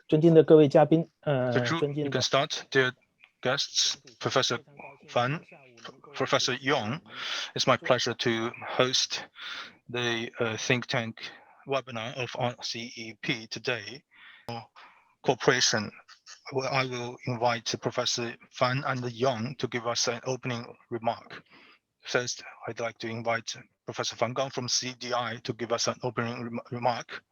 尊敬的各位嘉宾，you can start, dear guests, Professor Fan, Professor Yong. It's my pleasure to host the think tank webinar of RCEP today. Cooperation. Well, I will invite Professor Fan and Yong to give us an opening remark. First, I'd like to invite Professor Fan Gong from CDI to give us an opening remark.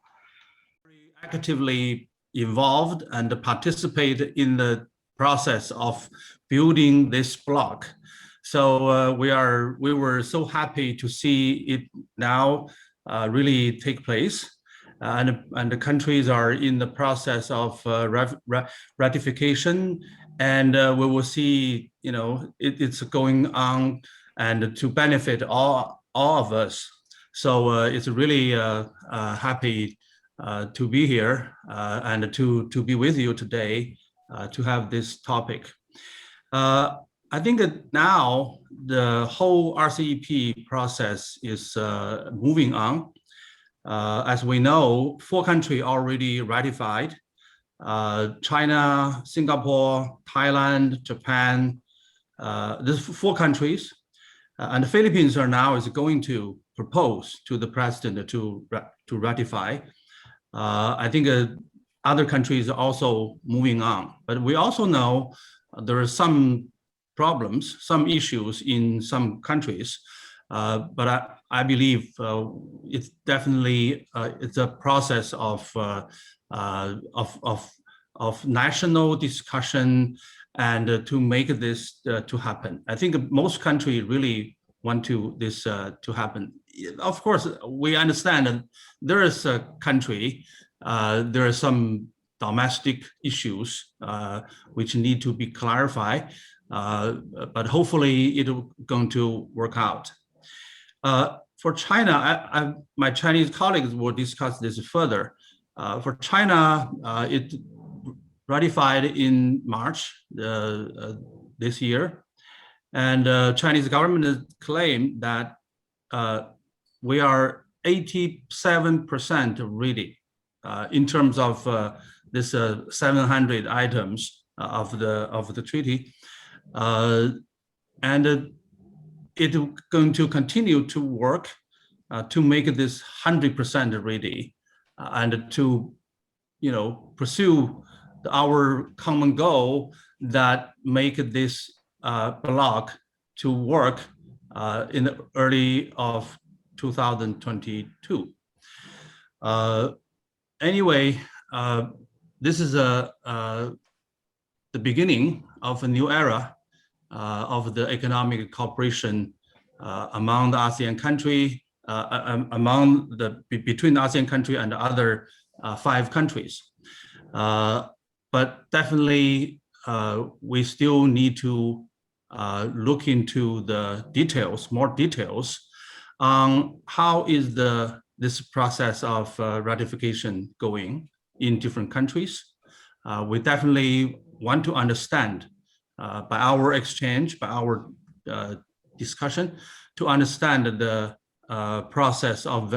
Very actively involved and participate in the process of building this block. So we were so happy to see it now really take place. And the countries are in the process of ratification, and we will see, it's going on and to benefit all of us. So it's really happy to be here and to be with you today to have this topic. I think that now the whole RCEP process is moving on. As we know, 4 countries already ratified: China, Singapore, Thailand, Japan. There's 4 countries, and the Philippines is going to propose to the president to ratify. I think other countries are also moving on, but we also know there are some problems, some issues in some countries. But I believe it's definitely it's a process of national discussion and to make this to happen. I think most countries really want this to happen. Of course, we understand that there is a country, there are some domestic issues which need to be clarified, but hopefully it's going to work out. For China, my Chinese colleagues will discuss this further. For China, it ratified in March this year, and Chinese government claimed that we are 87% ready in terms of this 700 items of the treaty, and it's going to continue to work to make this 100% ready and to pursue our common goal that make this block to work in the early of 2022. Anyway, this is the beginning of a new era of the economic cooperation among the ASEAN country, between the ASEAN country and the other 5 countries. But definitely, we still need to look into the details, more details, on how is this process of ratification going in different countries. We definitely want to understand by our exchange, by our discussion, to understand the process of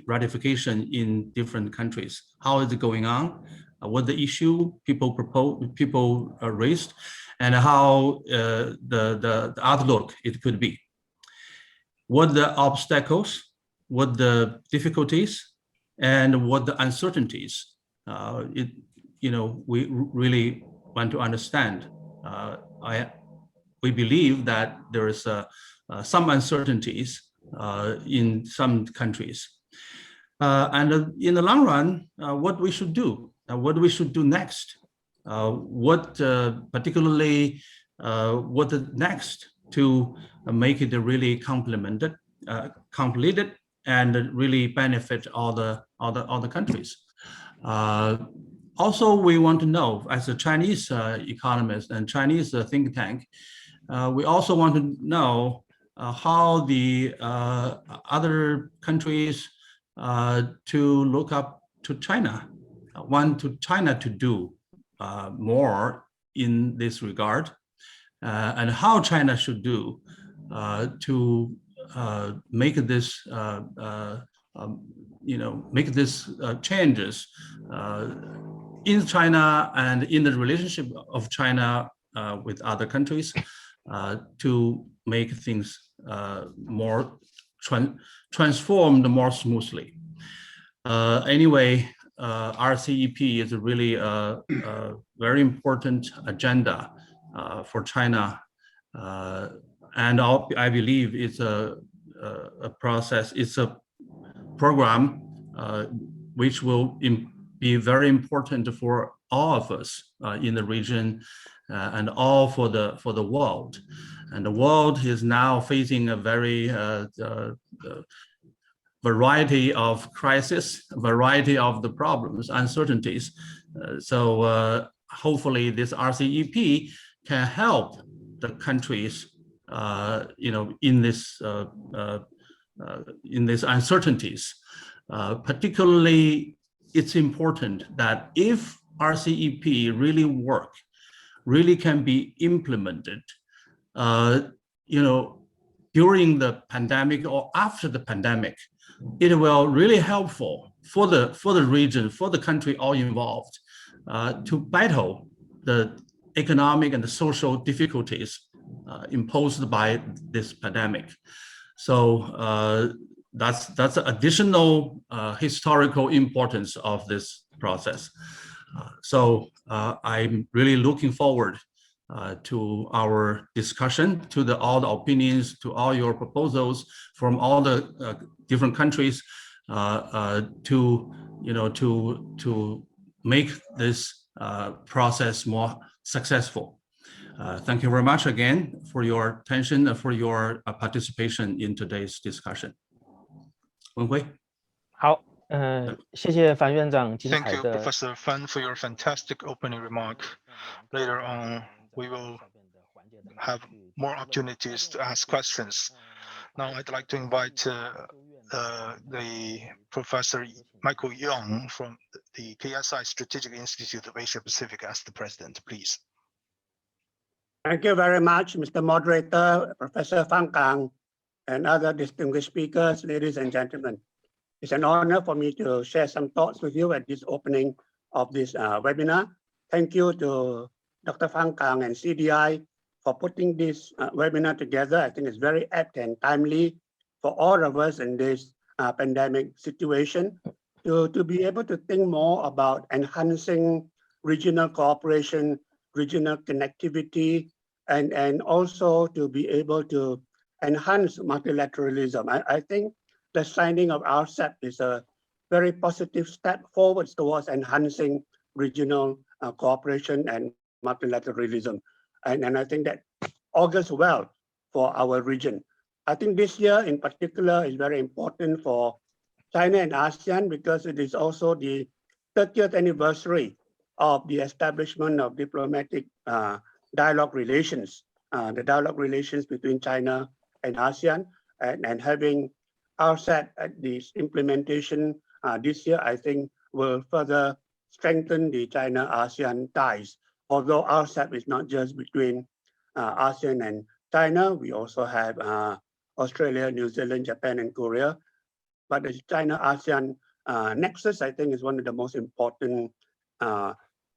ratification in different countries. How is it going on? What the issue people raised, and how the outlook it could be. What the obstacles, what the difficulties, and what the uncertainties. We really want to understand. We believe that there is some uncertainties in some countries, and in the long run, what we should do, what we should do next, particularly what the next to make it really completed and really benefit all the countries. Also, we want to know, as a Chinese economist and Chinese think tank, we also want to know how the other countries to look up to China, want to China to do more in this regard, and how China should do to make this changes in China and in the relationship of China with other countries to make things more transformed more smoothly. Anyway, RCEP is really a very important agenda for China, and I believe it's a process. It's a program which will be very important for all of us in the region and all for the world. And the world is now facing a very variety of crises, variety of the problems, uncertainties. So hopefully this RCEP can help the countries, in these uncertainties. Particularly, it's important that if RCEP really can be implemented, during the pandemic or after the pandemic, it will really helpful for the region, for the country all involved, to battle the economic and the social difficulties imposed by this pandemic. So that's additional historical importance of this process. So I'm really looking forward to our discussion, to all the opinions, to all your proposals from all the different countries to make this process more successful. Thank you very much again for your attention and for your participation in today's discussion. 文辉。好，谢谢樊院长精 Thank 彩 you, 的。 Professor Fan, for your fantastic opening remark. Later on, we will have more opportunities to ask questions. Now, I'd like to invite the Professor Michael Young from the KSI Strategic Institute of Asia Pacific as the president, please. Thank you very much, Mr. Moderator, Professor Fan Kang, and other distinguished speakers, ladies and gentlemen. It's an honor for me to share some thoughts with you at this opening of this webinar. Thank you to Dr. Fan Kang and CDI for putting this webinar together. I think it's very apt and timely for all of us in this pandemic situation to be able to think more about enhancing regional cooperation, regional connectivity, and also to be able to enhance multilateralism. I think the signing of RCEP is a very positive step forward towards enhancing regional cooperation and multilateralism. And I think that augurs well for our region. I think this year in particular is very important for China and ASEAN because it is also the 30th anniversary of the establishment of diplomatic dialogue relations, the dialogue relations between China and ASEAN, and having RCEP at this implementation this year, I think will further strengthen the China-ASEAN ties. Although RCEP is not just between ASEAN and China, we also have Australia, New Zealand, Japan, and Korea. But the China-ASEAN nexus, I think, is one of the most important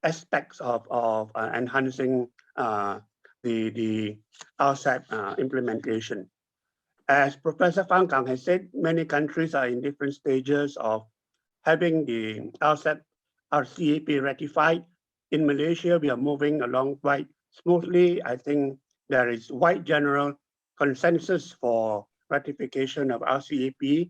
aspects of enhancing the RCEP implementation. As Professor Fan Kang has said, many countries are in different stages of having the RCEP ratified. In Malaysia, we are moving along quite smoothly. I think there is wide general consensus for ratification of RCEP.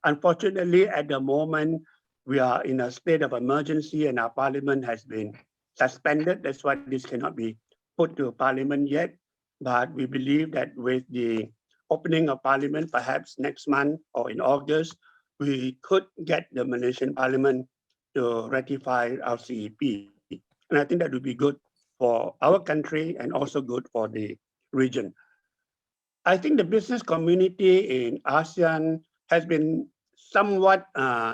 Unfortunately, at the moment, we are in a state of emergency and our parliament has been suspended. That's why this cannot be put to parliament yet. But we believe that with the opening of parliament, perhaps next month or in August, we could get the Malaysian parliament to ratify RCEP. And I think that would be good for our country and also good for the region. I think the business community in ASEAN has been somewhat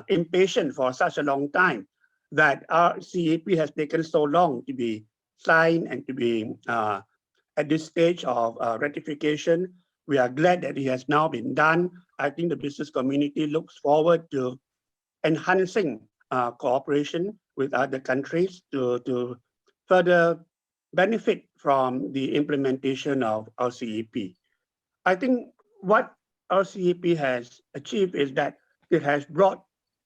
impatient for such a long time that RCEP has taken so long to be signed and to be at this stage of ratification. We are glad that it has now been done. I think the business community looks forward to enhancing cooperation with other countries to further benefit from the implementation of RCEP. I think what RCEP has achieved is that it has brought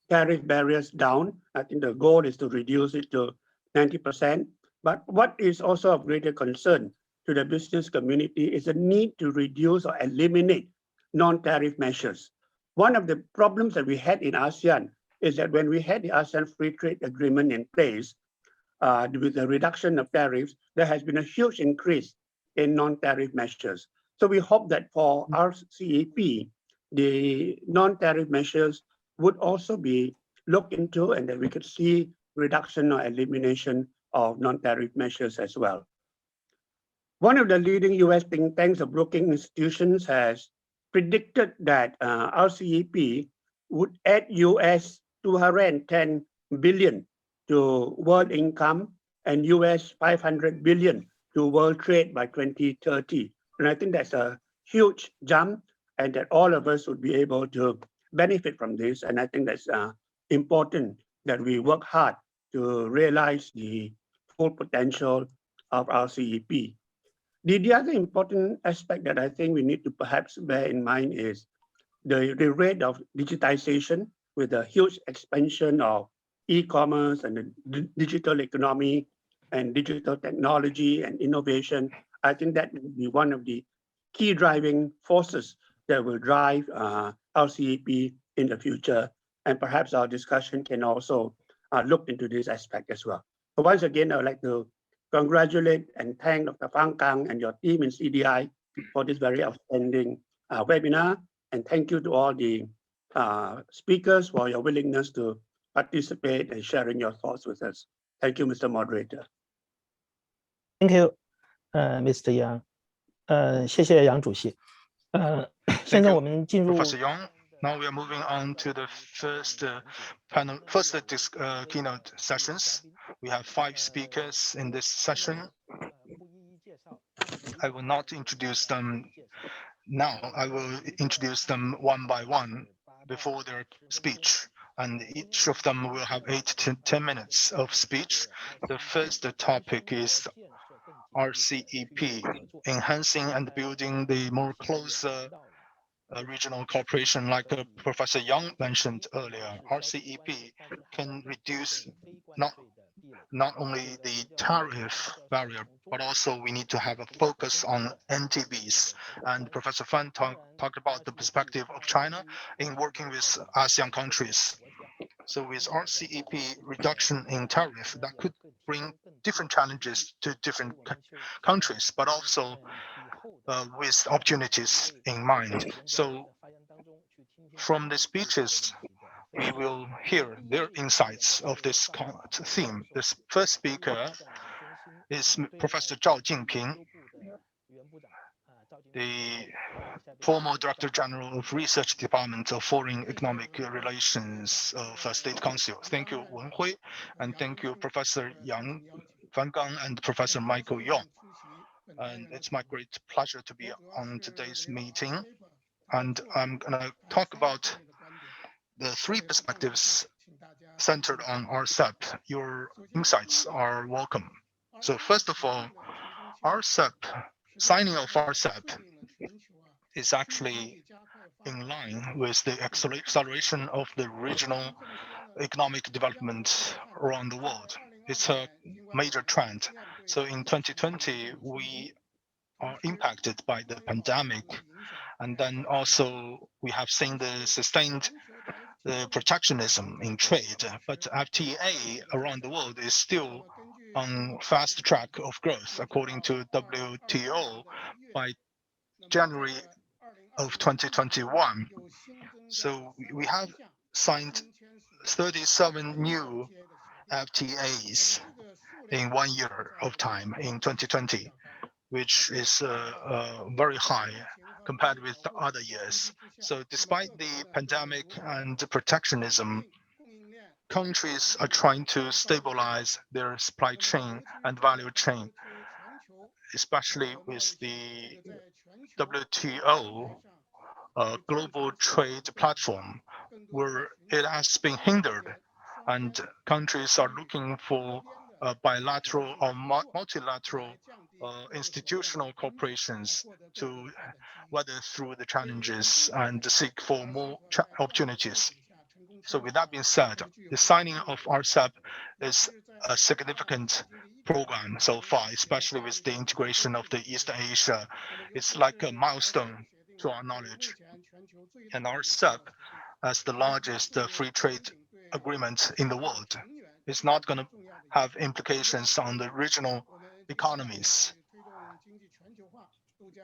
tariff barriers down. I think the goal is to reduce it to 90%. But what is also of greater concern to the business community is the need to reduce or eliminate non-tariff measures. One of the problems that we had in ASEAN is that when we had the ASEAN Free Trade Agreement in place, with the reduction of tariffs, there has been a huge increase in non-tariff measures. So we hope that for RCEP, the non-tariff measures would also be looked into and that we could see reduction or elimination of non-tariff measures as well. One of the leading US think tanks or broking institutions has predicted that RCEP would add US 210 billion to world income and US 500 billion to world trade by 2030. And I think that's a huge jump and that all of us would be able to benefit from this. And I think that's important that we work hard to realize the full potential of RCEP. The other important aspect that I think we need to perhaps bear in mind is the rate of digitization with a huge expansion of e-commerce and the digital economy and digital technology and innovation. I think that will be one of the key driving forces that will drive RCEP in the future. And perhaps our discussion can also look into this aspect as well. So once again, I would like to congratulate and thank Dr. Fang Kang and your team in CDI for this very outstanding webinar. And thank you to all the speakers for your willingness to participate and sharing your thoughts with us. Thank you, Mr. Moderator. Thank you, Mr. Yang. 谢谢杨主席。现在我们进入 Professor Yang. Now we are moving on to the first keynote sessions. We have 5 speakers in this session. I will not introduce them now. I will introduce them one by one before their speech. And each of them will have 8 to 10 minutes of speech. The first topic is RCEP, enhancing and building the more closer regional cooperation, like Professor Yang mentioned earlier. RCEP can reduce not only the tariff barrier, but also we need to have a focus on NTBs. And Professor Fan talked about the perspective of China in working with ASEAN countries. So with RCEP reduction in tariff, that could bring different challenges to different countries, but also with opportunities in mind. So from the speeches, we will hear their insights of this theme. This first speaker is Professor Zhao Jingping, the former Director General of Research Department of Foreign Economic Relations of State Council. Thank you, Wen Hui, and thank you, Professor Yang Fangang and Professor Michael Yong. And it's my great pleasure to be on today's meeting. And I'm going to talk about the 3 perspectives centered on RCEP. Your insights are welcome. So first of all, RCEP, signing of RCEP is actually in line with the acceleration of the regional economic development around the world. It's a major trend. So in 2020, we are impacted by the pandemic. And then also we have seen the sustained protectionism in trade, but FTA around the world is still on fast track of growth, according to WTO by January of 2021. So we have signed 37 new FTAs in 1 year of time in 2020, which is very high compared with the other years. So despite the pandemic and protectionism, countries are trying to stabilize their supply chain and value chain, especially with the WTO global trade platform, where it has been hindered and countries are looking for bilateral or multilateral institutional cooperations to weather through the challenges and seek for more opportunities. So with that being said, the signing of RCEP is a significant program so far, especially with the integration of the East Asia. It's like a milestone to our knowledge. And RCEP, as the largest free trade agreement in the world, is not going to have implications on the regional economies,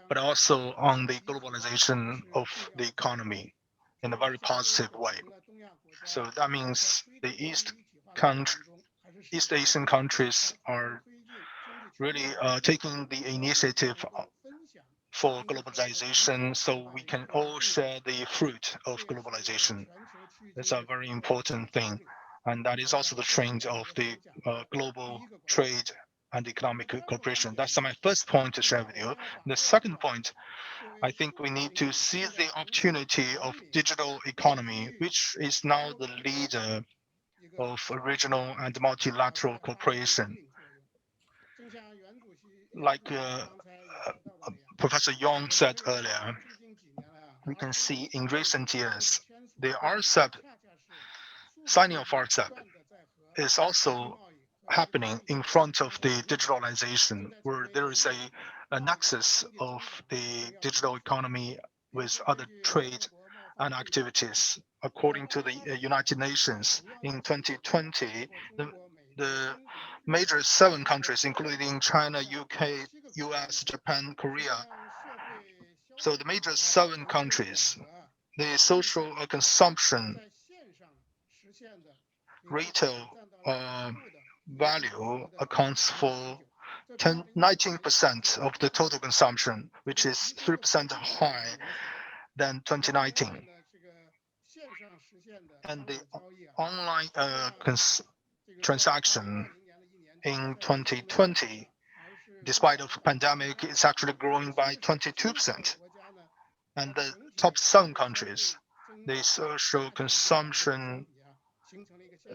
but also on the globalization of the economy in a very positive way. So that means the East Asian countries are really taking the initiative for globalization, so we can all share the fruit of globalization. That's a very important thing. And that is also the trend of the global trade and economic cooperation. That's my first point to share with you. The second point, I think we need to seize the opportunity of digital economy, which is now the leader of regional and multilateral cooperation. Like Professor Yong said earlier, we can see in recent years, the RCEP, signing of RCEP is also happening in front of the digitalization, where there is a nexus of the digital economy with other trade and activities. According to the United Nations, in 2020, the major 7 countries, including China, UK, US, Japan, Korea, so the major 7 countries, the social consumption retail value accounts for 19% of the total consumption, which is 3% higher than 2019. And the online transaction in 2020, despite of pandemic, is actually growing by 22%. And the top 7 countries, the social consumption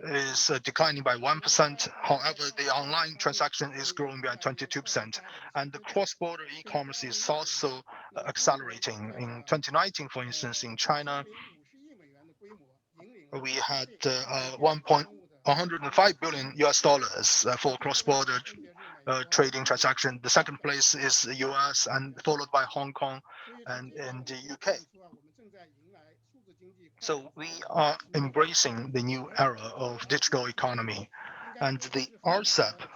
is declining by 1%. However, the online transaction is growing by 22%. And the cross-border e-commerce is also accelerating. In 2019, for instance, in China, we had 105 billion US dollars for cross-border trading transaction. The second place is the US, and followed by Hong Kong and the UK. So we are embracing the new era of digital economy, and the RCEP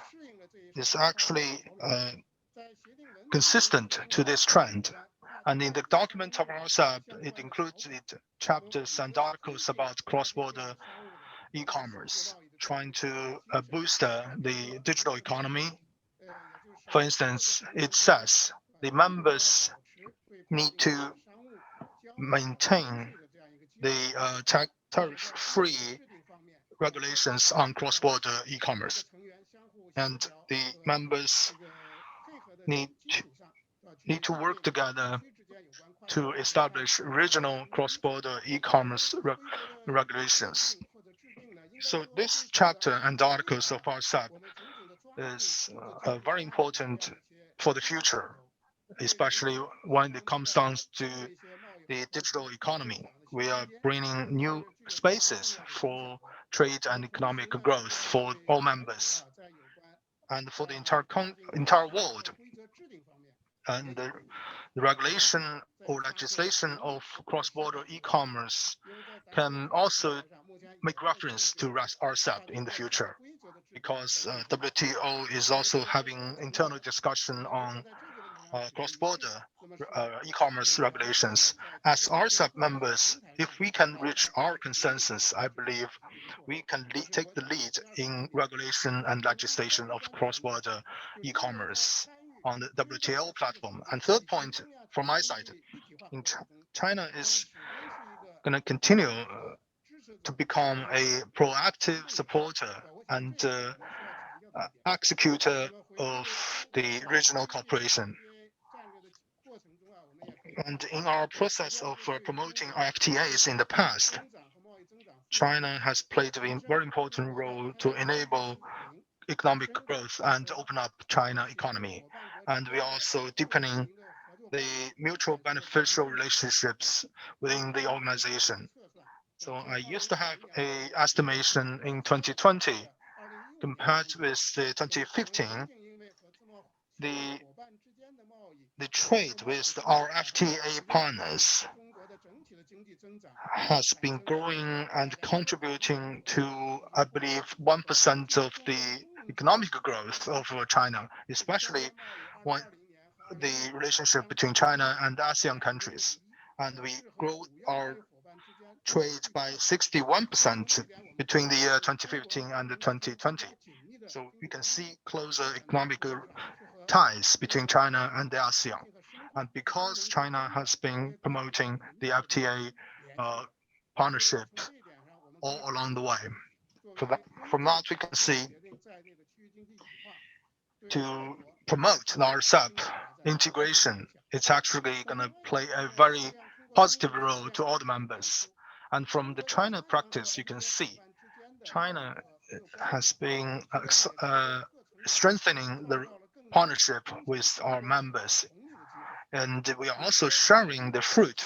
is actually consistent to this trend. And in the document of RCEP, it includes chapters and articles about cross-border e-commerce, trying to boost the digital economy. For instance, it says the members need to maintain the tariff-free regulations on cross-border e-commerce, and the members need to work together to establish regional cross-border e-commerce regulations. So this chapter and articles of RCEP is very important for the future, especially when it comes down to the digital economy. We are bringing new spaces for trade and economic growth for all members and for the entire world. And the regulation or legislation of cross-border e-commerce can also make reference to RCEP in the future, because WTO is also having internal discussion on cross-border e-commerce regulations. As RCEP members, if we can reach our consensus, I believe we can take the lead in regulation and legislation of cross-border e-commerce on the WTO platform. And third point from my side, China is going to continue to become a proactive supporter and executor of the regional cooperation. And in our process of promoting FTAs in the past, China has played a very important role to enable economic growth and open up China economy. And we are also deepening the mutual beneficial relationships within the organization. So I used to have an estimation in 2020 compared with the 2015, the trade with our FTA partners has been growing and contributing to, I believe, 1% of the economic growth of China, especially when the relationship between China and ASEAN countries. And we grow our trade by 61% between the year 2015 and 2020. So we can see closer economic ties between China and the ASEAN. And because China has been promoting the FTA partnership all along the way, from that we can see to promote the RCEP integration, it's actually going to play a very positive role to all the members. And from the China practice, you can see China has been strengthening the partnership with our members. And we are also sharing the fruit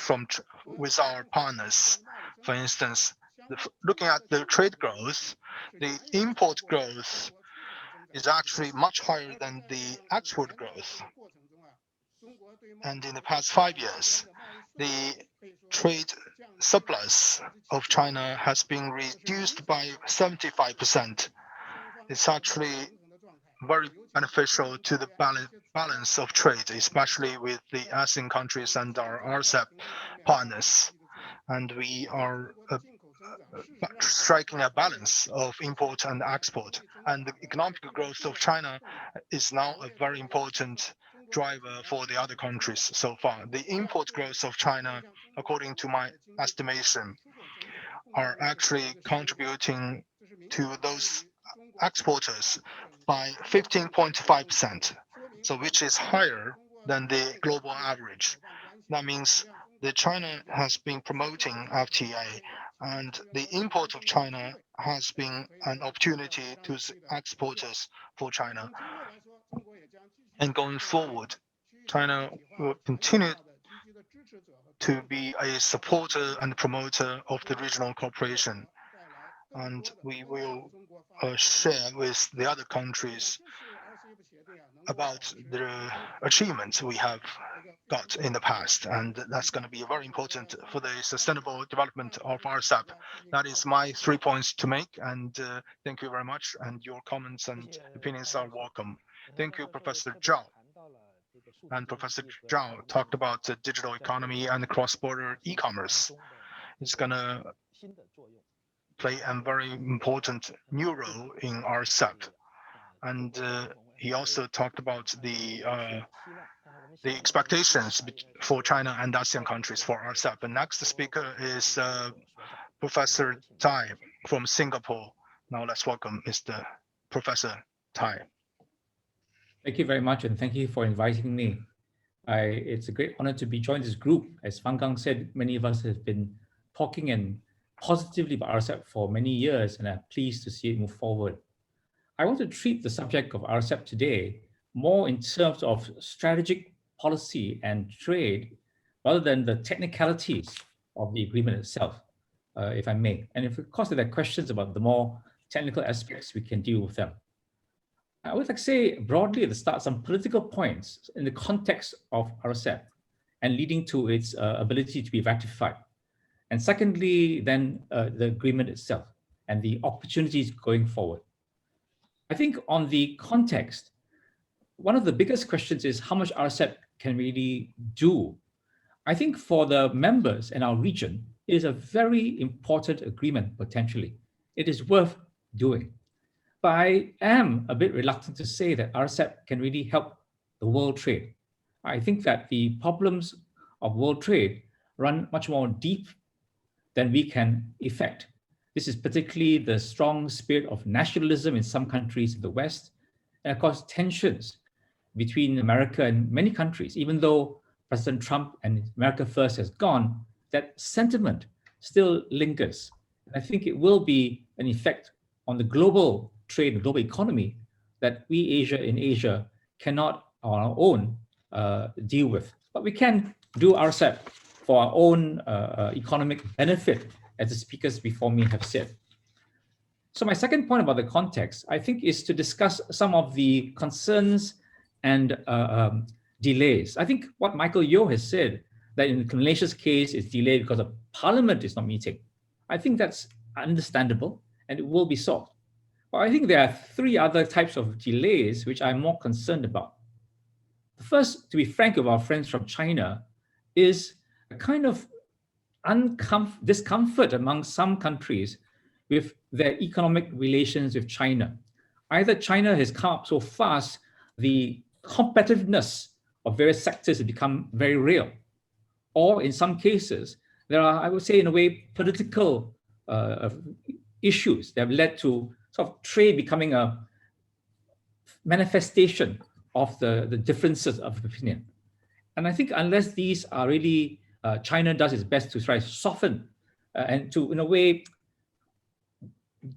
with our partners. For instance, looking at the trade growth, the import growth is actually much higher than the export growth. And in the past 5 years, the trade surplus of China has been reduced by 75%. It's actually very beneficial to the balance of trade, especially with the ASEAN countries and our RCEP partners. And we are striking a balance of import and export. And the economic growth of China is now a very important driver for the other countries so far. The import growth of China, according to my estimation, are actually contributing to those exporters by 15.5%, so which is higher than the global average. That means that China has been promoting FTA, and the import of China has been an opportunity to exporters for China. And going forward, China will continue to be a supporter and promoter of the regional cooperation. And we will share with the other countries about the achievements we have got in the past. And that's going to be very important for the sustainable development of RCEP. That is my 3 points to make. And thank you very much. And your comments and opinions are welcome. Thank you, Professor Zhao. And Professor Zhao talked about the digital economy and cross-border e-commerce. It's going to play a very important new role in RCEP. And he also talked about the expectations for China and ASEAN countries for RCEP. The next speaker is Professor Tai from Singapore. Now let's welcome Mr. Professor Tai. Thank you very much, and thank you for inviting me. It's a great honor to be joined this group. As Fang Gang said, many of us have been talking and positively about RCEP for many years, and I'm pleased to see it move forward. I want to treat the subject of RCEP today more in terms of strategic policy and trade, rather than the technicalities of the agreement itself, if I may. And if, of course, there are questions about the more technical aspects, we can deal with them. I would like to say broadly at the start some political points in the context of RCEP and leading to its ability to be ratified. And secondly, then the agreement itself and the opportunities going forward. I think on the context, one of the biggest questions is how much RCEP can really do. I think for the members in our region, it is a very important agreement potentially. It is worth doing. But I am a bit reluctant to say that RCEP can really help the world trade. I think that the problems of world trade run much more deep than we can effect. This is particularly the strong spirit of nationalism in some countries in the West, and of course tensions between America and many countries. Even though President Trump and America First has gone, that sentiment still lingers I think it will be an effect on the global trade, the global economy that we in Asia cannot on our own deal with. But we can do RCEP for our own economic benefit, as the speakers before me have said. So my second point about the context, I think, is to discuss some of the concerns and delays. I think what Michael Yeo has said, that in Malaysia's case, it's delayed because the parliament is not meeting. I think that's understandable and it will be solved. But I think there are three other types of delays which I'm more concerned about. The first, to be frank with our friends from China, is a kind of discomfort among some countries with their economic relations with China. Either China has come up so fast, the competitiveness of various sectors has become very real, or in some cases, there are, I would say, in a way, political issues that have led to sort of trade becoming a manifestation of the differences of opinion. And I think unless these are really, China does its best to try to soften and to, in a way,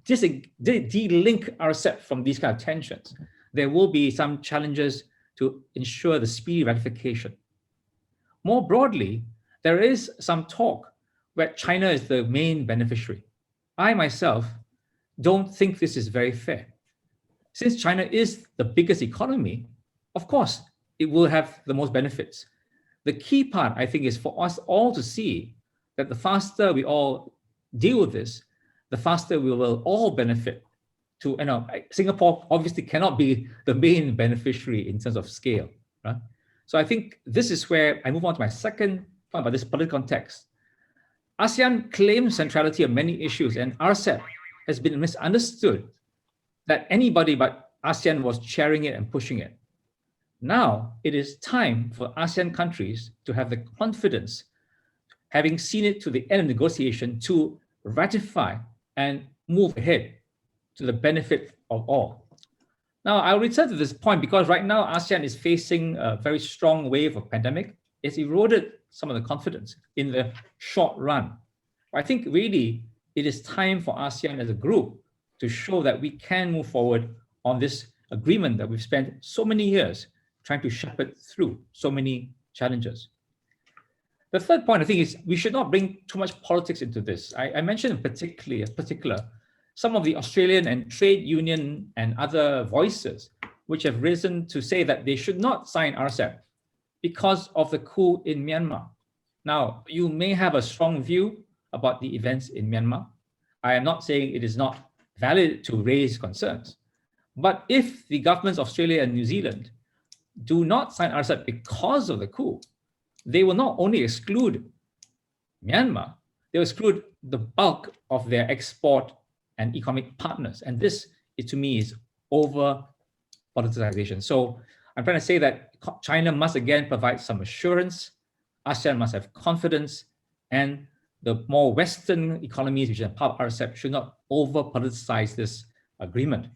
de-link RCEP from these kind of tensions, there will be some challenges to ensure the speedy ratification. More broadly, there is some talk where China is the main beneficiary. I myself don't think this is very fair. Since China is the biggest economy, of course, it will have the most benefits. The key part, I think, is for us all to see that the faster we all deal with this, the faster we will all benefit. Singapore obviously cannot be the main beneficiary in terms of scale, right? So I think this is where I move on to my second point about this political context. ASEAN claims centrality of many issues, and RCEP has been misunderstood that anybody but ASEAN was chairing it and pushing it. Now it is time for ASEAN countries to have the confidence, having seen it to the end of negotiation, to ratify and move ahead to the benefit of all. Now, I'll return to this point because right now ASEAN is facing a very strong wave of pandemic. It's eroded some of the confidence in the short run. I think really it is time for ASEAN as a group to show that we can move forward on this agreement that we've spent so many years trying to shepherd through so many challenges. The third point, I think, is we should not bring too much politics into this. I mentioned in particular some of the Australian and trade union and other voices which have risen to say that they should not sign RCEP because of the coup in Myanmar. Now, you may have a strong view about the events in Myanmar. I am not saying it is not valid to raise concerns. But if the governments of Australia and New Zealand do not sign RCEP because of the coup, they will not only exclude Myanmar, they will exclude the bulk of their export and economic partners. And this, to me, is over politicization. So I'm trying to say that China must again provide some assurance, ASEAN must have confidence, and the more Western economies which are part of RCEP should not over politicize this agreement.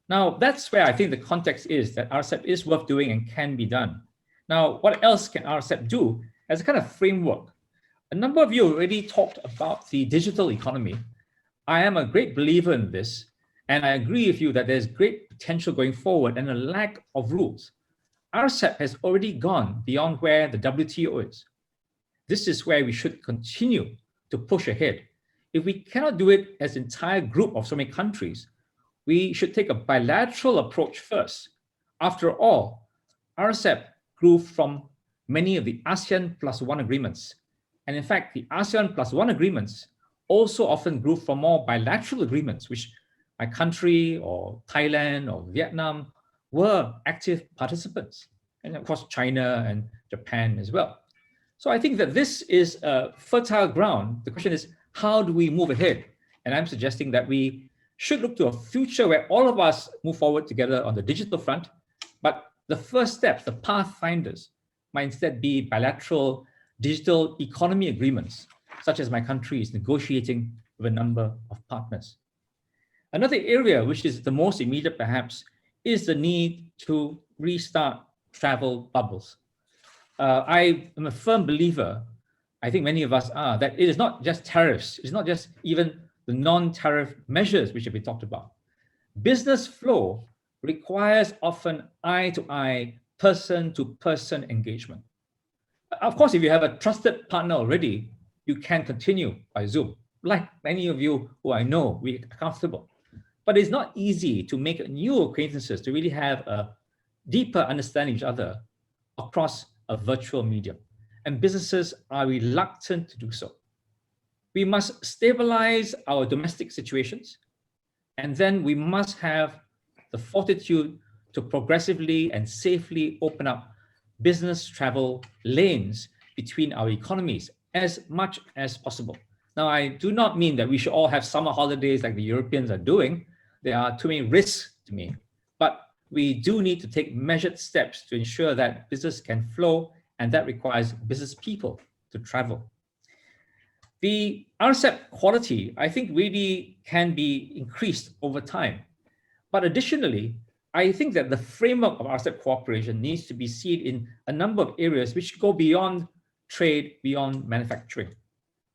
Now, that's where I think the context is that RCEP is worth doing and can be done. Now, what else can RCEP do as a kind of framework? A number of you already talked about the digital economy. I am a great believer in this, and I agree with you that there's great potential going forward and a lack of rules. RCEP has already gone beyond where the WTO is. This is where we should continue to push ahead. If we cannot do it as an entire group of so many countries, we should take a bilateral approach first. After all, RCEP grew from many of the ASEAN +1 agreements. And in fact, the ASEAN +1 agreements also often grew from more bilateral agreements, which my country or Thailand or Vietnam were active participants. And of course, China and Japan as well. So I think that this is a fertile ground. The question is, how do we move ahead? And I'm suggesting that we should look to a future where all of us move forward together on the digital front, but the first steps, the pathfinders, might instead be bilateral digital economy agreements, such as my country is negotiating with a number of partners. Another area, which is the most immediate perhaps, is the need to restart travel bubbles. I am a firm believer I think many of us are, that it is not just tariffs, it's not just even the non-tariff measures which have been talked about. Business flow requires often eye-to-eye, person-to-person engagement. Of course, if you have a trusted partner already, you can continue by Zoom. Like many of you who I know, we are comfortable. But it's not easy to make new acquaintances, to really have a deeper understanding of each other across a virtual medium. And businesses are reluctant to do so. We must stabilize our domestic situations, and then we must have the fortitude to progressively and safely open up business travel lanes between our economies as much as possible. Now, I do not mean that we should all have summer holidays like the Europeans are doing. There are too many risks to me, but we do need to take measured steps to ensure that business can flow, and that requires business people to travel. The RCEP quality, I think, really can be increased over time. But additionally, I think that the framework of RCEP cooperation needs to be seen in a number of areas which go beyond trade, beyond manufacturing.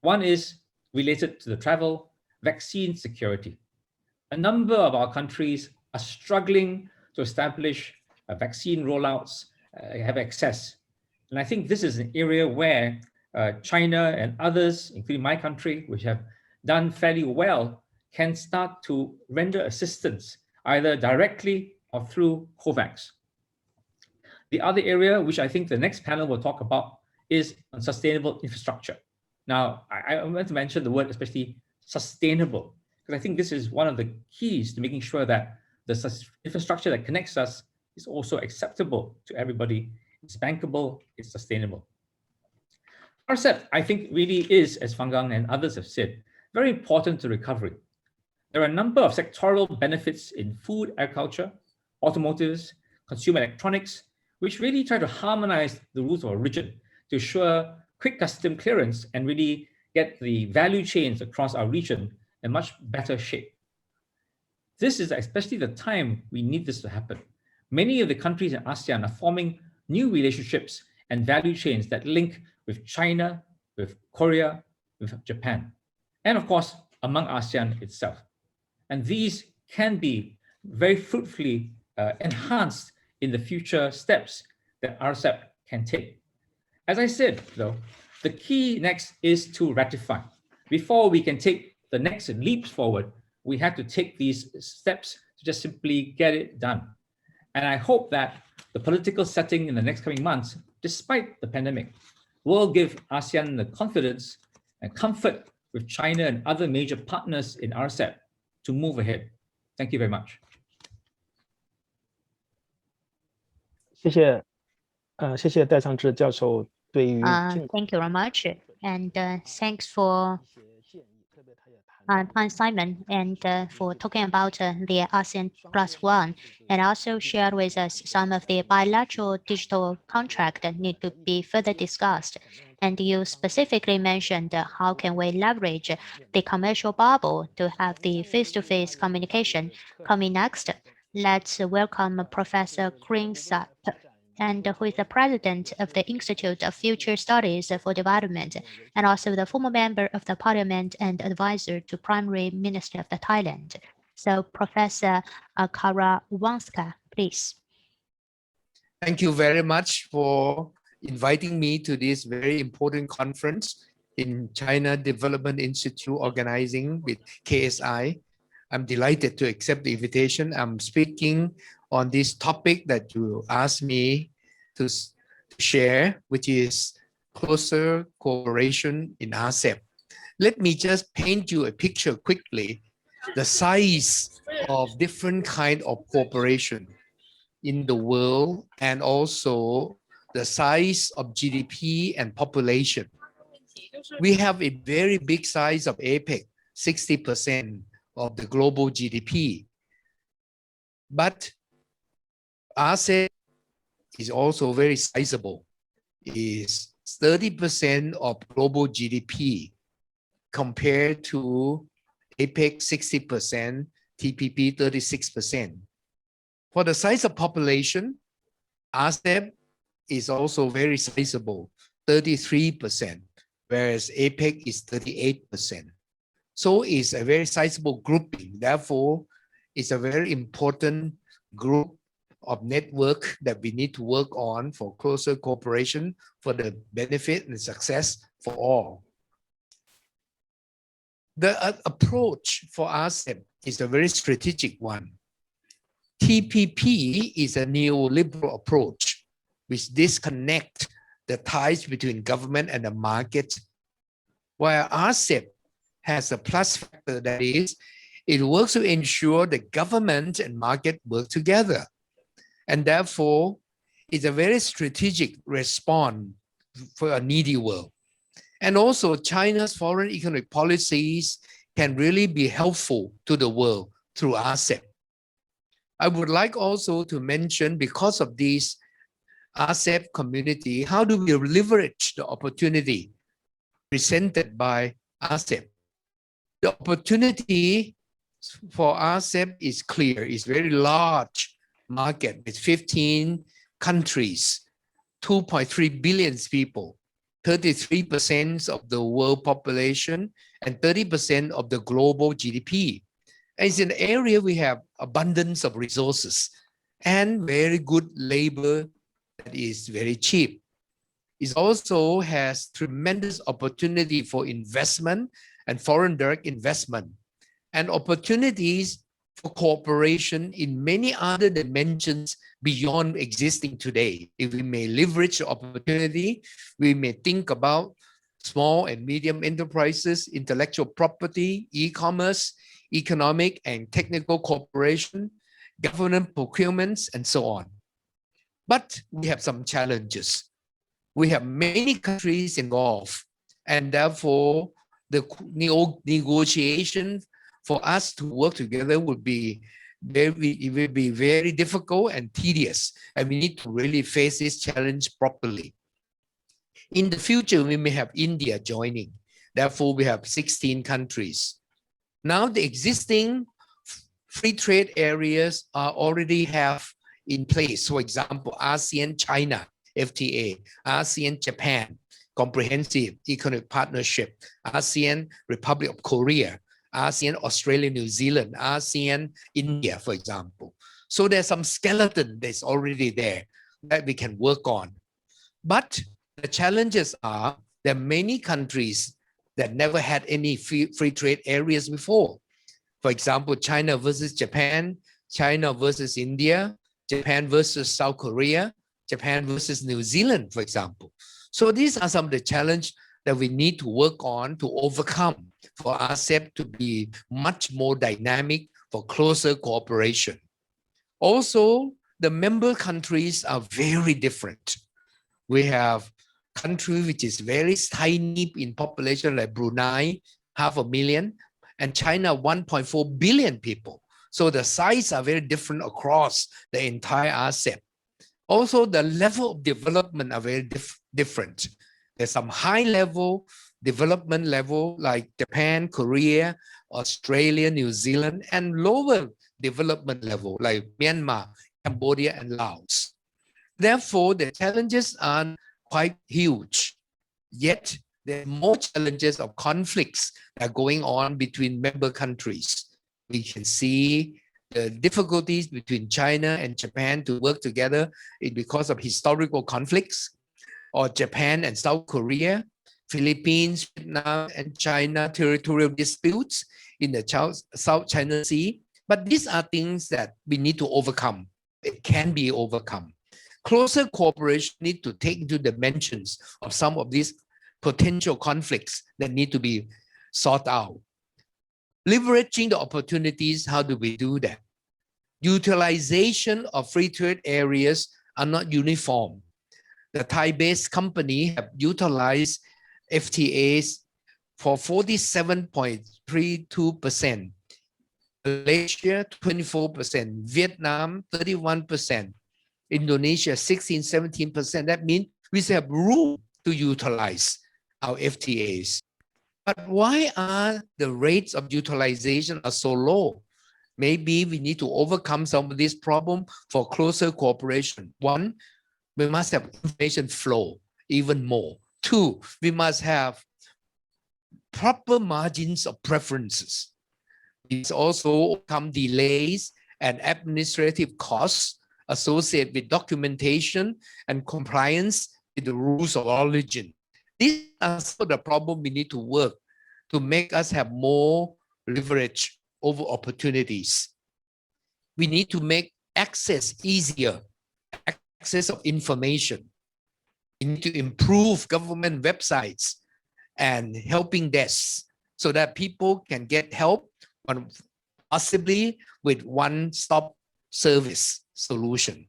One is related to the travel, vaccine security. A number of our countries are struggling to establish vaccine rollouts, have access. And I think this is an area where China and others, including my country, which have done fairly well, can start to render assistance either directly or through COVAX. The other area, which I think the next panel will talk about, is on sustainable infrastructure. Now, I want to mention the word especially sustainable, because I think this is one of the keys to making sure that the infrastructure that connects us is also acceptable to everybody. It's bankable, it's sustainable. RCEP, I think, really is, as Fang Gang and others have said, very important to recovery. There are a number of sectoral benefits in food, agriculture, automotives, consumer electronics, which really try to harmonize the rules of origin to ensure quick custom clearance and really get the value chains across our region in much better shape. This is especially the time we need this to happen. Many of the countries in ASEAN are forming new relationships and value chains that link with China, with Korea, with Japan, and of course, among ASEAN itself. And these can be very fruitfully enhanced in the future steps that RCEP can take. As I said, though, the key next is to ratify. Before we can take the next leaps forward, we have to take these steps to just simply get it done. And I hope that the political setting in the next coming months, despite the pandemic, will give ASEAN the confidence and comfort with China and other major partners in RCEP to move ahead. Thank you very much. 谢谢戴尚志教授对于 Thank you very much, and thanks for Simon and for talking about the ASEAN +1, and also shared with us some of the bilateral digital contract that need to be further discussed. And you specifically mentioned how can we leverage the commercial bubble to have the face-to-face communication. Coming next, let's welcome Professor Kringsap, and who is the president of the Institute of Future Studies for Development, and also the former member of the parliament and advisor to Primary Minister of the Thailand. So Professor Karawanska, please. Thank you very much for inviting me to this very important conference in China Development Institute organizing with KSI. I'm delighted to accept the invitation. I'm speaking on this topic that you asked me to share, which is closer cooperation in RCEP. Let me just paint you a picture quickly, the size of different kind of cooperation in the world, and also the size of GDP and population. We have a very big size of APEC, 60% of the global GDP. But ASEAN is also very sizable. It is 30% of global GDP compared to APEC 60%, TPP 36%. For the size of population, ASEAN is also very sizable, 33%. whereas APEC is 38%. So it's a very sizable grouping. Therefore, it's a very important group of network that we need to work on for closer cooperation for the benefit and success for all. The approach for RCEP is a very strategic one. TPP is a neoliberal approach which disconnects the ties between government and the market, while RCEP has a plus factor, that is, it works to ensure the government and market work together. And therefore, it's a very strategic response for a needy world. And also, China's foreign economic policies can really be helpful to the world through RCEP. I would like also to mention, because of this RCEP community, how do we leverage the opportunity presented by RCEP? The opportunity for RCEP is clear. It's very large market with 15 countries, 2.3 billion people, 33% of the world population, and 30% of the global GDP. And it's an area we have abundance of resources and very good labor that is very cheap. It also has tremendous opportunity for investment and foreign direct investment, and opportunities for cooperation in many other dimensions beyond existing today. If we may leverage the opportunity, we may think about small and medium enterprises, intellectual property, e-commerce, economic and technical cooperation, government procurements, and so on. But we have some challenges. We have many countries involved, and therefore the negotiation for us to work together would be very difficult and tedious, and we need to really face this challenge properly. In the future, we may have India joining. Therefore, we have 16 countries. Now, the existing free trade areas are already have in place. For example, ASEAN-China, FTA, ASEAN-Japan, Comprehensive Economic Partnership, ASEAN Republic of Korea, ASEAN Australia, New Zealand, ASEAN India, for example. So there's some skeleton that's already there that we can work on. But the challenges are there are many countries that never had any free trade areas before. For example, China versus Japan, China versus India, Japan versus South Korea, Japan versus New Zealand, for example. So these are some of the challenges that we need to work on to overcome for RCEP to be much more dynamic for closer cooperation. Also, the member countries are very different. We have country which is very tiny in population like Brunei, 500,000, and China 1.4 billion people. So the size are very different across the entire RCEP. Also, the level of development are very different. There's some high level development level like Japan, Korea, Australia, New Zealand, and lower development level like Myanmar, Cambodia, and Laos. Therefore, the challenges are quite huge. Yet, there are more challenges of conflicts that are going on between member countries. We can see the difficulties between China and Japan to work together is because of historical conflicts, or Japan and South Korea, Philippines, Vietnam, and China territorial disputes in the South China Sea. But these are things that we need to overcome. It can be overcome. Closer cooperation needs to take into dimensions of some of these potential conflicts that need to be sought out. Leveraging the opportunities, how do we do that? Utilization of free trade areas are not uniform. The Thai-based company have utilized FTAs for 47.32%, Malaysia 24%, Vietnam 31%, Indonesia 16-17%. That means we still have room to utilize our FTAs. But why are the rates of utilization are so low? Maybe we need to overcome some of this problem for closer cooperation. One, we must have information flow even more. Two, we must have proper margins of preferences. It's also overcome delays and administrative costs associated with documentation and compliance with the rules of origin. These are some of the problems we need to work to make us have more leverage over opportunities. We need to make access easier, access of information. We need to improve government websites and helping desks so that people can get help on possibly with one-stop service solution.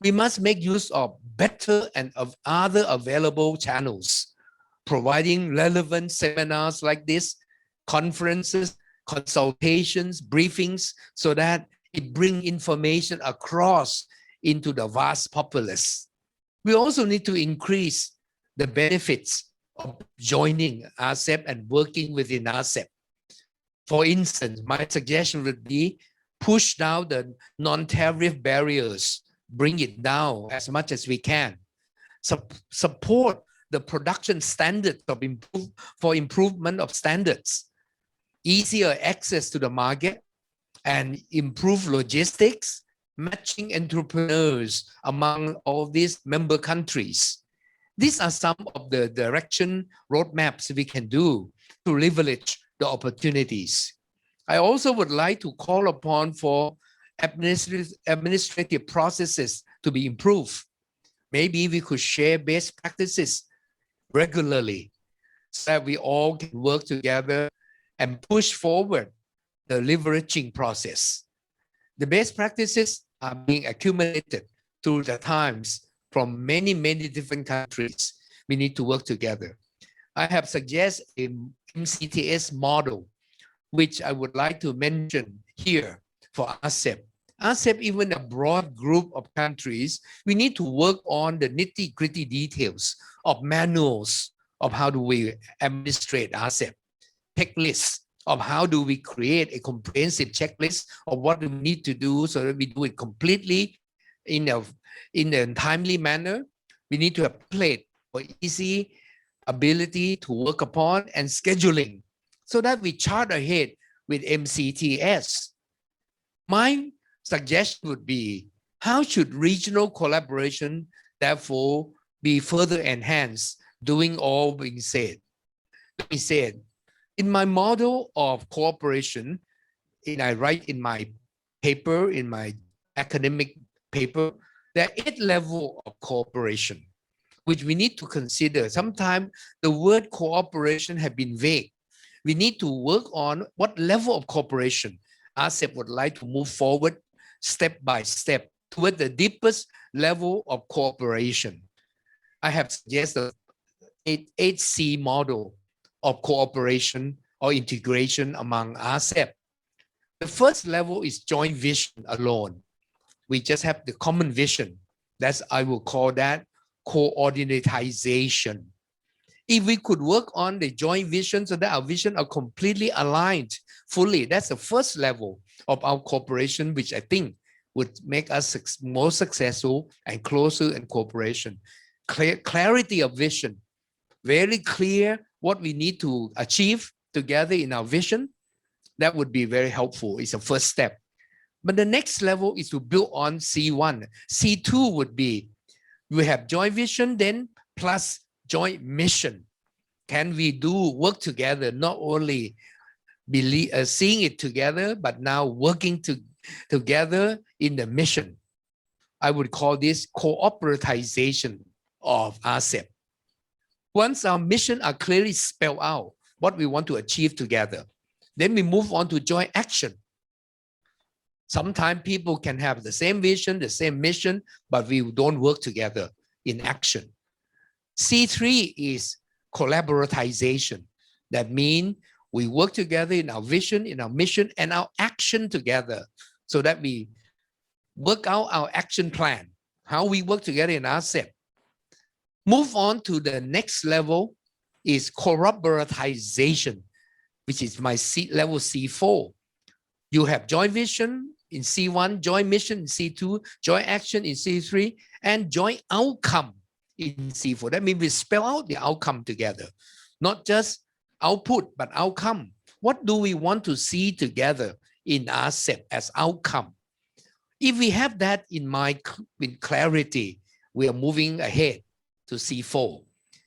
We must make use of better and of other available channels, providing relevant seminars like this, conferences, consultations, briefings, so that it brings information across into the vast populace. We also need to increase the benefits of joining RCEP and working within RCEP. For instance, my suggestion would be push down the non-tariff barriers, bring it down as much as we can. Support the production standards for improvement of standards, easier access to the market, and improve logistics, matching entrepreneurs among all these member countries. These are some of the direction roadmaps we can do to leverage the opportunities. I also would like to call upon for administrative processes to be improved. Maybe we could share best practices regularly so that we all can work together and push forward the leveraging process. The best practices are being accumulated through the times from many, many different countries. We need to work together. I have suggested a MCTS model, which I would like to mention here for RCEP. RCEP, even a broad group of countries, we need to work on the nitty-gritty details of manuals of how do we administrate RCEP, checklists of how do we create a comprehensive checklist of what we need to do so that we do it completely in a timely manner. We need to have a plate for easy ability to work upon and scheduling so that we chart ahead with MCTS. My suggestion would be, how should regional collaboration therefore be further enhanced, doing all being said? Let me say it. In my model of cooperation, I write in my paper, in my academic paper, there are 8 levels of cooperation, which we need to consider. Sometimes the word cooperation have been vague. We need to work on what level of cooperation RCEP would like to move forward step by step toward the deepest level of cooperation. I have suggested 8C model of cooperation or integration among RCEP. The first level is joint vision alone. We just have the common vision. I will call that coordinatization. If we could work on the joint vision so that our vision are completely aligned fully, that's the first level of our cooperation, which I think would make us more successful and closer in cooperation. Clarity of vision, very clear what we need to achieve together in our vision. That would be very helpful. It's a first step. But the next level is to build on C1. C2 would be, we have joint vision, then plus joint mission. Can we do work together, not only seeing it together, but now working together in the mission? I would call this cooperatization of RCEP. Once our mission are clearly spelled out, what we want to achieve together, then we move on to joint action. Sometimes people can have the same vision, the same mission, but we don't work together in action. C3 is collaboratization. That means we work together in our vision, in our mission, and our action together so that we work out our action plan, how we work together in RCEP. Move on to the next level is corroboratization, which is my level C4. You have joint vision in C1, joint mission in C2, joint action in C3, and joint outcome in C4. That means we spell out the outcome together, not just output, but outcome. What do we want to see together in RCEP as outcome? If we have that in mind with clarity, we are moving ahead to C4.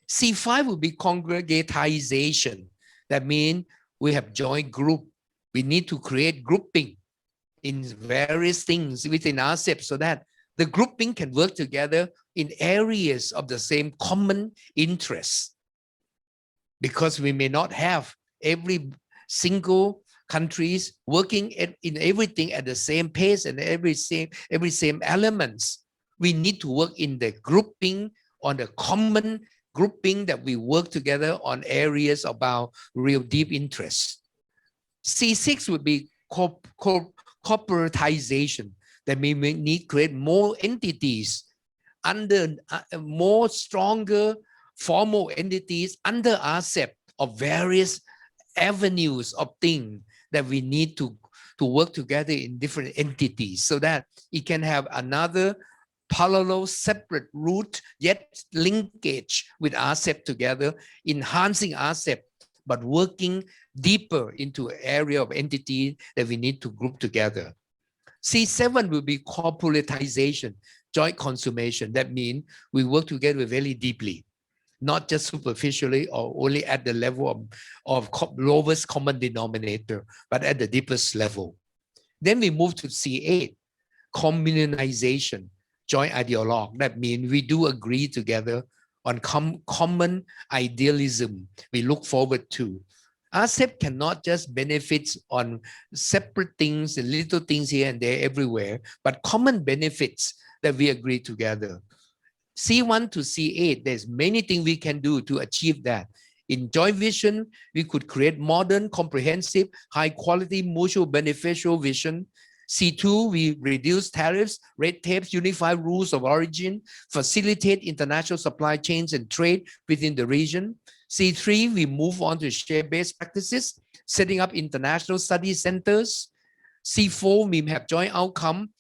C5 will be congregatization. That means we have joint group. We need to create grouping in various things within RCEP so that the grouping can work together in areas of the same common interests. Because we may not have every single countries working in everything at the same pace and every same elements. We need to work in the grouping on the common grouping that we work together on areas about real deep interest. C6 would be corporatization. That means we need to create more entities under more stronger formal entities under RCEP of various avenues of things that we need to work together in different entities so that it can have another parallel separate route yet linkage with RCEP together, enhancing RCEP, but working deeper into an area of entity that we need to group together. C7 will be corporatization, joint consummation. That means we work together very deeply, not just superficially or only at the level of lowest common denominator, but at the deepest level. Then we move to C8, communization, joint ideologue. That means we do agree together on common idealism we look forward to. RCEP cannot just benefit on separate things, little things here and there everywhere, but common benefits that we agree together. C1 to C8, there's many things we can do to achieve that. In joint vision, we could create modern, comprehensive, high quality, mutual beneficial vision. C2, we reduce tariffs, red tapes, unify rules of origin, facilitate international supply chains and trade within the region. C3, we move on to share best practices, setting up international study centers. C4, we have joint outcome,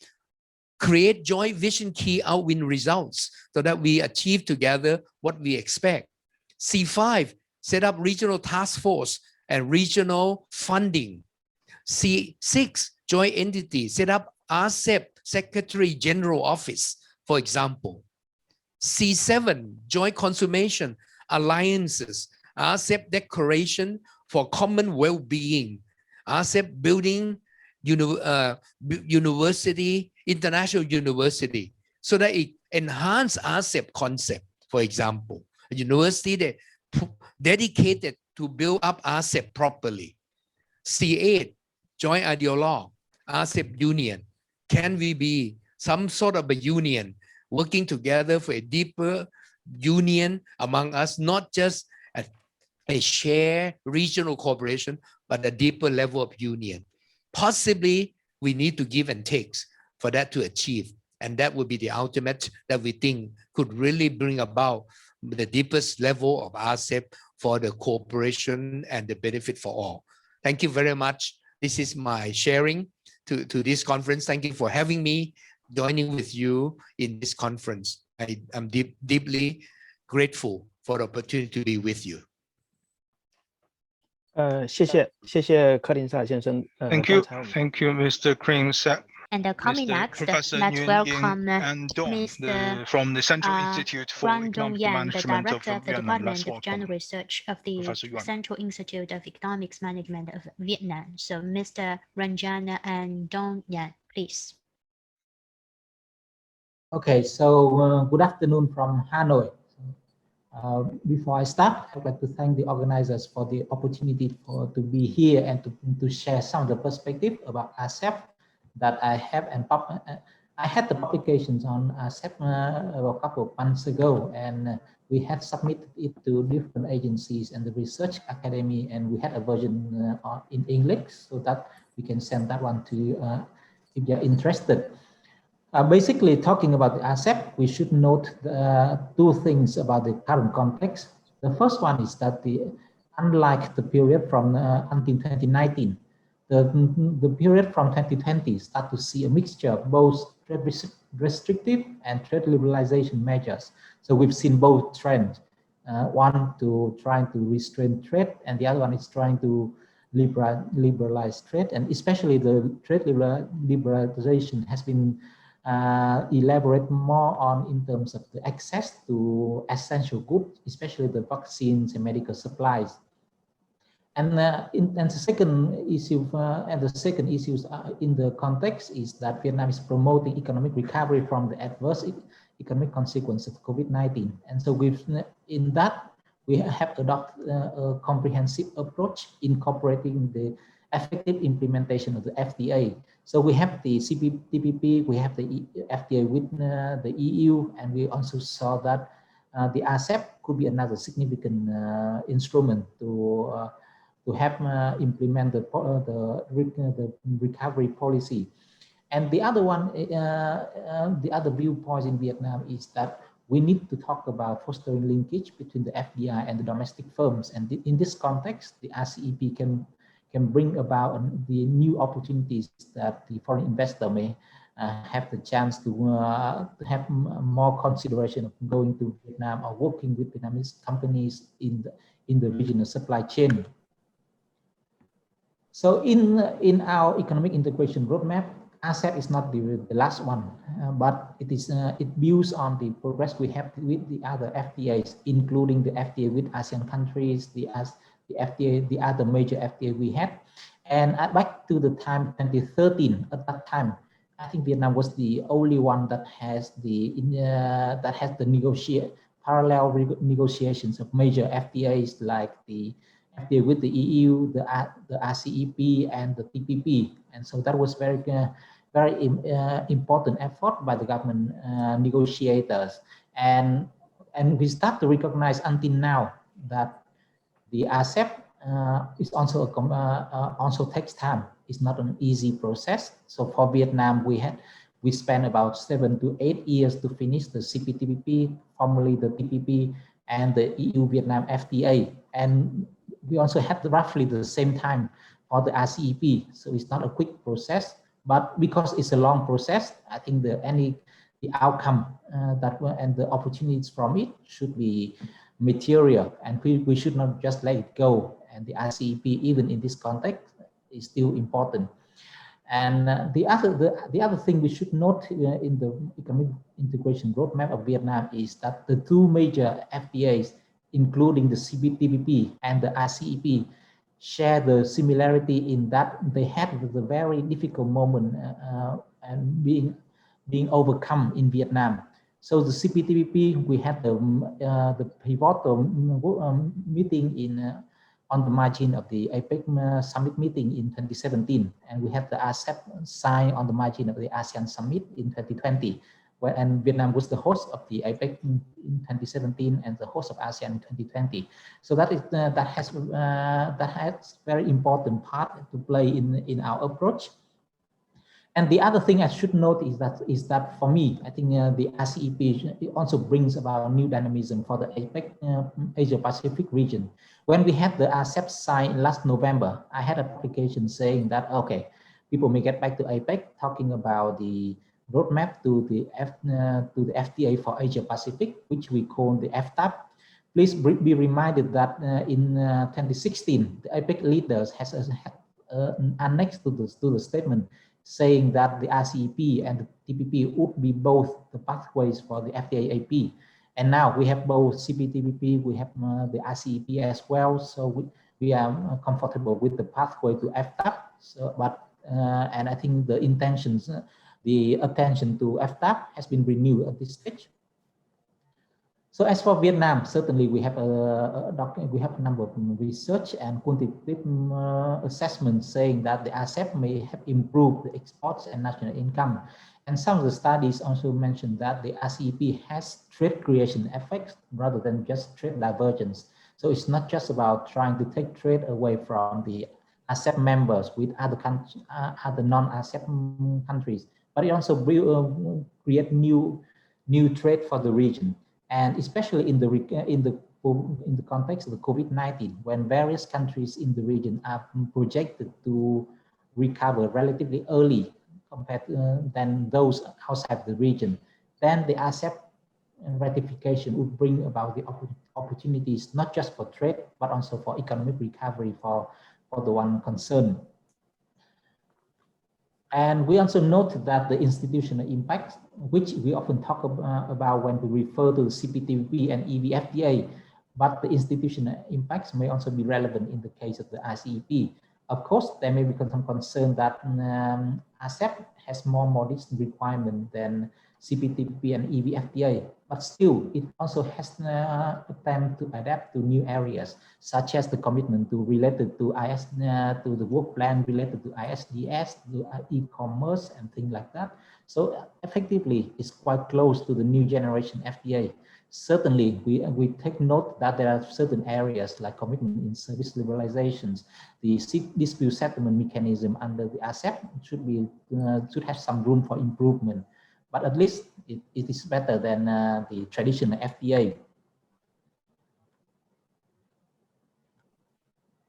create joint vision key outwin results so that we achieve together what we expect. C5, set up regional task force and regional funding. C6, joint entity, set up RCEP Secretary General Office, for example. C7, joint consummation, alliances, RCEP declaration for common well-being, RCEP building university, international university, so that it enhance RCEP concept. For example, a university that dedicated to build up RCEP properly. C8, joint ideologue, RCEP union. Can we be some sort of a union working together for a deeper union among us, not just a shared regional cooperation, but a deeper level of union? Possibly we need to give and take for that to achieve. And that would be the ultimate that we think could really bring about the deepest level of RCEP for the cooperation and the benefit for all. Thank you very much. This is my sharing to this conference. Thank you for having me joining with you in this conference. I am deeply grateful for the opportunity to be with you. 谢谢柯林萨先生。 Thank you, Mr. Kring. And coming next, Professor let's Nguyen welcome Ying and Dong, Mr. from the Central Institute for Ran Economic Dong-Yan, the Management of Director of the Vietnam. Let's Department of General welcome Research of the Professor Yuan. Central Institute of Economics Management of Vietnam. So Mr. Ranjan and Dong-Yan, please. Okay, so good afternoon from Hanoi. Before I start, I'd like to thank the organizers for the opportunity to be here and to share some of the perspective about RCEP that I have. And I had the publications on RCEP a couple of months ago, and we had submitted it to different agencies and the research academy, and we had a version in English so that we can send that one to you if you're interested. Basically, talking about the RCEP, we should note two things about the current context. The first one is that unlike the period from until 2019, the period from 2020 start to see a mixture of both trade restrictive and trade liberalization measures. So we've seen both trends One to trying to restrain trade, and the other one is trying to liberalize trade, and especially the trade liberalization has been elaborate more on in terms of the access to essential goods, especially the vaccines and medical supplies. And the second issue, in the context is that Vietnam is promoting economic recovery from the adverse economic consequences of COVID-19. And so in that, we have adopted a comprehensive approach incorporating the effective implementation of the FTA. So we have the CPTPP, we have the FTA with the EU, and we also saw that the RCEP could be another significant instrument to have implement the recovery policy. And the other one, the other viewpoint in Vietnam is that we need to talk about fostering linkage between the FDI and the domestic firms. And in this context, the RCEP can bring about the new opportunities that the foreign investor may have the chance to have more consideration of going to Vietnam or working with Vietnamese companies in the regional supply chain. So in our economic integration roadmap, RCEP is not the last one, but it builds on the progress we have with the other FTAs, including the FTA with ASEAN countries, the FTA, the other major FTA we had. And back to the time 2013, at that time, I think Vietnam was the only one that has the parallel negotiations of major FTAs like the FTA with the EU, the RCEP, and the TPP. And so that was very important effort by the government negotiators. And we start to recognize until now that the RCEP is also takes time. It's not an easy process. So for Vietnam, we spent about 7 to 8 years to finish the CPTPP, formerly the TPP, and the EU-Vietnam FTA. And we also had roughly the same time for the RCEP. So it's not a quick process, but because it's a long process, I think the outcome and the opportunities from it should be material, and we should not just let it go. And the RCEP, even in this context, is still important. And the other thing we should note in the economic integration roadmap of Vietnam is that the two major FTAs, including the CPTPP and the RCEP, share the similarity in that they had the very difficult moment and being overcome in Vietnam. So the CPTPP, we had the pivotal meeting on the margin of the APEC summit meeting in 2017, and we had the RCEP signed on the margin of the ASEAN summit in 2020. And Vietnam was the host of the APEC in 2017 and the host of ASEAN in 2020. So that has very important part to play in our approach. And the other thing I should note is that for me, I think the RCEP also brings about new dynamism for the APEC, Asia Pacific region. When we had the RCEP signed last November, I had a publication saying that, okay, people may get back to APEC talking about the roadmap to the FTA for Asia Pacific, which we call the FTAP. Please be reminded that in 2016, the APEC leaders has annexed to the statement saying that the RCEP and the TPP would be both the pathways for the FTA-AP. And now we have both CPTPP, we have the RCEP as well. So we are comfortable with the pathway to FTAP. So, and I think the intentions, the attention to FTAP has been renewed at this stage. So as for Vietnam, certainly we have a number of research and quantitative assessments saying that the RCEP may have improved the exports and national income. And some of the studies also mentioned that the RCEP has trade creation effects rather than just trade divergence. So it's not just about trying to take trade away from the RCEP members with other countries, other non-RCEP countries, but it also create new trade for the region. And especially in the context of the COVID-19, when various countries in the region are projected to recover relatively early compared than those outside the region, then the RCEP ratification would bring about the opportunities, not just for trade, but also for economic recovery for the one concerned. And we also note that the institutional impact, which we often talk about when we refer to CPTPP and EVFTA, but the institutional impacts may also be relevant in the case of the RCEP. Of course, there may be some concern that RCEP has more modest requirement than CPTPP and EVFTA, but still it also has attempt to adapt to new areas, such as the commitment related to to the work plan related to ISDS, to e-commerce and things like that. So effectively, it's quite close to the new generation FTA. Certainly, we take note that there are certain areas like commitment in service liberalizations. The dispute settlement mechanism under the RCEP should have some room for improvement, but at least it is better than the traditional FTA.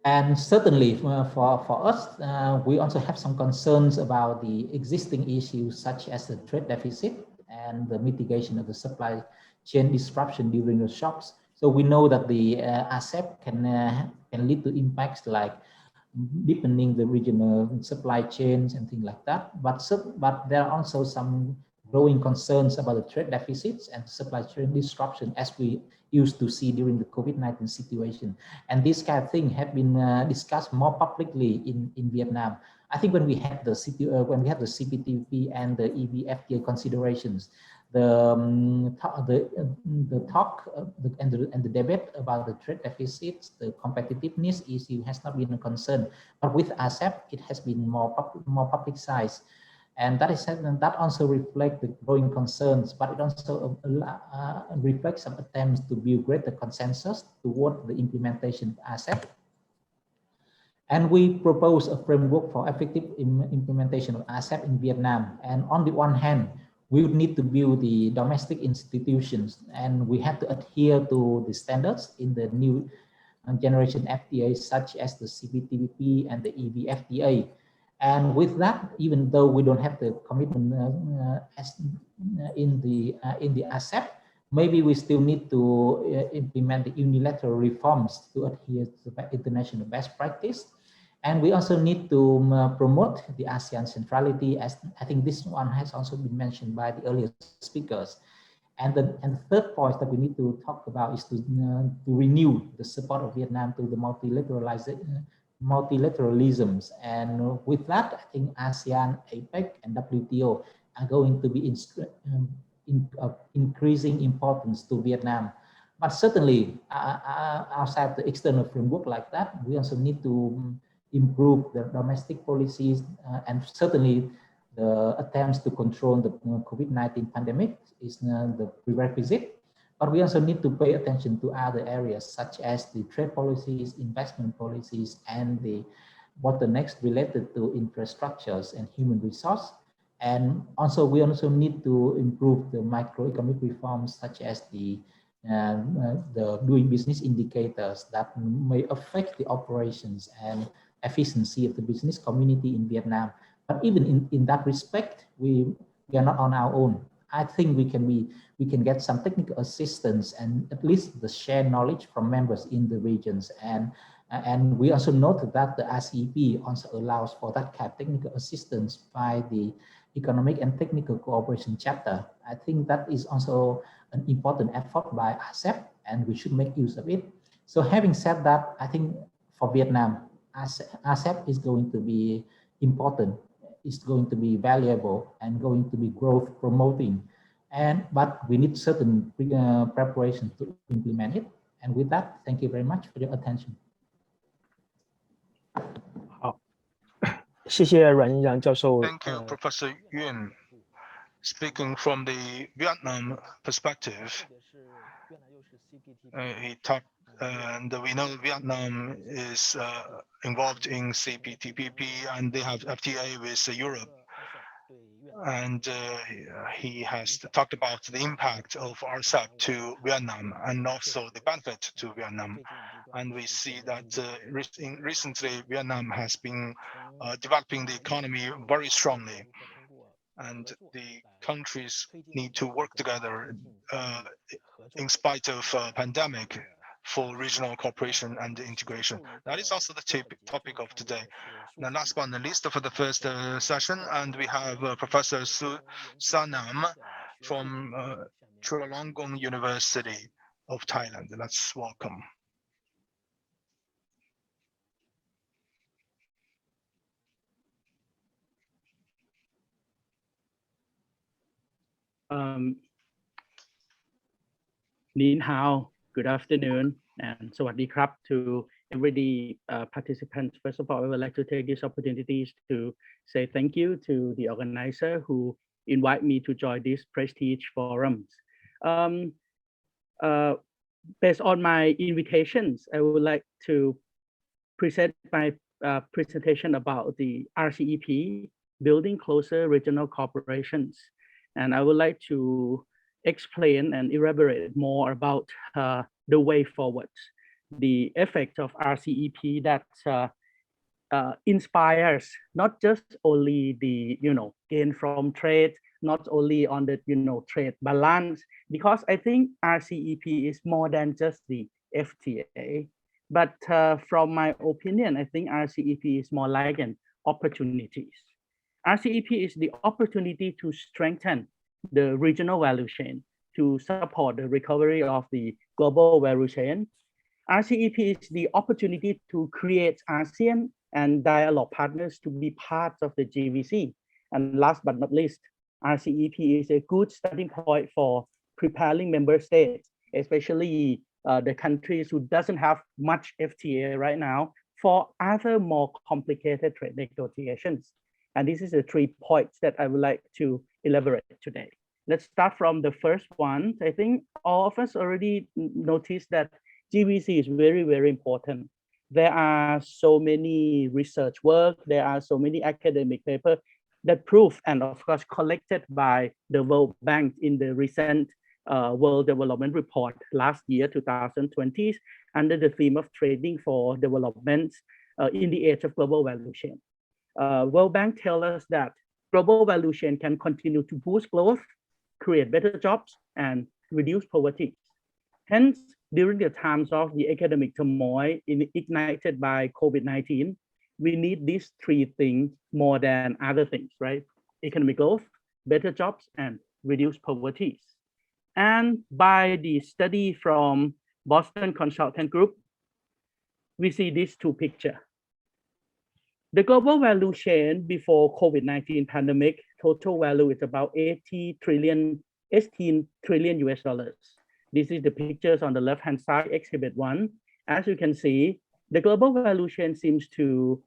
And certainly for us, we also have some concerns about the existing issues such as the trade deficit and the mitigation of the supply chain disruption during the shocks. So we know that the RCEP can lead to impacts like deepening the regional supply chains and things like that. But there are also some growing concerns about the trade deficits and supply chain disruption as we used to see during the COVID-19 situation. And this kind of thing have been discussed more publicly in Vietnam. I think when we had the CPTPP and the EVFTA considerations, the talk and the debate about the trade deficits, the competitiveness issue has not been a concern. But with RCEP, it has been more publicized. And that also reflects the growing concerns, but it also reflects some attempts to build greater consensus toward the implementation of RCEP. And we propose a framework for effective implementation of RCEP in Vietnam. And on the one hand, we would need to build the domestic institutions, and we have to adhere to the standards in the new generation FTA, such as the CPTPP and the EVFTA. And with that, even though we don't have the commitment as in the RCEP, maybe we still need to implement the unilateral reforms to adhere to the international best practice. And we also need to promote the ASEAN centrality, as I think this one has also been mentioned by the earlier speakers. And the third point that we need to talk about is to renew the support of Vietnam to the multilateralisms. And with that, I think ASEAN, APEC, and WTO are going to be increasing importance to Vietnam. But certainly, outside the external framework like that, we also need to improve the domestic policies, and certainly the attempts to control the COVID-19 pandemic is the prerequisite. But we also need to pay attention to other areas such as the trade policies, investment policies, and the bottlenecks related to infrastructures and human resource. And also we also need to improve the microeconomic reforms such as the doing business indicators that may affect the operations and efficiency of the business community in Vietnam. But even in that respect, we are not on our own. I think we can get some technical assistance and at least the shared knowledge from members in the regions. And we also note that the RCEP also allows for that kind of technical assistance by the Economic and Technical Cooperation chapter. I think that is also an important effort by RCEP, and we should make use of it. So having said that, I think for Vietnam, RCEP is going to be important, is going to be valuable, and going to be growth promoting. But we need certain preparation to implement it. And with that, thank you very much for your attention. 好，谢谢阮洋教授。 Thank you, Professor Yuan. Speaking from the Vietnam perspective, he talked, and we know Vietnam is involved in CPTPP, and they have FTA with Europe. And he has talked about the impact of RCEP to Vietnam and also the benefit to Vietnam. And we see that recently Vietnam has been developing the economy very strongly. And the countries need to work together in spite of pandemic. for regional cooperation and integration. That is also the topic of today. Now, last but not least, for the first session, and we have Professor Su Sanam from Chulalongkorn University of Thailand. Let's welcome. Nin Hao, good afternoon, and Sawadee Krap to every participant. First of all, I would like to take this opportunity to say thank you to the organizer who invite me to join these prestige forums. Based on my invitations, I would like to present my presentation about the RCEP, Building Closer Regional Corporations. And I would like to explain and elaborate more about the way forward, the effect of RCEP that inspires not just only the gain from trade, not only on the trade balance, because I think RCEP is more than just the FTA. But from my opinion, I think RCEP is more like an opportunities. RCEP is the opportunity to strengthen the regional value chain, to support the recovery of the global value chain. RCEP is the opportunity to create ASEAN and dialogue partners to be part of the GVC. And last but not least, RCEP is a good starting point for preparing member states, especially the countries who doesn't have much FTA right now, for other more complicated trade negotiations. And this is the 3 points that I would like to elaborate today. Let's start from the first one. I think all of us already noticed that GVC is very, very important. There are so many research work, there are so many academic papers that prove, and of course collected by the World Bank in the recent World Development Report last year, 2020, under the theme of trading for development in the age of global value chain. World Bank tells us that global value chain can continue to boost growth, create better jobs, and reduce poverty. Hence, during the times of the economic turmoil ignited by COVID-19, we need these 3 things more than other things, right? Economic growth, better jobs, and reduce poverty. And by the study from Boston Consultant Group, we see these 2 pictures. The global value chain before COVID-19 pandemic, total value is about 18 trillion US dollars. This is the pictures on the left-hand side, exhibit 1. As you can see, the global value chain seems to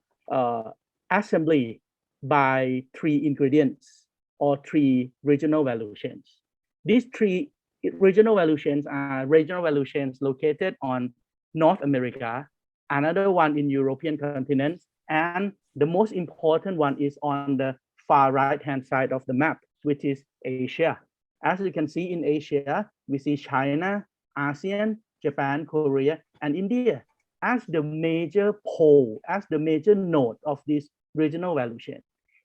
assembly by 3 ingredients or 3 regional value chains. These 3 regional value chains are regional value chains located on North America, another one in European continent, and the most important one is on the far right-hand side of the map, which is Asia. As you can see in Asia, we see China, ASEAN, Japan, Korea, and India as the major pole, as the major node of this regional value chain.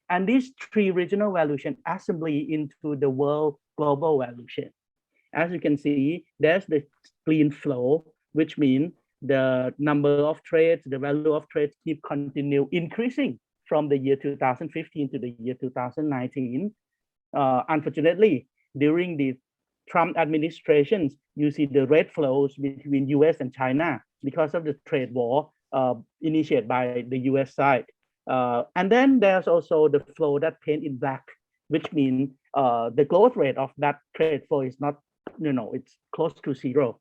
And these 3 regional value chains assembly into the world global value chain. As you can see, there's the clean flow, which means the number of trades, the value of trades keep continue increasing from the year 2015 to the year 2019. Unfortunately, during the Trump administrations, you see the red flows between US and China because of the trade war initiated by the US side. And then there's also the flow that paint in black, which means the growth rate of that trade flow is not, it's close to 0.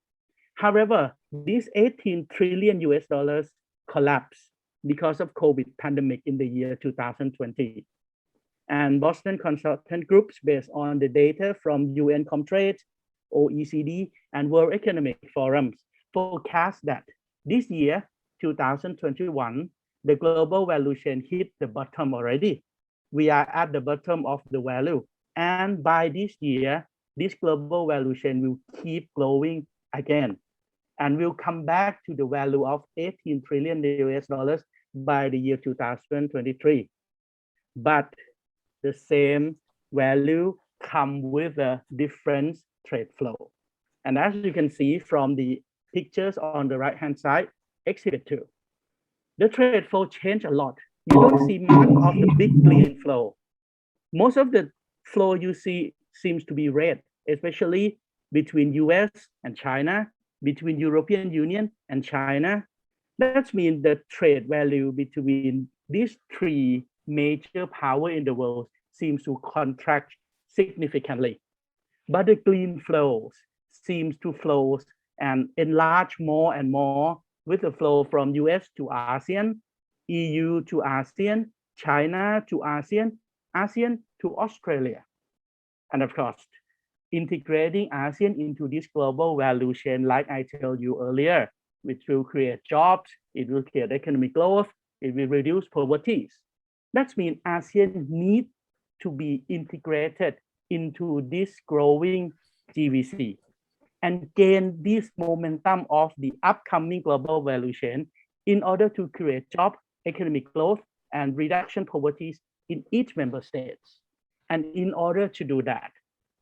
However, these 18 trillion US dollars collapsed because of COVID pandemic in the year 2020. And Boston Consultant Groups, based on the data from UN Comtrade, OECD, and World Economic Forums, forecast that this year, 2021, the global value chain hit the bottom already. We are at the bottom of the value. And by this year, this global value chain will keep growing again. And will come back to the value of 18 trillion US dollars by the year 2023. But the same value come with a different trade flow. And as you can see from the pictures on the right-hand side, Exhibit 2. The trade flow changed a lot. You don't see much of the big clean flow. Most of the flow you see seems to be red, especially between US and China, between European Union and China. That means the trade value between these three major powers in the world seems to contract significantly. But the green flows seems to flow and enlarge more and more with the flow from US to ASEAN, EU to ASEAN, China to ASEAN, ASEAN to Australia. And of course, integrating ASEAN into this global value chain, like I told you earlier, which will create jobs, it will create economic growth, it will reduce poverty. That means ASEAN needs to be integrated into this growing GVC and gain this momentum of the upcoming global value chain in order to create job, economic growth, and reduction poverty in each member states. And in order to do that,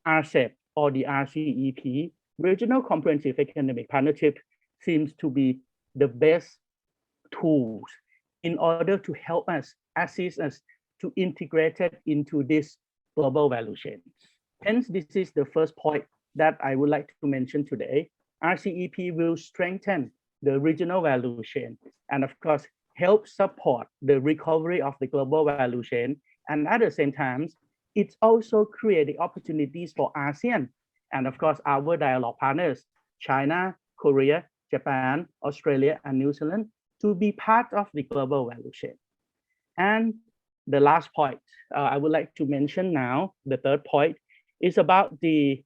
RCEP or the RCEP, Regional Comprehensive Economic Partnership, seems to be the best tools in order to help us, assist us to integrate it into this global value chain. Hence, this is the first point that I would like to mention today. RCEP will strengthen the regional value chain and of course, help support the recovery of the global value chain. And at the same time, it also creates opportunities for ASEAN and of course, our dialogue partners, China, Korea, Japan, Australia, and New Zealand to be part of the global value chain. And the last point I would like to mention now, the third point, is about the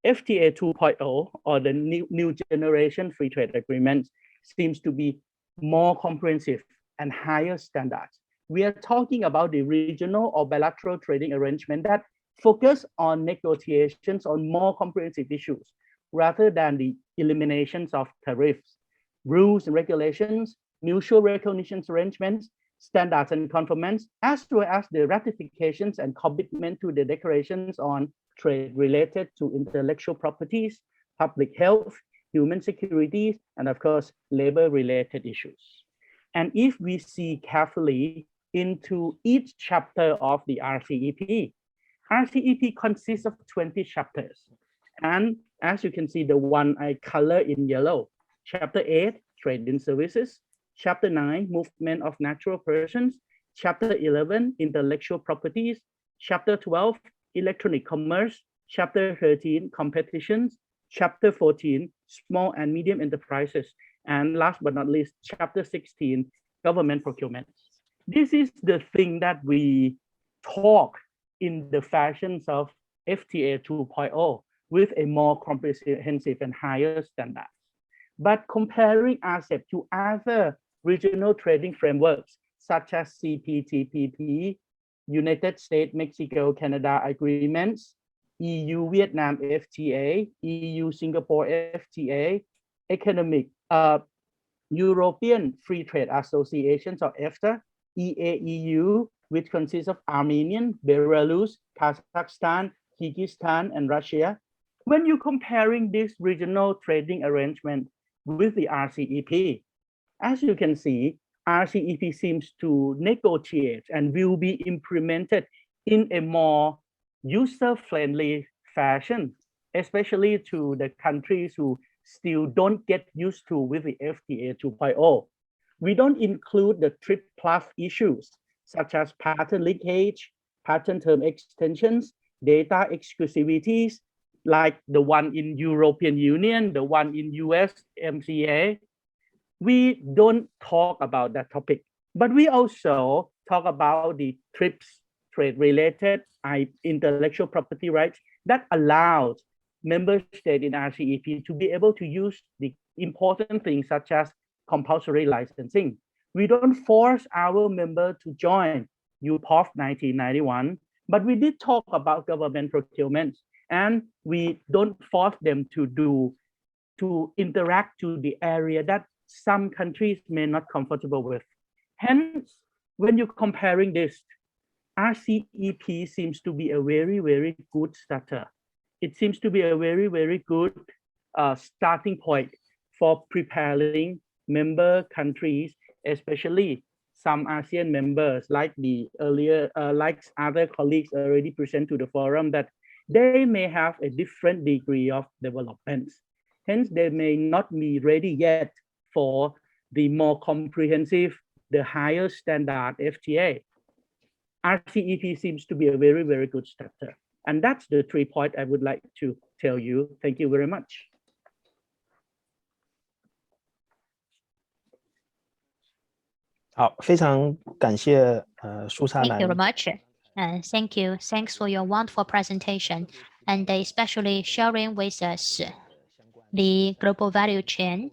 FTA 2.0 or the new generation free trade agreement seems to be more comprehensive and higher standards. We are talking about the regional or bilateral trading arrangement that focus on negotiations on more comprehensive issues rather than the eliminations of tariffs, rules and regulations, mutual recognition arrangements, standards and conformance, as well as the ratifications and commitment to the declarations on trade related to intellectual properties, public health, human security, and of course, labor-related issues. And if we see carefully into each chapter of the RCEP, RCEP consists of 20 chapters. And as you can see, the one I color in yellow, Chapter 8, Trade in Services, Chapter 9, Movement of Natural Persons, Chapter 11, Intellectual Properties, Chapter 12, Electronic Commerce, Chapter 13, Competitions, Chapter 14, Small and Medium Enterprises, and last but not least, Chapter 16, Government Procurement. This is the thing that we talk in the fashions of FTA 2.0 with a more comprehensive and higher standards. But comparing RCEP to other regional trading frameworks, such as CPTPP, United States, Mexico, Canada agreements, EU, Vietnam FTA, EU, Singapore FTA, European Free Trade Associations or EFTA, EAEU, which consists of Armenian, Belarus, Kazakhstan, Kyrgyzstan, and Russia. When you're comparing this regional trading arrangement with the RCEP, as you can see, RCEP seems to negotiate and will be implemented in a more user-friendly fashion, especially to the countries who still don't get used to with the FTA 2.0. We don't include the TRIP plus issues, such as patent leakage, patent term extensions, data exclusivities, like the one in European Union, the one in US MCA. We don't talk about that topic, but we also talk about the TRIPS, trade-related intellectual property rights, that allows member states in RCEP to be able to use the important things such as compulsory licensing. We don't force our member to join UPOF 1991, but we did talk about government procurement, and we don't force them to interact to the area that some countries may not comfortable with. Hence, when you're comparing this, RCEP seems to be a very, very good starter. It seems to be a very, very good starting point for preparing member countries, especially some ASEAN members, like the earlier, like other colleagues already present to the forum, that they may have a different degree of development. Hence, they may not be ready yet for the more comprehensive, the higher standard FTA. RCEP seems to be a very, very good starter. And that's the 3 points I would like to tell you. Thank you very much. 好，非常感谢苏萨 Thank you very 南 much. Thank you. Thanks for your wonderful presentation and especially sharing with us the global value chain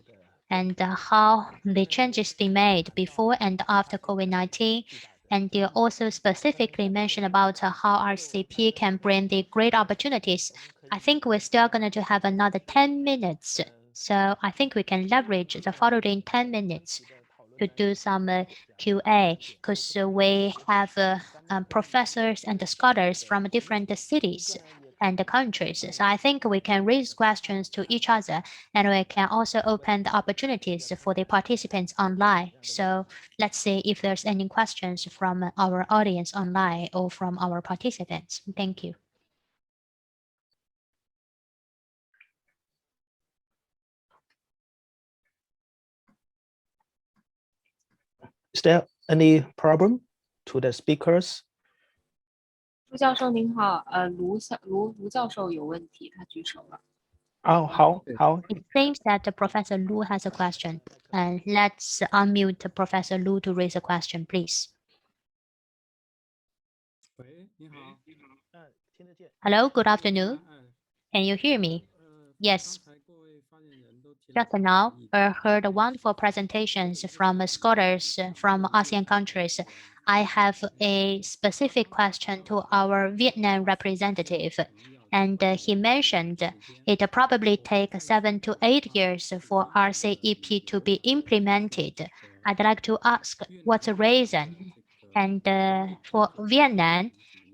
and how the changes been made before and after COVID-19. And you also specifically mentioned about how RCEP can bring the great opportunities. I think we're still going to have another 10 minutes. So I think we can leverage the following 10 minutes to do some QA, because we have professors and scholars from different cities and countries. So I think we can raise questions to each other, and we can also open the opportunities for the participants online. So let's see if there's any questions from our audience online or from our participants. Thank you. Is there any problem to the speakers? 朱教授您好，卢教授有问题，他举手了。Oh, how? It seems that Professor Lu has a question. And let's unmute Professor Lu to raise a question, please. Hello, good afternoon. Can you hear me? Yes. Just now, I heard wonderful presentations from scholars from ASEAN countries. I have a specific question to our Vietnam representative. And he mentioned it probably takes 7 to 8 years for RCEP to be implemented. I'd like to ask what's the reason? And for Vietnam,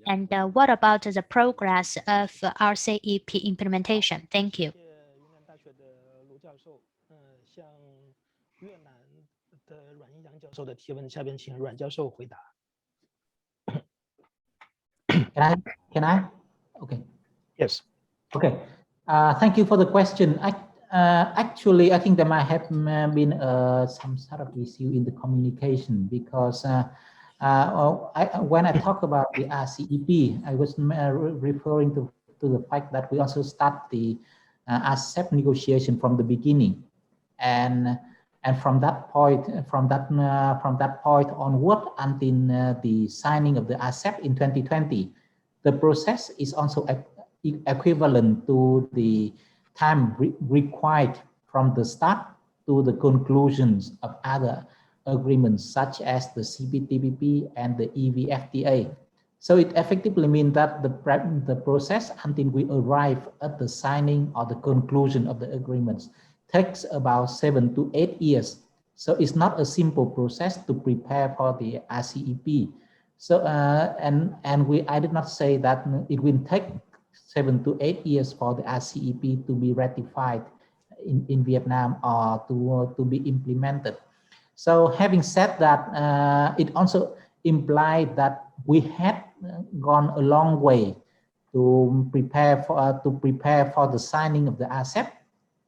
and what about the progress of RCEP implementation? Thank you. Can I? Okay. Yes. Okay. Thank you for the question. Actually, I think there might have been some sort of issue in the communication, because when I talk about the RCEP, I was referring to the fact that we also start the RCEP negotiation from the beginning, and from that point onward until the signing of the RCEP in 2020, the process is also equivalent to the time required from the start to the conclusions of other agreements such as the CPTPP and the EVFTA. So it effectively means that the process until we arrive at the signing or the conclusion of the agreements takes about 7 to 8 years. So it's not a simple process to prepare for the RCEP. So I did not say that it will take 7 to 8 years for the RCEP to be ratified in Vietnam or to be implemented. So having said that, it also implied that we had gone a long way to prepare for the signing of the RCEP,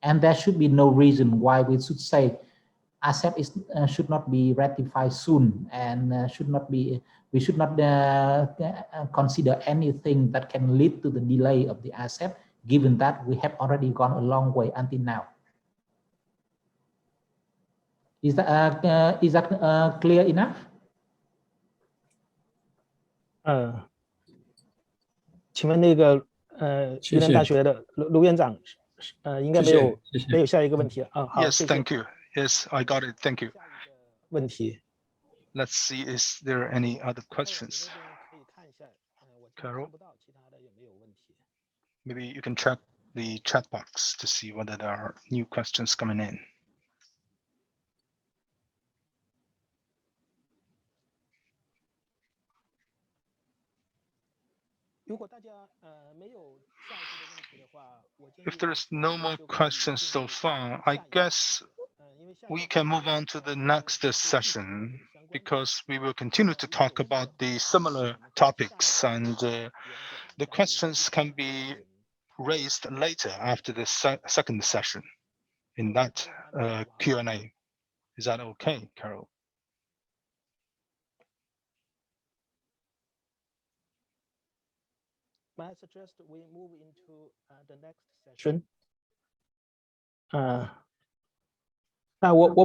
and there should be no reason why we should say RCEP should not be ratified soon, and we should not consider anything that can lead to the delay of the RCEP, given that we have already gone a long way until now. Is that clear enough? 请问那个云南大学的卢院长，应该没有下一个问题啊？好， Yes, thank you. Yes, I got it. Thank you. 问题。Let's see, is there any other questions? Carol, maybe you can check the chat box to see whether there are new questions coming in. if there is no more questions so far, I guess we can move on to the next session, because we will continue to talk about the similar topics, and the questions can be raised later after the second session in that Q&A. Is that okay, Carol? May I suggest we move into the next session? 我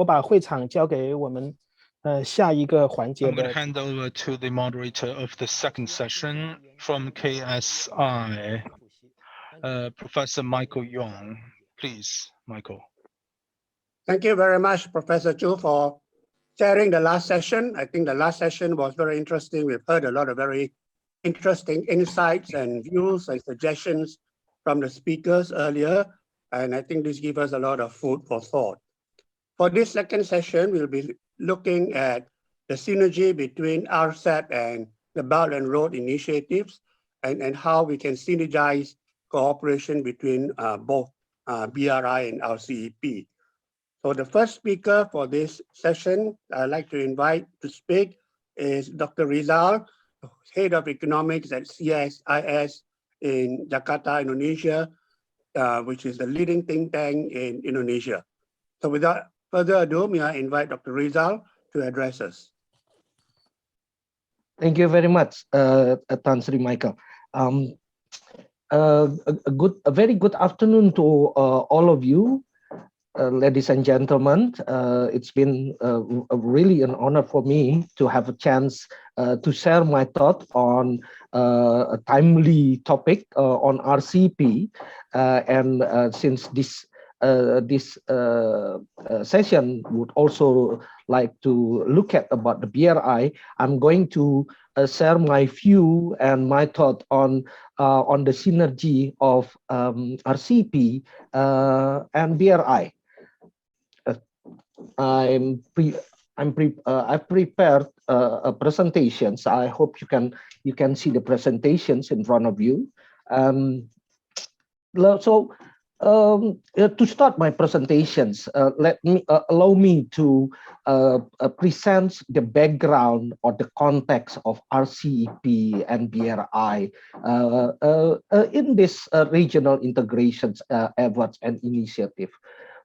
把会场交给我们下一个环节 I'm going 的 to hand over to the moderator of the second session from KSI, Professor Michael Yong. Please, Michael. Thank you very much, Professor Chu, for chairing the last session. I think the last session was very interesting. We've heard a lot of very interesting insights and views and suggestions from the speakers earlier. And I think this gives us a lot of food for thought. For this second session, we'll be looking at the synergy between RCEP and the Belt and Road initiatives, and how we can synergize cooperation between both BRI and RCEP. So the first speaker for this session I'd like to invite to speak is Dr. Rizal, Head of Economics at CSIS in Jakarta, Indonesia, which is the leading think tank in Indonesia. So without further ado, may I invite Dr. Rizal to address us. Thank you very much, Tan Sri Michael. A very good afternoon to all of you. Ladies and gentlemen, it's been really an honor for me to have a chance to share my thought on a timely topic on RCEP. And since this session would also like to look at about the BRI, I'm going to share my view and my thought on the synergy of RCEP and BRI. I've prepared presentations. I hope you can see the presentations in front of you. So to start my presentations, allow me to present the background or the context of RCEP and BRI in this regional integrations efforts and initiative.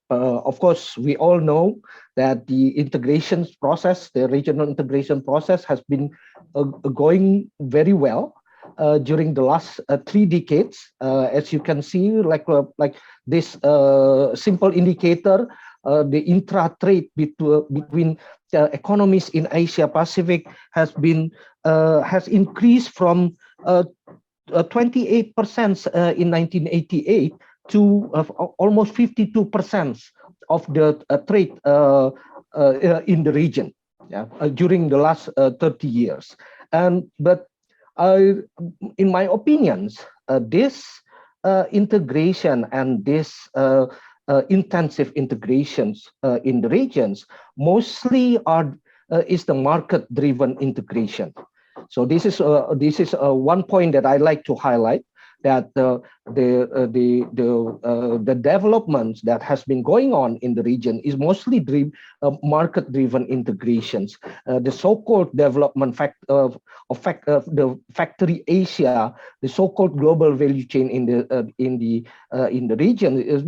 Of course, we all know that the integration process, the regional integration process, has been going very well during the last 3 decades. As you can see, like this simple indicator, the intra-trade between economies in Asia Pacific has increased from 28% in 1988 to almost 52% of the trade in the region, during the last 30 years. But in my opinions, this integration and this intensive integrations in the regions mostly is the market-driven integration. So this is one point that I like to highlight, that the developments that has been going on in the region is mostly market-driven integrations. The so-called development of the Factory Asia, the so-called global value chain in the region is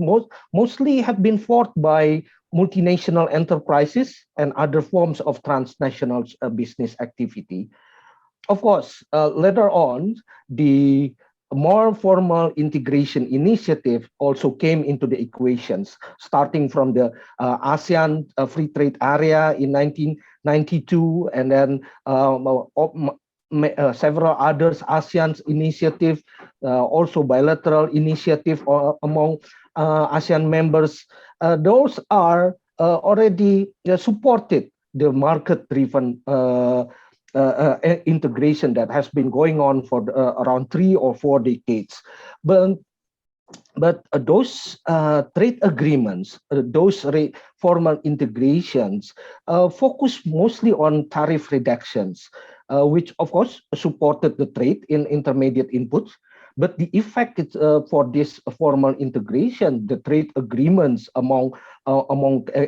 mostly have been fought by multinational enterprises and other forms of transnational business activity. Of course, later on, the more formal integration initiative also came into the equations, starting from the ASEAN Free Trade Area in 1992, and then several others ASEAN initiative, also bilateral initiative among ASEAN members. Those are already supported the market-driven integration that has been going on for around 3 or 4 decades. But those trade agreements, those formal integrations focus mostly on tariff reductions, which of course supported the trade in intermediate inputs. but the effect for this formal integration, the trade agreements among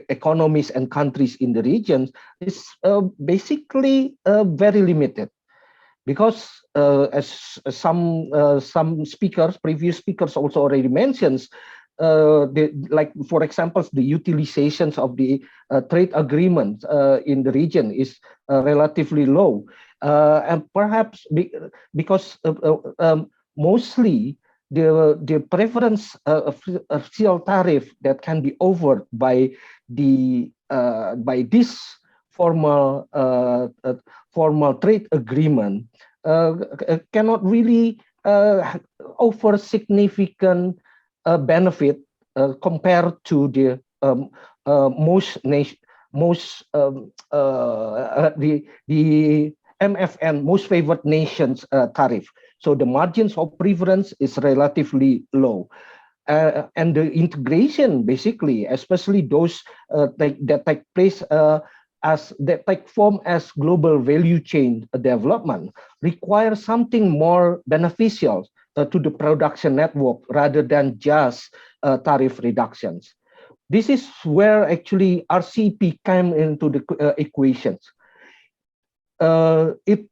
economies and countries in the region is basically very limited. Because as some previous speakers also already mentioned, like for example, the utilizations of the trade agreement in the region is relatively low, and perhaps because mostly the preference of steel tariff that can be offered by this formal trade agreement cannot really offer significant benefit compared to the the MFN, most favored nations tariff. So the margins of preference is relatively low. And the integration, basically, especially those that take place that take form as global value chain development, require something more beneficial to the production network rather than just tariff reductions. This is where actually RCEP came into the equations. It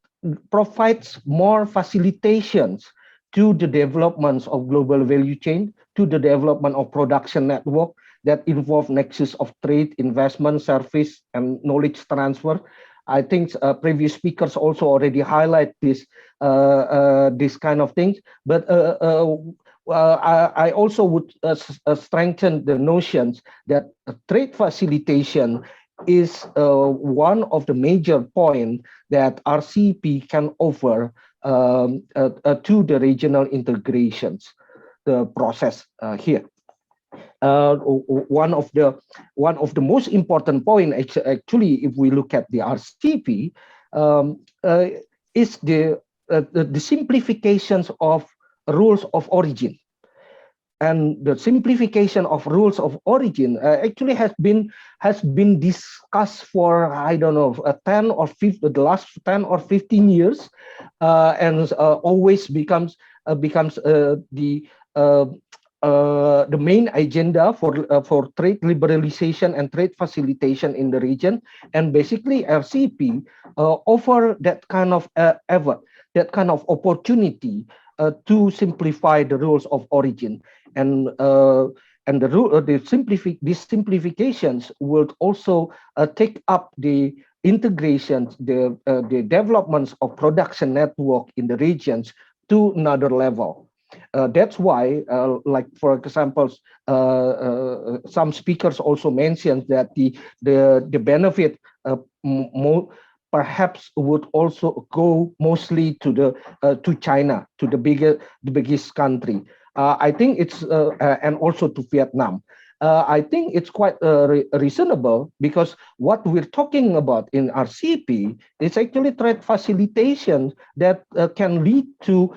provides more facilitations to the developments of global value chain, to the development of production network that involve nexus of trade, investment, service, and knowledge transfer. I think previous speakers also already highlight this kind of things. But I also would strengthen the notions that trade facilitation is one of the major points that RCEP can offer to the regional integrations, the process here. One of the most important point, actually, if we look at the RCEP, is the simplifications of rules of origin. And the simplification of rules of origin actually has been discussed for, I don't know, the last 10 or 15 years, and always becomes the main agenda for trade liberalization and trade facilitation in the region. And basically, RCEP offer that kind of effort, that kind of opportunity to simplify the rules of origin. And these simplifications will also take up the integrations, the developments of production network in the regions to another level. That's why, like for example, some speakers also mentioned that the benefit perhaps would also go mostly to China, to the biggest country. I think it's and also to Vietnam. I think it's quite reasonable, because what we're talking about in RCEP is actually trade facilitation that can lead to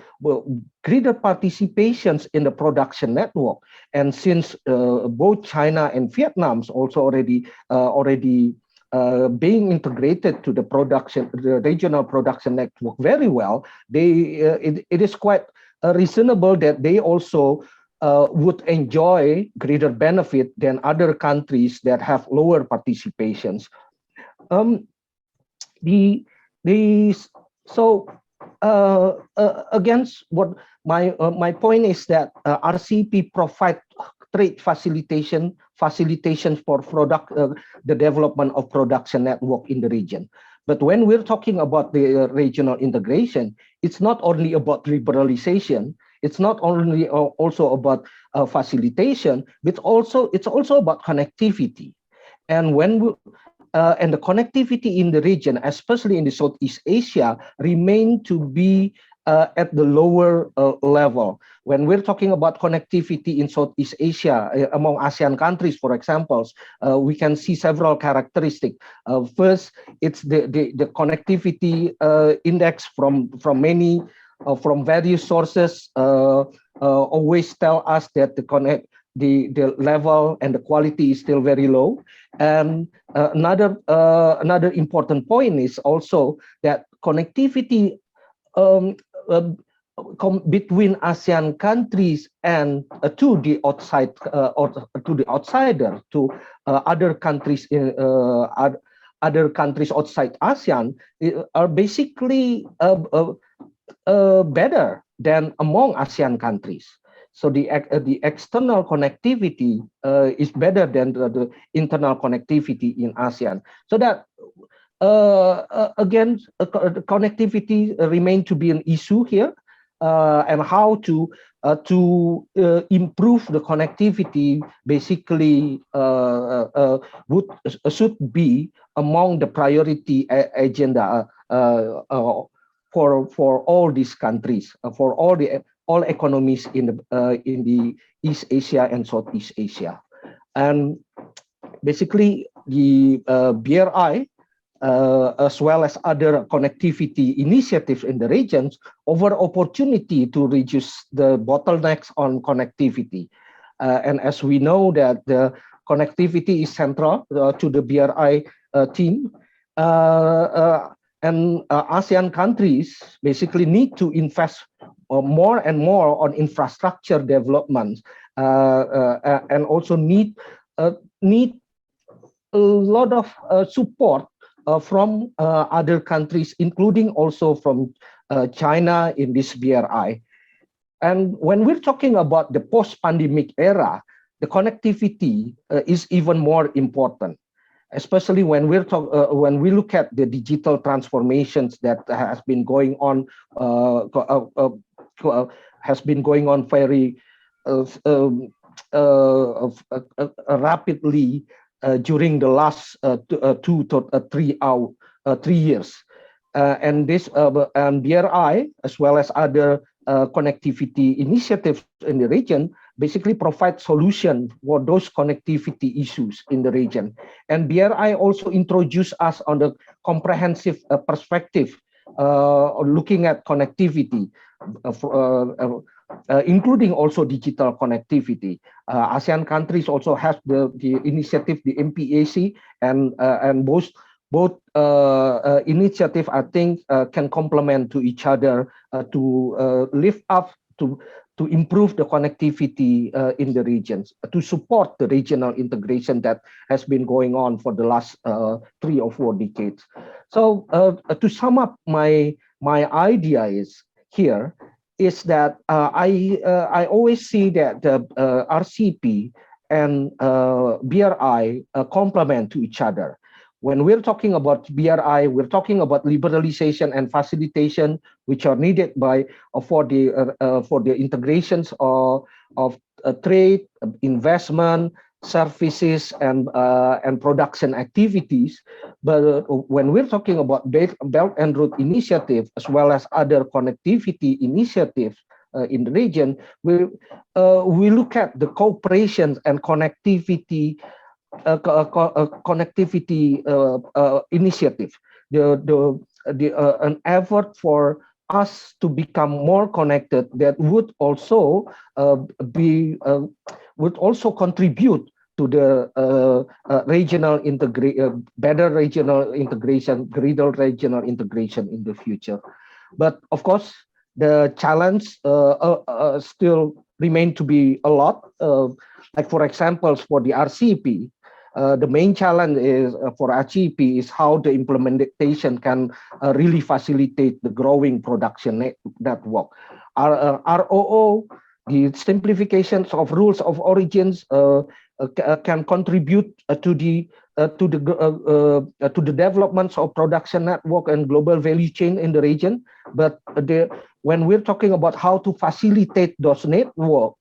greater participations in the production network. And since both China and Vietnam's also already being integrated to the regional production network very well, it is quite reasonable that they also would enjoy greater benefit than other countries that have lower participations. Against what my point is that RCEP provide trade facilitation for the development of production network in the region. But when we're talking about the regional integration, it's not only about liberalization, it's not only also about facilitation, but it's also about connectivity. And and the connectivity in the region, especially in the Southeast Asia, remain to be at the lower level. When we're talking about connectivity in Southeast Asia, among ASEAN countries, for example, we can see several characteristics. First, it's the connectivity index from various sources always tell us that the level and the quality is still very low. And another important point is also that connectivity between ASEAN countries and to the outside or to the outsider, to other countries in other countries outside ASEAN are basically better than among ASEAN countries. So the external connectivity is better than the internal connectivity in ASEAN. So that again, connectivity remain to be an issue here, and how to improve the connectivity basically should be among the priority agenda for all these countries, for all economies in the East Asia and Southeast Asia. And basically the BRI as well as other connectivity initiatives in the regions offer opportunity to reduce the bottlenecks on connectivity. And as we know that the connectivity is central to the BRI team, and ASEAN countries basically need to invest more and more on infrastructure development, and also need a lot of support from other countries, including also from China in this BRI. And when we're talking about the post-pandemic era, the connectivity is even more important, especially when when we look at the digital transformations that has been going on very rapidly during the last 2 to 3 years, and this BRI as well as other connectivity initiatives in the region basically provide solution for those connectivity issues in the region. And BRI also introduced us on the comprehensive perspective looking at connectivity, including also digital connectivity. ASEAN countries also have the initiative, the MPAC, and both initiative, I think, can complement to each other to lift up, to improve the connectivity in the regions, to support the regional integration that has been going on for the last 3 or 4 decades. So to sum up my idea is that I always see that the RCEP and BRI complement to each other. When we're talking about BRI, we're talking about liberalization and facilitation, which are needed for the integrations of trade, investment, services, and production activities. But when we're talking about Belt and Road Initiative as well as other connectivity initiatives in the region, we look at the cooperation and connectivity initiative, an effort for us to become more connected that would also contribute to the better regional integration, greater regional integration in the future. But of course, the challenge still remain to be a lot. Like for example, for the RCEP, the main challenge is for RCEP is how the implementation can really facilitate the growing production network. ROO, the simplifications of rules of origins can contribute to the developments of production network and global value chain in the region. But when we're talking about how to facilitate those networks,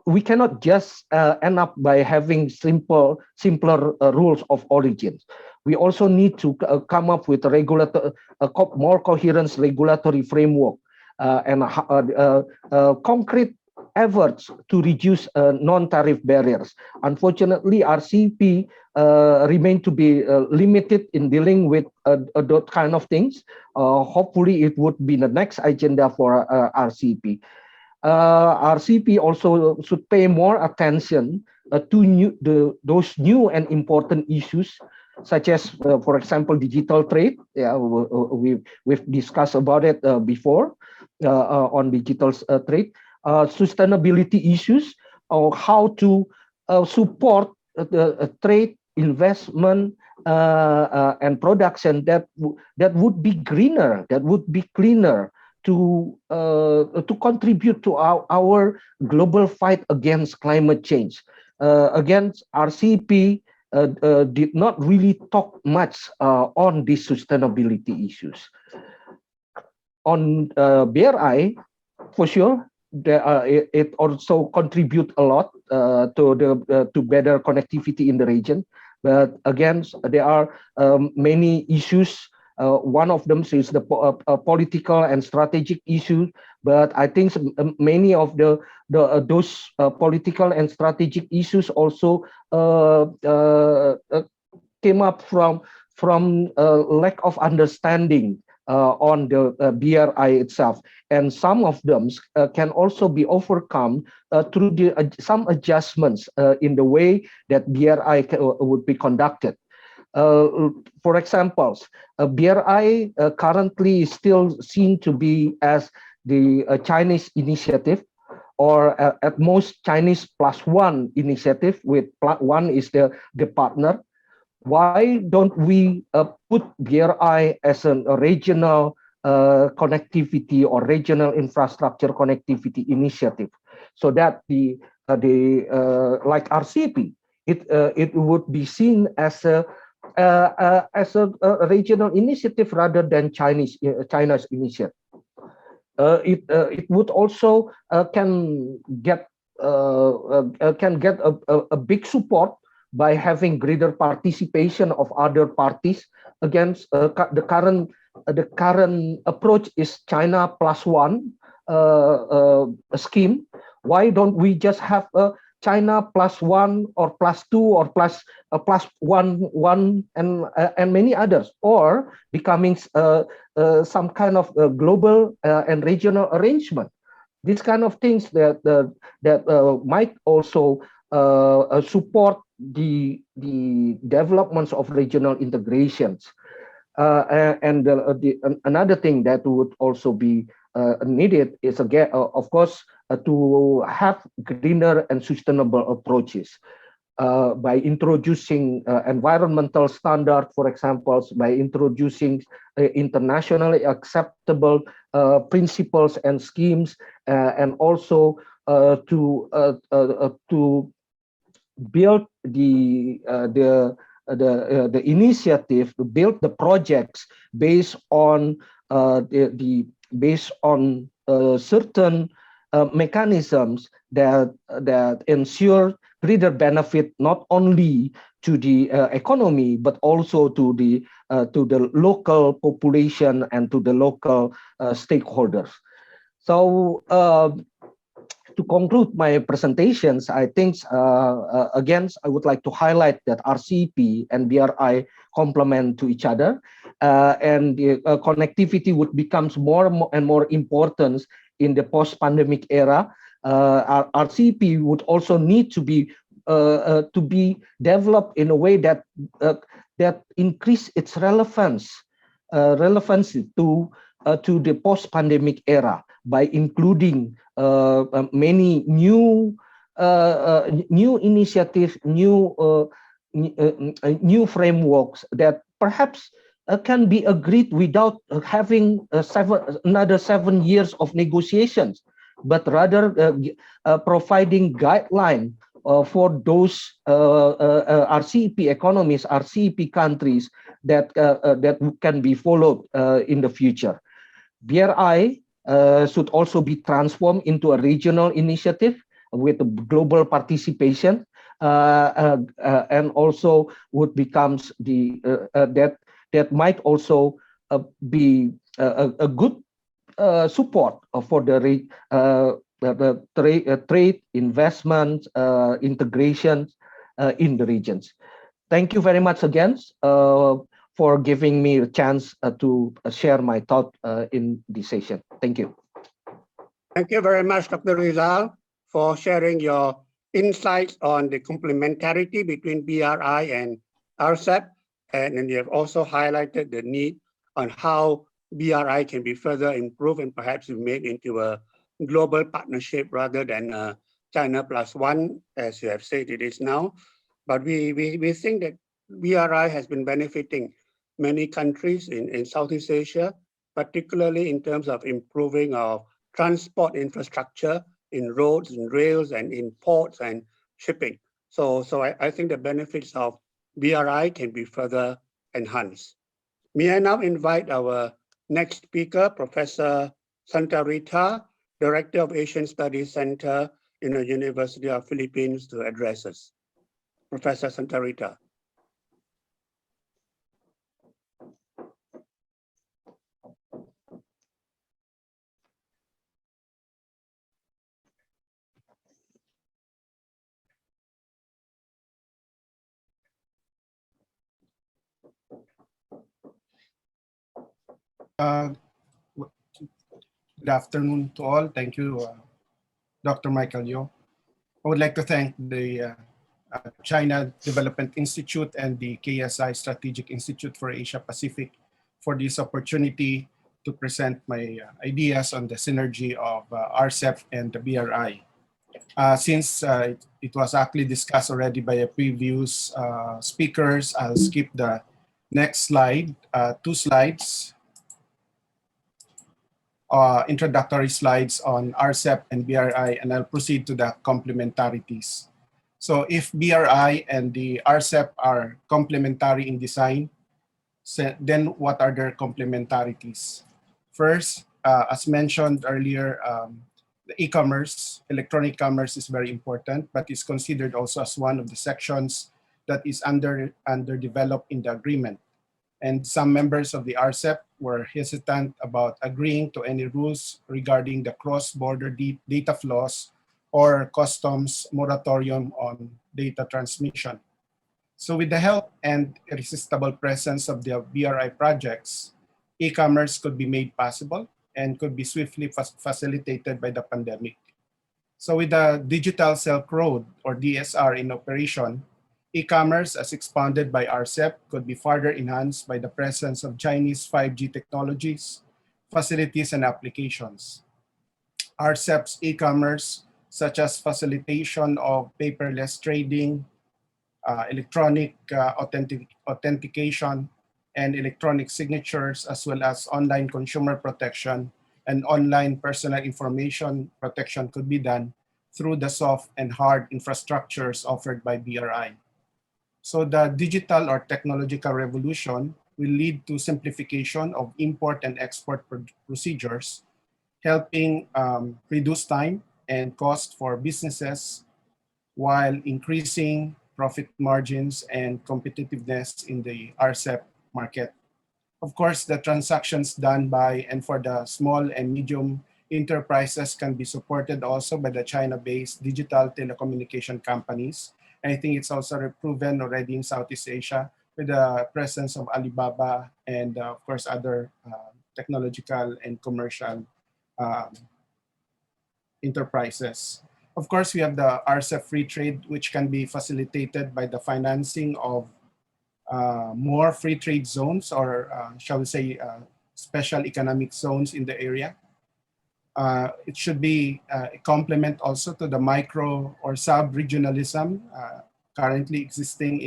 we cannot just end up by having simpler rules of origins. We also need to come up with a more coherent regulatory framework and concrete efforts to reduce non-tariff barriers. Unfortunately, RCEP remain to be limited in dealing with those kind of things. Hopefully, it would be the next agenda for RCEP. RCEP also should pay more attention to those new and important issues, such as, for example, digital trade. Yeah, we've discussed about it before. on digital trade, sustainability issues, or how to support the trade, investment, and production that would be greener, that would be cleaner, to contribute to our global fight against climate change. Against RCEP did not really talk much on these sustainability issues. On BRI, for sure, it also contribute a lot to better connectivity in the region. But again, there are many issues. One of them is the political and strategic issues. But I think many of those political and strategic issues also came up from lack of understanding on the BRI itself, and some of them can also be overcome through some adjustments in the way that BRI would be conducted. For example, BRI currently is still seen to be as the Chinese initiative, or at most Chinese +1 initiative, with one is the partner. Why don't we put BRI as a regional connectivity or regional infrastructure connectivity initiative, so that the like RCEP, it would be seen as a regional initiative rather than China's initiative. It would also can get a big support by having greater participation of other parties. Against the current approach is China +1 scheme. Why don't we just have a China +1 or +2 or +1 and many others, or becoming some kind of global and regional arrangement? These kind of things that might also support the developments of regional integrations. And another thing that would also be needed is, again, of course, to have greener and sustainable approaches by introducing environmental standard, for example, by introducing internationally acceptable principles and schemes, and also to build the initiative, to build the projects based on certain mechanisms that ensure greater benefit not only to the economy, but also to the local population and to the local stakeholders. So to conclude my presentations, I think again I would like to highlight that RCEP and BRI complement to each other, and the connectivity would becomes more and more important in the post-pandemic era. RCEP would also need to be developed in a way that increase its relevancy to the post-pandemic era by including many new initiatives, new frameworks that perhaps can be agreed without having another 7 years of negotiations, but rather providing guideline for those RCEP economies, RCEP countries that can be followed in the future. BRI should also be transformed into a regional initiative with global participation, and also would becomes that might also be a good support for the trade, investment, integration in the regions. Thank you very much again for giving me a chance to share my thought in this session. Thank you. Thank you very much, Dr. Rizal, for sharing your insights on the complementarity between BRI and RCEP. And you have also highlighted the need on how BRI can be further improved and perhaps made into a global partnership rather than China plus one, as you have said it is now. But we think that BRI has been benefiting many countries in Southeast Asia, particularly in terms of improving our transport infrastructure in roads, in rails, and in ports and shipping. So I think the benefits of BRI can be further enhanced. May I now invite our next speaker, Professor Santa Rita, Director of Asian Studies Center in the University of Philippines, to address us. Professor Santa Rita. Good afternoon to all. Thank you, Dr. Michael Yeo. I would like to thank the China Development Institute and the KSI Strategic Institute for Asia Pacific for this opportunity to present my ideas on the synergy of RCEP and the BRI. Since it was actually discussed already by a previous speakers, I'll skip the next slide, 2 slides. Introductory slides on RCEP and BRI, and I'll proceed to the complementarities. So if BRI and the RCEP are complementary in design, then what are their complementarities? First, as mentioned earlier, the e-commerce, electronic commerce is very important, but is considered also as one of the sections that is underdeveloped in the agreement. And some members of the RCEP were hesitant about agreeing to any rules regarding the cross-border data flows or customs moratorium on data transmission. So with the help and irresistible presence of the BRI projects, e-commerce could be made possible and could be swiftly facilitated by the pandemic. So with the Digital Silk Road, or DSR, in operation, e-commerce as expanded by RCEP could be further enhanced by the presence of Chinese 5G technologies, facilities, and applications. RCEP's e-commerce, such as facilitation of paperless trading, electronic authentication, and electronic signatures, as well as online consumer protection and online personal information protection, could be done through the soft and hard infrastructures offered by BRI. So the digital or technological revolution will lead to simplification of import and export procedures, helping reduce time and cost for businesses while increasing profit margins and competitiveness in the RCEP market. Of course, the transactions done by and for the small and medium enterprises can be supported also by the China-based digital telecommunication companies. And I think it's also proven already in Southeast Asia with the presence of Alibaba and of course other technological and commercial enterprises. Of course, we have the RCEP free trade, which can be facilitated by the financing of more free trade zones, or shall we say special economic zones in the area. It should be a complement also to the micro or sub-regionalism currently existing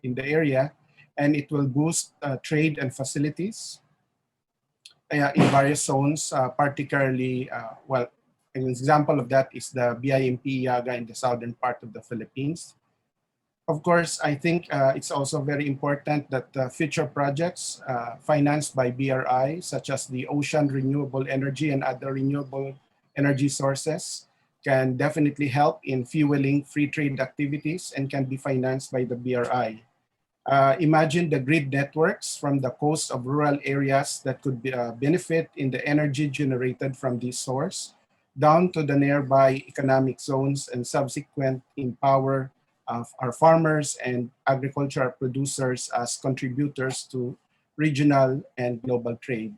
in the area, and it will boost trade and facilities in various zones, particularly, well, an example of that is the BIMP Yaga in the southern part of the Philippines. Of course, I think it's also very important that future projects financed by BRI, such as the ocean renewable energy and other renewable energy sources, can definitely help in fueling free trade activities and can be financed by the BRI. Imagine the grid networks from the coast of rural areas that could benefit in the energy generated from this source, down to the nearby economic zones, and subsequent empower our farmers and agricultural producers as contributors to regional and global trade.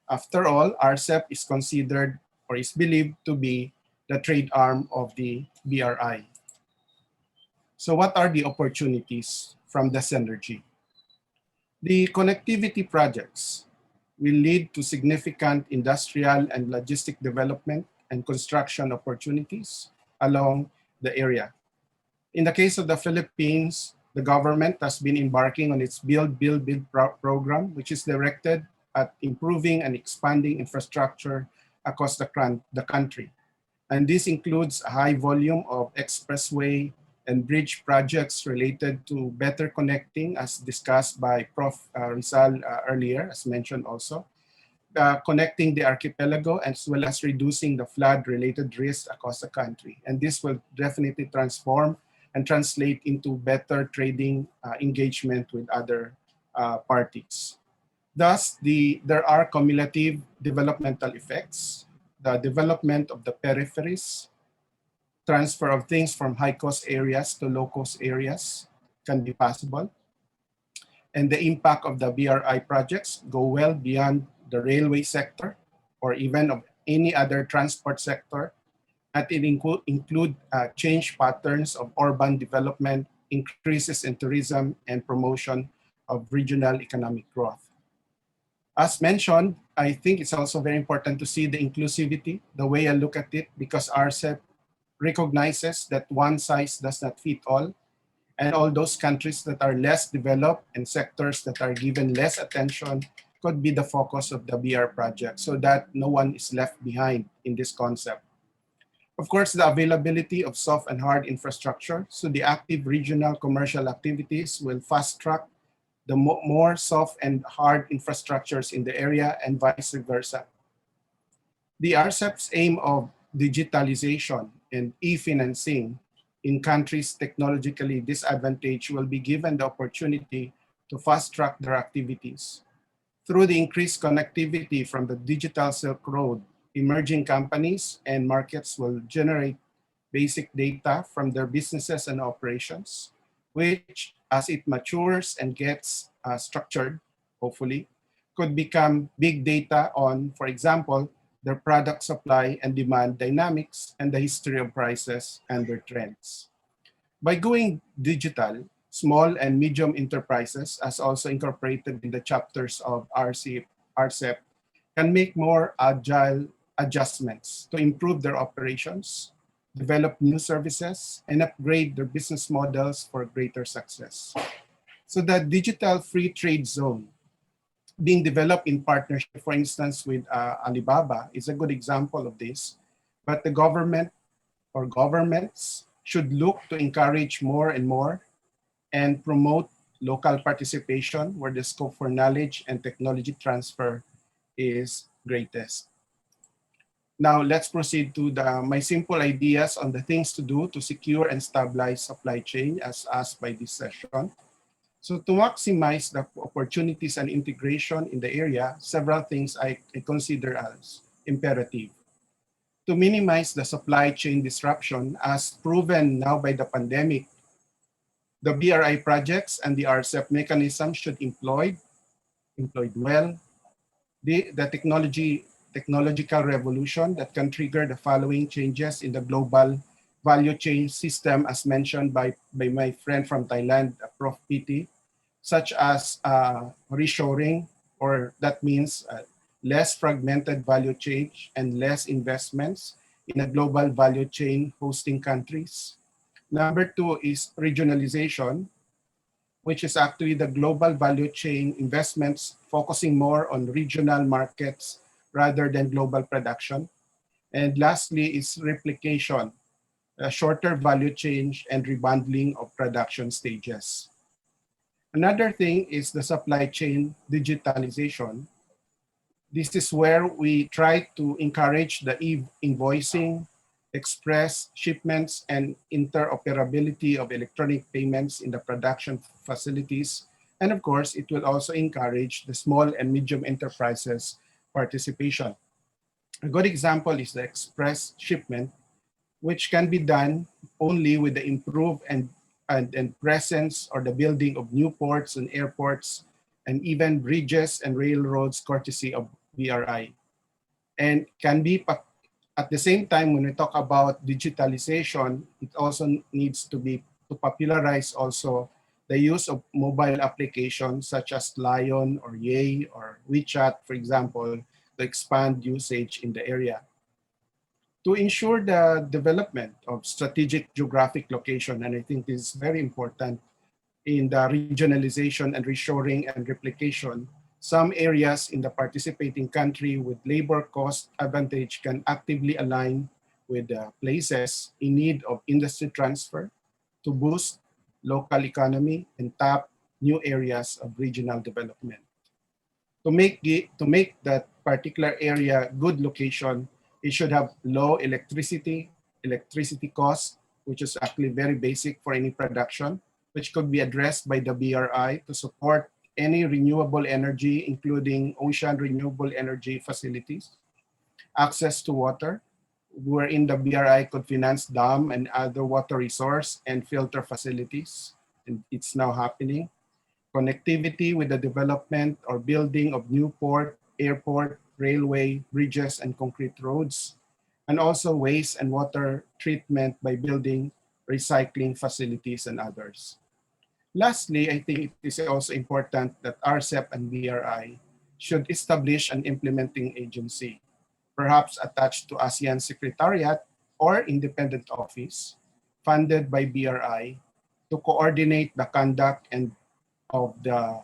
After all, RCEP is considered or is believed to be the trade arm of the BRI. So what are the opportunities from the synergy? The connectivity projects will lead to significant industrial and logistic development and construction opportunities along the area. In the case of the Philippines, the government has been embarking on its Build program, which is directed at improving and expanding infrastructure across the country. And this includes a high volume of expressway and bridge projects related to better connecting, as discussed by Prof. Rizal earlier, as mentioned also, connecting the archipelago as well as reducing the flood-related risks across the country. And this will definitely transform and translate into better trading engagement with other parties. Thus, there are cumulative developmental effects. The development of the peripheries, transfer of things from high-cost areas to low-cost areas can be possible. And the impact of the BRI projects go well beyond the railway sector or even of any other transport sector. That it include change patterns of urban development, increases in tourism, and promotion of regional economic growth. As mentioned, I think it's also very important to see the inclusivity, the way I look at it, because RCEP recognizes that one size does not fit all, and all those countries that are less developed and sectors that are given less attention could be the focus of the BR project so that no one is left behind in this concept. Of course, the availability of soft and hard infrastructure, so the active regional commercial activities will fast track the more soft and hard infrastructures in the area and vice versa. The RCEP's aim of digitalization and e-financing in countries technologically disadvantaged will be given the opportunity to fast track their activities. Through the increased connectivity from the digital Silk Road, emerging companies and markets will generate basic data from their businesses and operations, which, as it matures and gets structured, hopefully, could become big data on, for example, their product supply and demand dynamics and the history of prices and their trends. By going digital, small and medium enterprises, as also incorporated in the chapters of RCEP, can make more agile adjustments to improve their operations, develop new services, and upgrade their business models for greater success. So the digital free trade zone being developed in partnership, for instance, with Alibaba is a good example of this, but the government or governments should look to encourage more and more and promote local participation where the scope for knowledge and technology transfer is greatest. Now let's proceed to my simple ideas on the things to do to secure and stabilize supply chain as asked by this session. So to maximize the opportunities and integration in the area, several things I consider as imperative. To minimize the supply chain disruption as proven now by the pandemic, the BRI projects and the RCEP mechanism should employed well, the technological revolution that can trigger the following changes in the global value chain system as mentioned by my friend from Thailand, Prof. PT, such as reshoring, or that means less fragmented value chain and less investments in a global value chain hosting countries. Number two is regionalization, which is actually the global value chain investments focusing more on regional markets rather than global production. And lastly is replication, a shorter value chain and rebundling of production stages. Another thing is the supply chain digitalization. This is where we try to encourage the invoicing, express shipments, and interoperability of electronic payments in the production facilities. And of course, it will also encourage the small and medium enterprises participation. A good example is the express shipment, which can be done only with the improved and presence or the building of new ports and airports and even bridges and railroads courtesy of BRI. And can be, at the same time, when we talk about digitalization, it also needs to popularize also the use of mobile applications such as Lion or Yay or WeChat, for example, to expand usage in the area. To ensure the development of strategic geographic location, and I think this is very important in the regionalization and reshoring and replication, some areas in the participating country with labor cost advantage can actively align with places in need of industry transfer to boost local economy and tap new areas of regional development. To make that particular area good location, it should have low electricity cost, which is actually very basic for any production, which could be addressed by the BRI to support any renewable energy, including ocean renewable energy facilities, access to water, wherein the BRI could finance dam and other water resource and filter facilities, and it's now happening. Connectivity with the development or building of new port, airport, railway, bridges, and concrete roads, and also waste and water treatment by building recycling facilities and others. Lastly, I think it is also important that RCEP and BRI should establish an implementing agency, perhaps attached to ASEAN Secretariat or independent office, funded by BRI, to coordinate the conduct of the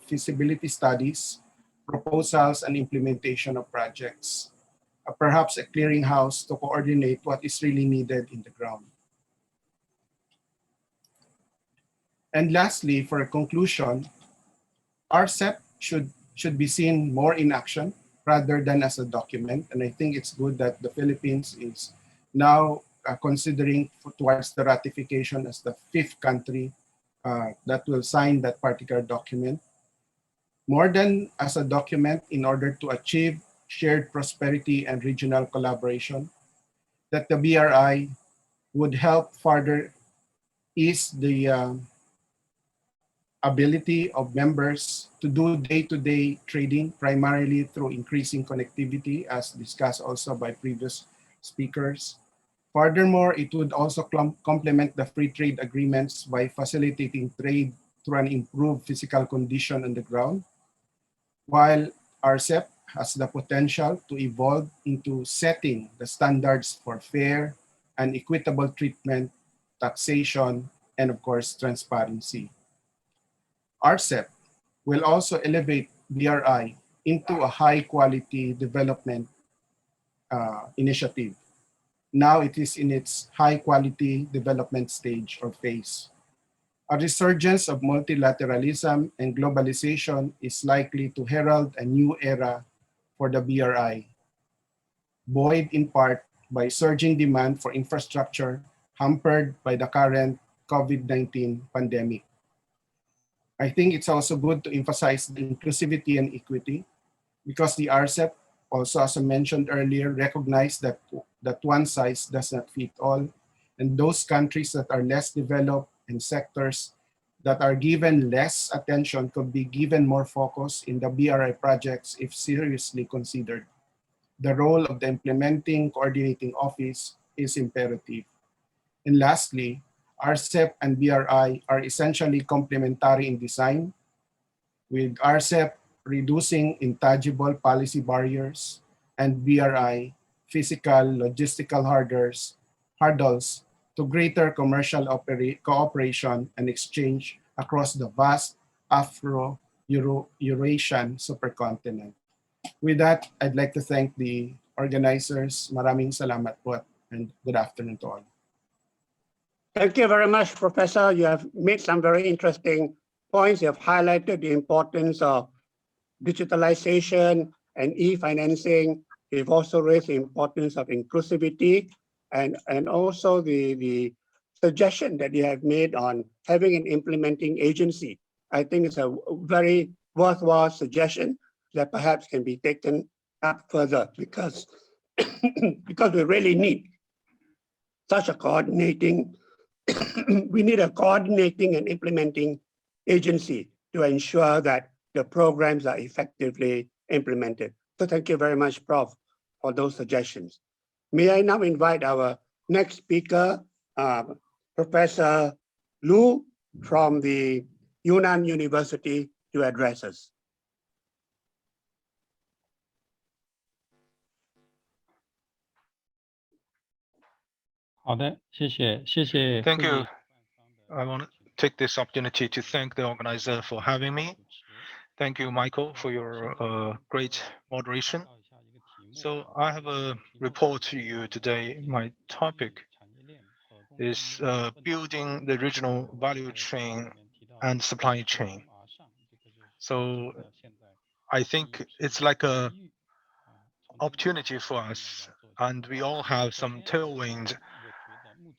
feasibility studies, proposals, and implementation of projects. Perhaps a clearinghouse to coordinate what is really needed in the ground. And lastly, for a conclusion, RCEP should be seen more in action rather than as a document. And I think it's good that the Philippines is now considering towards the ratification as the 5th country that will sign that particular document. More than as a document in order to achieve shared prosperity and regional collaboration, that the BRI would help further ease the ability of members to do day-to-day trading, primarily through increasing connectivity, as discussed also by previous speakers. Furthermore, it would also complement the free trade agreements by facilitating trade through an improved physical condition on the ground, while RCEP has the potential to evolve into setting the standards for fair and equitable treatment, taxation, and of course, transparency. RCEP will also elevate BRI into a high-quality development initiative. Now it is in its high-quality development stage or phase. A resurgence of multilateralism and globalization is likely to herald a new era for the BRI, buoyed in part by surging demand for infrastructure hampered by the current COVID-19 pandemic. I think it's also good to emphasize the inclusivity and equity, because the RCEP also, as I mentioned earlier, recognize that one size does not fit all, and those countries that are less developed and sectors that are given less attention could be given more focus in the BRI projects if seriously considered. The role of the implementing coordinating office is imperative. And lastly, RCEP and BRI are essentially complementary in design, with RCEP reducing intangible policy barriers and BRI physical logistical hurdles to greater commercial cooperation and exchange across the vast Afro-Eurasian supercontinent. With that, I'd like to thank the organizers. Maraming salamat po, and good afternoon to all. Thank you very much, Professor. You have made some very interesting points. You have highlighted the importance of digitalization and e-financing. You've also raised the importance of inclusivity and also the suggestion that you have made on having an implementing agency. I think it's a very worthwhile suggestion that perhaps can be taken up further, because we really need such a coordinating we need a coordinating and implementing agency to ensure that the programs are effectively implemented. So thank you very much, Prof, for those suggestions. May I now invite our next speaker, Professor Lu from the Yunnan University to address us. Thank you. I want to take this opportunity to thank the organizer for having me. Thank you, Michael, for your great moderation. So I have a report to you today. My topic is building the regional value chain and supply chain. So I think it's like a opportunity for us, and we all have some tailwind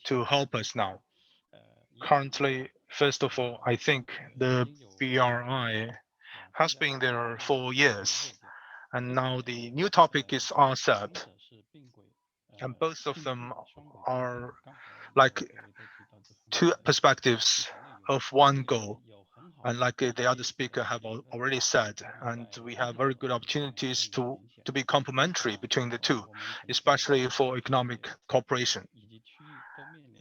to help us now. Currently, first of all, I think the BRI has been there for years, and now the new topic is RCEP, and both of them are like two perspectives of one goal. And like the other speaker have already said, and we have very good opportunities to be complementary between the two, especially for economic cooperation.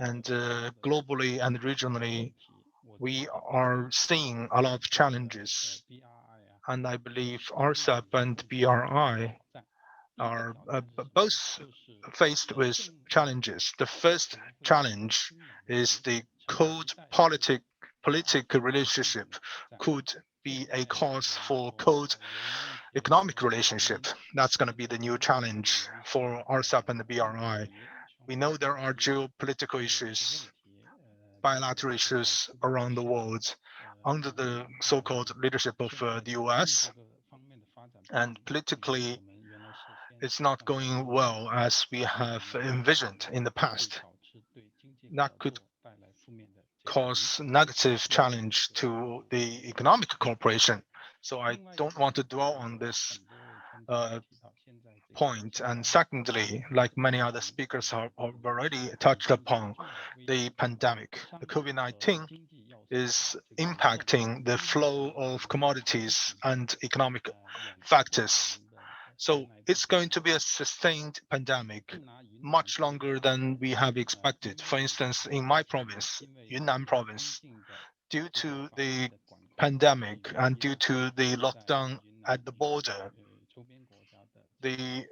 And globally and regionally, we are seeing a lot of challenges. And I believe RCEP and BRI are both faced with challenges. The first challenge is the cold political relationship could be a cause for cold economic relationship. That's going to be the new challenge for RCEP and the BRI. We know there are geopolitical issues, bilateral issues around the world under the so-called leadership of the US. And politically, it's not going well as we have envisioned in the past. That could cause negative challenge to the economic cooperation. So I don't want to dwell on this point. And secondly, like many other speakers have already touched upon, the pandemic, the COVID-19 is impacting the flow of commodities and economic factors. So it's going to be a sustained pandemic, much longer than we have expected. For instance, in my province, Yunnan province, due to the pandemic and due to the lockdown at the border, the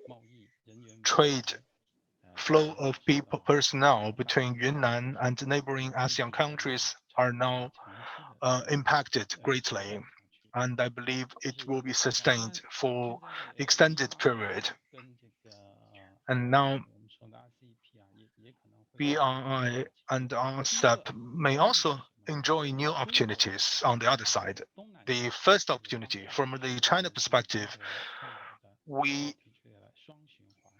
trade flow of people, personnel between Yunnan and neighboring ASEAN countries are now impacted greatly. And I believe it will be sustained for extended period. And now BRI and RCEP may also enjoy new opportunities on the other side. The first opportunity from the China perspective,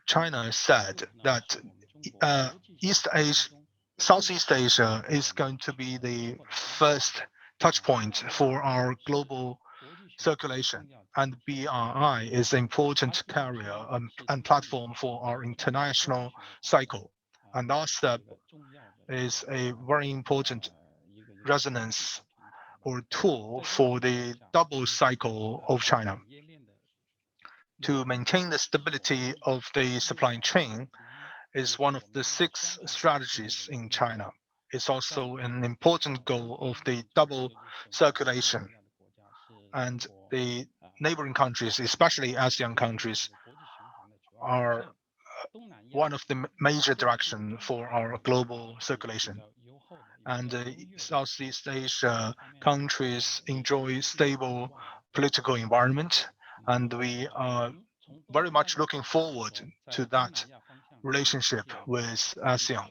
China said that Southeast Asia is going to be the first touch point for our global circulation, and BRI is an important carrier and platform for our international cycle. And RCEP is a very important resonance or tool for the double cycle of China. To maintain the stability of the supply chain is one of the 6 strategies in China. It's also an important goal of the double circulation. And the neighboring countries, especially ASEAN countries, are one of the major directions for our global circulation. And Southeast Asia countries enjoy stable political environment, and we are very much looking forward to that relationship with ASEAN.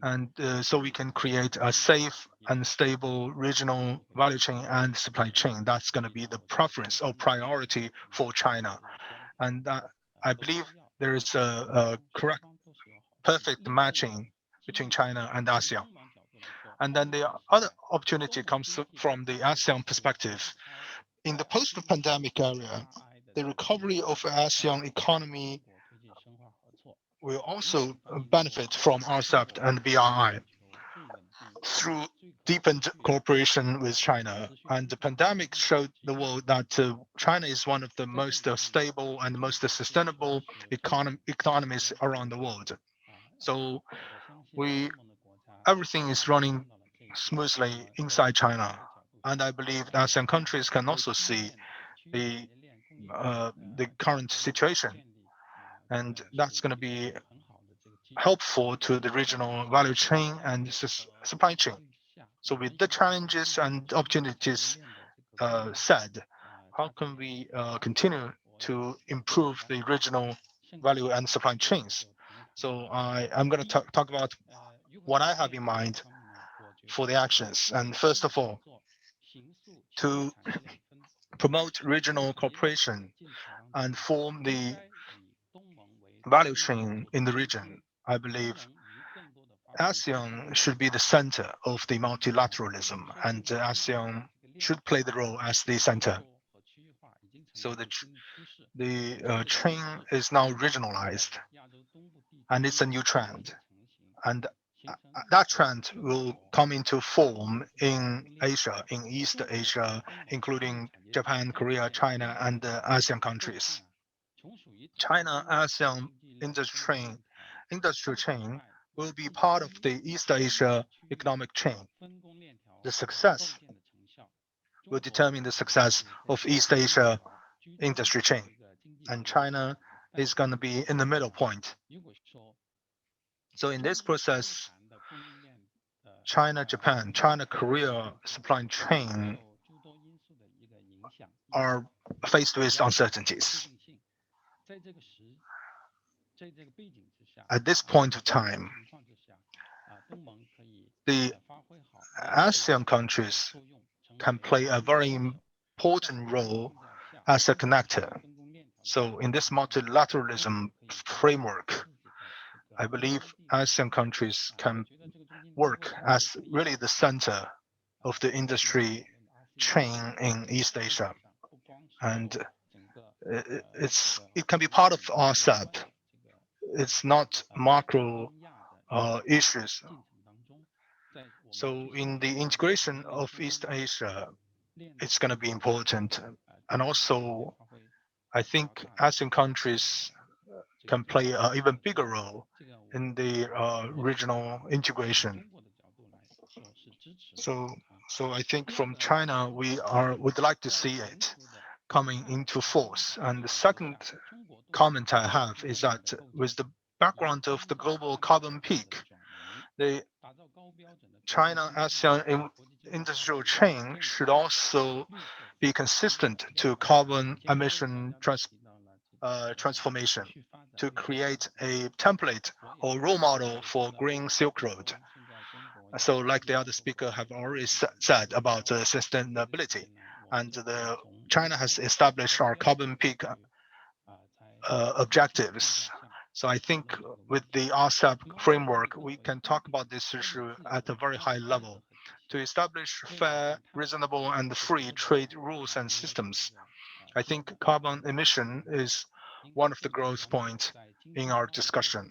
And so we can create a safe and stable regional value chain and supply chain. That's going to be the preference or priority for China. And I believe there is a correct, perfect matching between China and ASEAN. And then the other opportunity comes from the ASEAN perspective. In the post-pandemic area, the recovery of ASEAN economy will also benefit from RCEP and BRI through deepened cooperation with China. And the pandemic showed the world that China is one of the most stable and most sustainable economies around the world. So everything is running smoothly inside China. And I believe ASEAN countries can also see the current situation. And that's going to be helpful to the regional value chain and supply chain. So with the challenges and opportunities said, how can we continue to improve the regional value and supply chains? So I'm going to talk about what I have in mind for the actions. And first of all, to promote regional cooperation and form the value chain in the region, I believe ASEAN should be the center of the multilateralism, and ASEAN should play the role as the center. So the chain is now regionalized, and it's a new trend. And that trend will come into form in Asia, in East Asia, including Japan, Korea, China, and the ASEAN countries. China-ASEAN industrial chain will be part of the East Asia economic chain. The success will determine the success of East Asia industry chain. And China is going to be in the middle point. So in this process, China-Japan, China-Korea supply chain are faced with uncertainties. At this point of time, the ASEAN countries can play a very important role as a connector. So in this multilateralism framework, I believe ASEAN countries can work as really the center of the industry chain in East Asia. And it can be part of RCEP. It's not macro issues. So in the integration of East Asia, it's going to be important. And also, I think ASEAN countries can play an even bigger role in the regional integration. So I think from China, would like to see it coming into force. And the second comment I have is that with the background of the global carbon peak, the China-ASEAN industrial chain should also be consistent to carbon emission transformation to create a template or role model for Green Silk Road. So like the other speaker have already said about sustainability, and China has established our carbon peak objectives. So I think with the RCEP framework, we can talk about this issue at a very high level to establish fair, reasonable, and free trade rules and systems. I think carbon emission is one of the growth points in our discussion.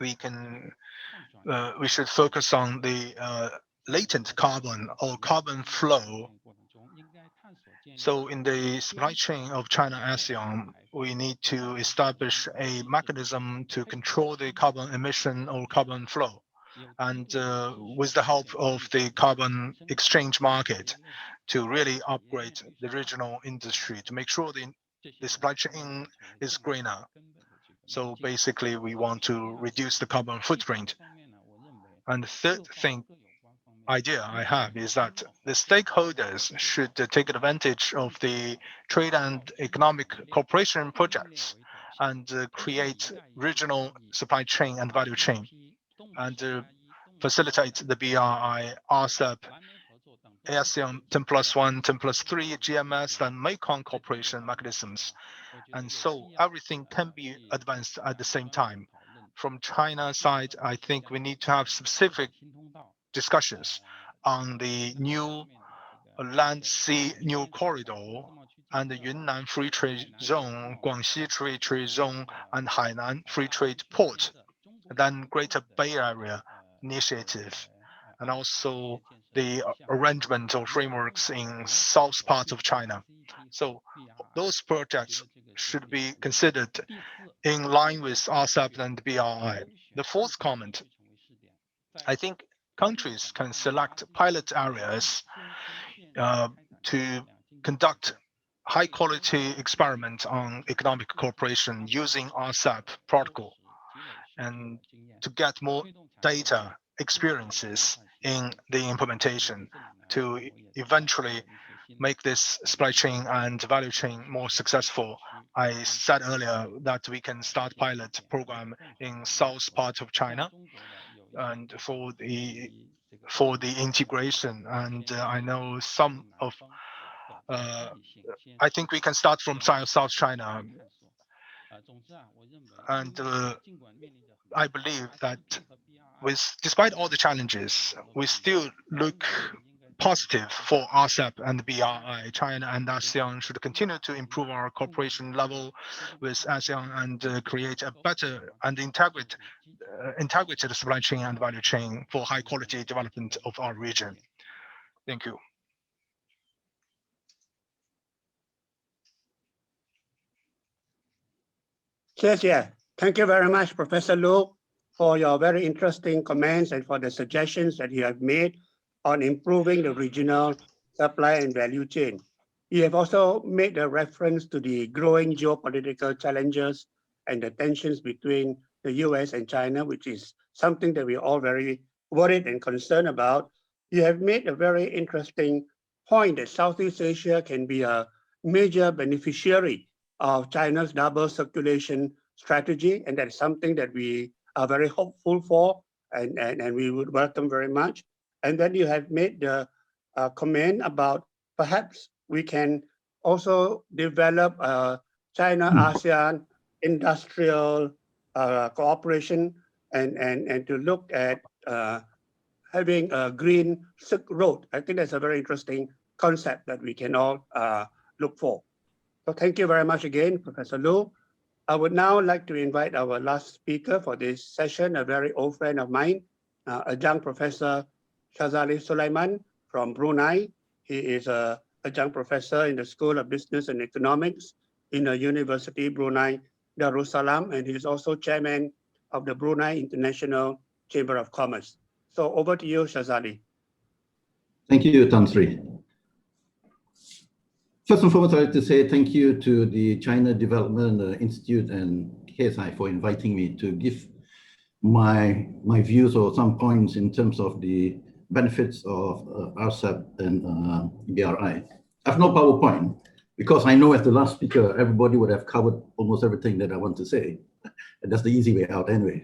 We should focus on the latent carbon or carbon flow. So in the supply chain of China-ASEAN, we need to establish a mechanism to control the carbon emission or carbon flow. And with the help of the carbon exchange market to really upgrade the regional industry to make sure the supply chain is greener. So basically, we want to reduce the carbon footprint. And the third idea I have is that the stakeholders should take advantage of the trade and economic cooperation projects and create regional supply chain and value chain and facilitate the BRI, RCEP, ASEAN 10+1, 10+3, GMS, and Mekong cooperation mechanisms. And so everything can be advanced at the same time. From China's side, I think we need to have specific discussions on the new land-sea new corridor and the Yunnan Free Trade Zone, Guangxi Free Trade Zone, and Hainan Free Trade Port, then Greater Bay Area Initiative, and also the arrangement or frameworks in south part of China. So those projects should be considered in line with RCEP and BRI. The fourth comment, I think countries can select pilot areas to conduct high-quality experiments on economic cooperation using RCEP protocol and to get more data experiences in the implementation to eventually make this supply chain and value chain more successful. I said earlier that we can start pilot program in south part of China and for the integration. And I know some of I think we can start from South China. And I believe that despite all the challenges, we still look positive for RCEP and BRI. China and ASEAN should continue to improve our cooperation level with ASEAN and create a better and integrated supply chain and value chain for high quality development of our region. Thank you. Thank you very much, Professor Lu, for your very interesting comments and for the suggestions that you have made on improving the regional supply and value chain. You have also made a reference to the growing geopolitical challenges and the tensions between the US and China, which is something that we're all very worried and concerned about. You have made a very interesting point that Southeast Asia can be a major beneficiary of China's double circulation strategy, and that's something that we are very hopeful for and we would welcome very much. And then you have made the comment about perhaps we can also develop a China-ASEAN industrial cooperation and to look at having a green Silk Road. I think that's a very interesting concept that we can all look for. So thank you very much again, Professor Lu. I would now like to invite our last speaker for this session, a very old friend of mine, adjunct Professor Shazali Sulaiman from Brunei. He is an adjunct professor in the School of Business and Economics in the University Brunei Darussalam, and he is also chairman of the Brunei International Chamber of Commerce. So over to you, Shazali. Thank you, Tan Sri. First and foremost, I'd like to say thank you to the China Development Institute and KSI for inviting me to give my views or some points in terms of the benefits of RCEP and BRI. I have no PowerPoint because I know as the last speaker, everybody would have covered almost everything that I want to say. And that's the easy way out anyway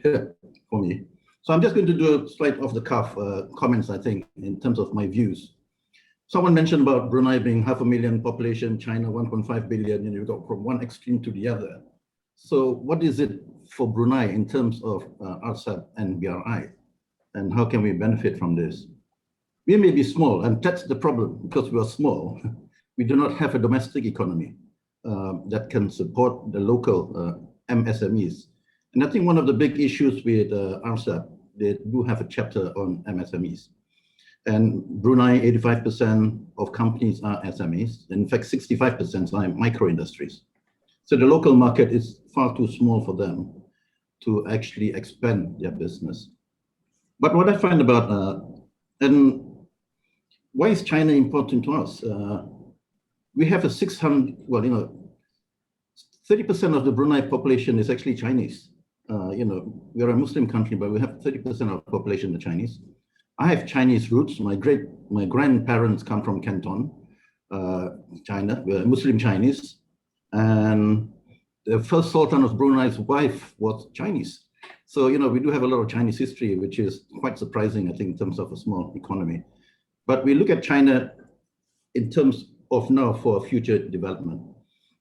for me. So I'm just going to do a slight off the cuff comments, I think, in terms of my views. Someone mentioned about Brunei being 500,000 population, China 1.5 billion, and you go from one extreme to the other. So what is it for Brunei in terms of RCEP and BRI? And how can we benefit from this? We may be small, and that's the problem, because we are small. We do not have a domestic economy that can support the local MSMEs. And I think one of the big issues with RCEP, they do have a chapter on MSMEs. And Brunei, 85% of companies are SMEs. In fact, 65% are micro industries. So the local market is far too small for them to actually expand their business. But what I find about, and why is China important to us? We have a 600, well, 30% of the Brunei population is actually Chinese. We are a Muslim country, but we have 30% of the population are Chinese. I have Chinese roots. My grandparents come from Canton, China, Muslim Chinese. And the first Sultan of Brunei's wife was Chinese. So, we do have a lot of Chinese history, which is quite surprising, I think, in terms of a small economy. But we look at China in terms of now for future development.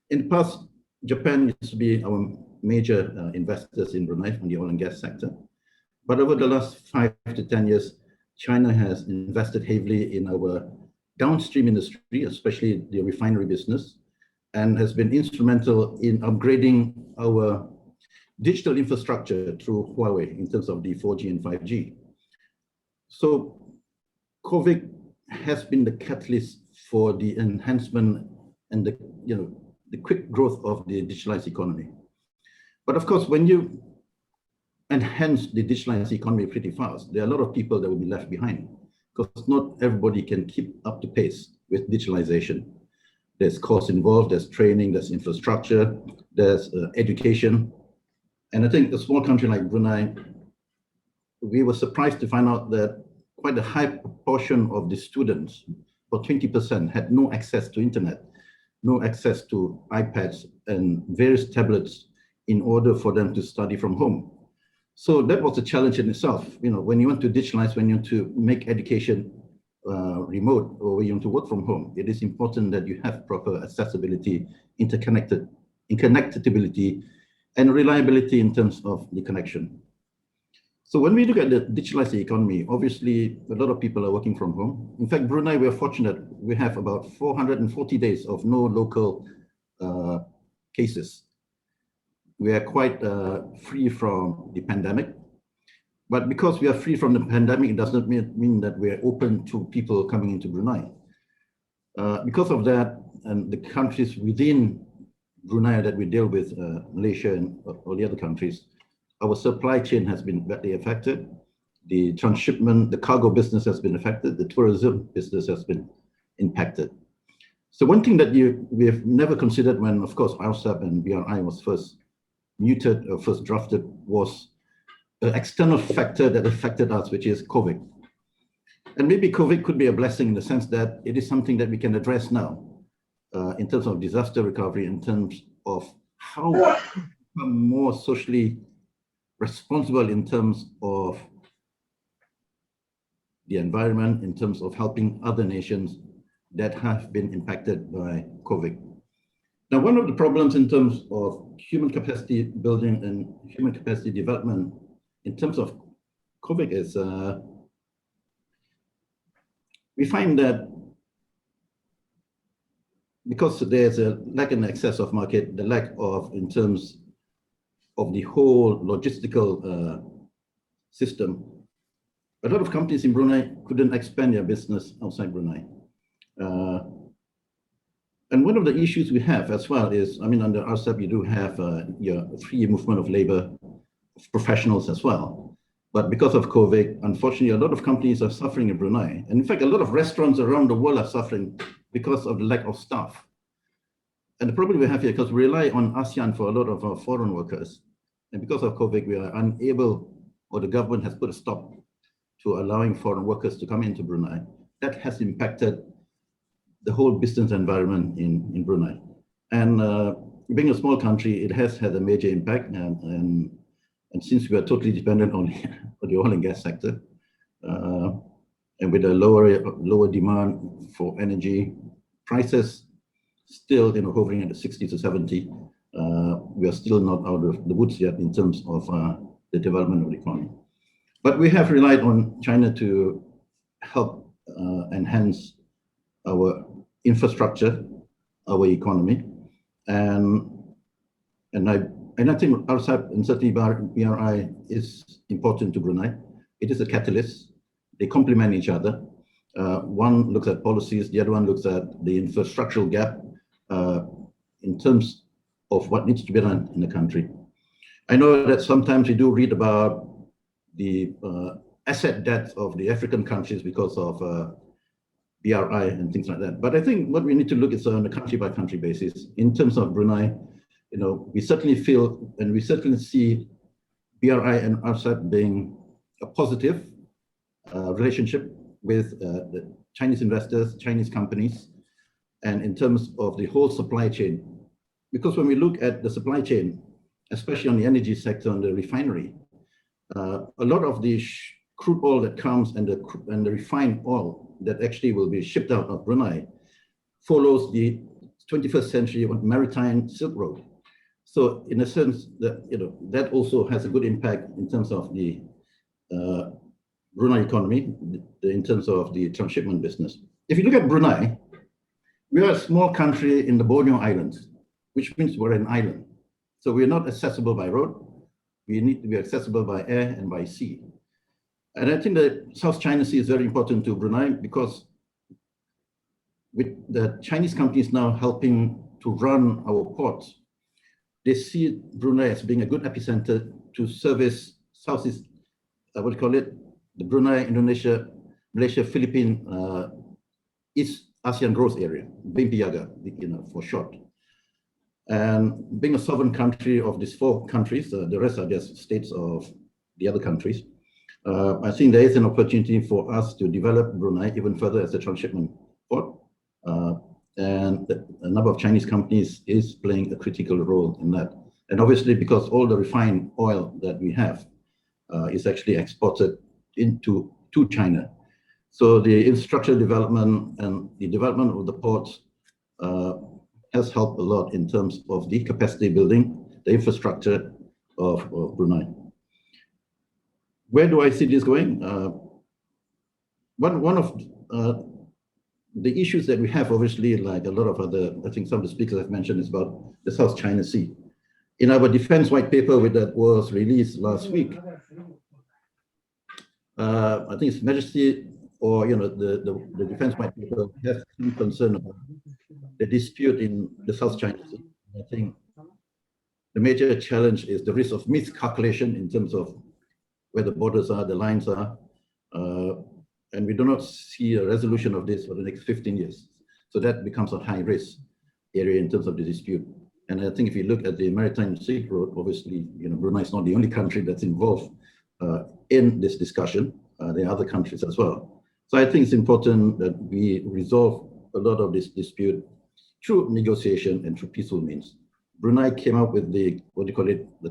In the past, Japan used to be our major investors in Brunei from the oil and gas sector. But over the last 5 to 10 years, China has invested heavily in our downstream industry, especially the refinery business, and has been instrumental in upgrading our digital infrastructure through Huawei in terms of the 4G and 5G. So COVID has been the catalyst for the enhancement and the quick growth of the digitalized economy. But of course, when you enhance the digitalized economy pretty fast. There are a lot of people that will be left behind because not everybody can keep up to pace with digitalization. There's cost involved, there's training, there's infrastructure, there's education. And I think a small country like Brunei, we were surprised to find out that quite a high proportion of the students, about 20%, had no access to internet, no access to iPads and various tablets in order for them to study from home. So that was a challenge in itself. You know, when you want to digitalize, when you want to make education remote, or when you want to work from home, it is important that you have proper accessibility, interconnectability, and reliability in terms of the connection. So when we look at the digitalized economy, obviously a lot of people are working from home. In fact, Brunei, we are fortunate. We have about 440 days of no local cases. We are quite free from the pandemic. But because we are free from the pandemic, it does not mean that we are open to people coming into Brunei. Because of that, and the countries within Brunei that we deal with, Malaysia and all the other countries, our supply chain has been badly affected. The transshipment, the cargo business has been affected. The tourism business has been impacted. So one thing that we have never considered when, of course, RCEP and BRI was first muted or first drafted was an external factor that affected us, which is COVID. And maybe COVID could be a blessing in the sense that it is something that we can address now in terms of disaster recovery, in terms of how we become more socially responsible in terms of the environment, in terms of helping other nations that have been impacted by COVID. Now, one of the problems in terms of human capacity building and human capacity development in terms of COVID is we find that because there's a lack in excess of market, the lack of in terms of the whole logistical system, a lot of companies in Brunei couldn't expand their business outside Brunei. And one of the issues we have as well is, I mean, under RCEP, you do have your free movement of labor, of professionals as well. But because of COVID, unfortunately, a lot of companies are suffering in Brunei. And in fact, a lot of restaurants around the world are suffering because of the lack of staff. And the problem we have here, because we rely on ASEAN for a lot of our foreign workers. And because of COVID, we are unable, or the government has put a stop to allowing foreign workers to come into Brunei. That has impacted the whole business environment in Brunei. And being a small country, it has had a major impact. And since we are totally dependent on the oil and gas sector, and with a lower demand for energy, prices still hovering at the 60 to 70, we are still not out of the woods yet in terms of the development of the economy. But we have relied on China to help enhance our infrastructure, our economy, and I think RCEP and certainly BRI is important to Brunei. It is a catalyst. They complement each other. One looks at policies, the other one looks at the infrastructural gap in terms of what needs to be done in the country. I know that sometimes we do read about the asset debt of the African countries because of BRI and things like that. But I think what we need to look is on a country-by-country basis. In terms of Brunei, we certainly feel and we certainly see BRI and RCEP being a positive relationship with the Chinese investors, Chinese companies, and in terms of the whole supply chain. Because when we look at the supply chain, especially on the energy sector, on the refinery, a lot of the crude oil that comes and the refined oil that actually will be shipped out of Brunei follows the 21st century maritime Silk Road. So in a sense, that also has a good impact in terms of the Brunei economy, in terms of the transshipment business. If you look at Brunei, we are a small country in the Borneo Islands, which means we're an island. So we're not accessible by road. We need to be accessible by air and by sea. And I think that South China Sea is very important to Brunei because with the Chinese companies now helping to run our ports, they see Brunei as being a good epicenter to service Southeast, what do you call it? The Brunei, Indonesia, Malaysia, Philippines, East ASEAN Growth Area, BIMPIAGA, for short. And being a sovereign country of these 4 countries, the rest are just states of the other countries. I think there is an opportunity for us to develop Brunei even further as a transshipment port. And a number of Chinese companies is playing a critical role in that. And obviously, because all the refined oil that we have is actually exported to China. So the infrastructure development and the development of the ports has helped a lot in terms of the capacity building, the infrastructure of Brunei. Where do I see this going? One of the issues that we have, obviously, like a lot of other, I think some of the speakers have mentioned, is about the South China Sea. In our defense white paper that was released last week, I think His Majesty or the defense white paper has some concern about the dispute in the South China Sea. I think the major challenge is the risk of miscalculation in terms of where the borders are, the lines are, and we do not see a resolution of this for the next 15 years. So that becomes a high risk area in terms of the dispute. And I think if you look at the Maritime Silk Road, obviously, Brunei is not the only country that's involved in this discussion. There are other countries as well. So I think it's important that we resolve a lot of this dispute through negotiation and through peaceful means. Brunei came up with the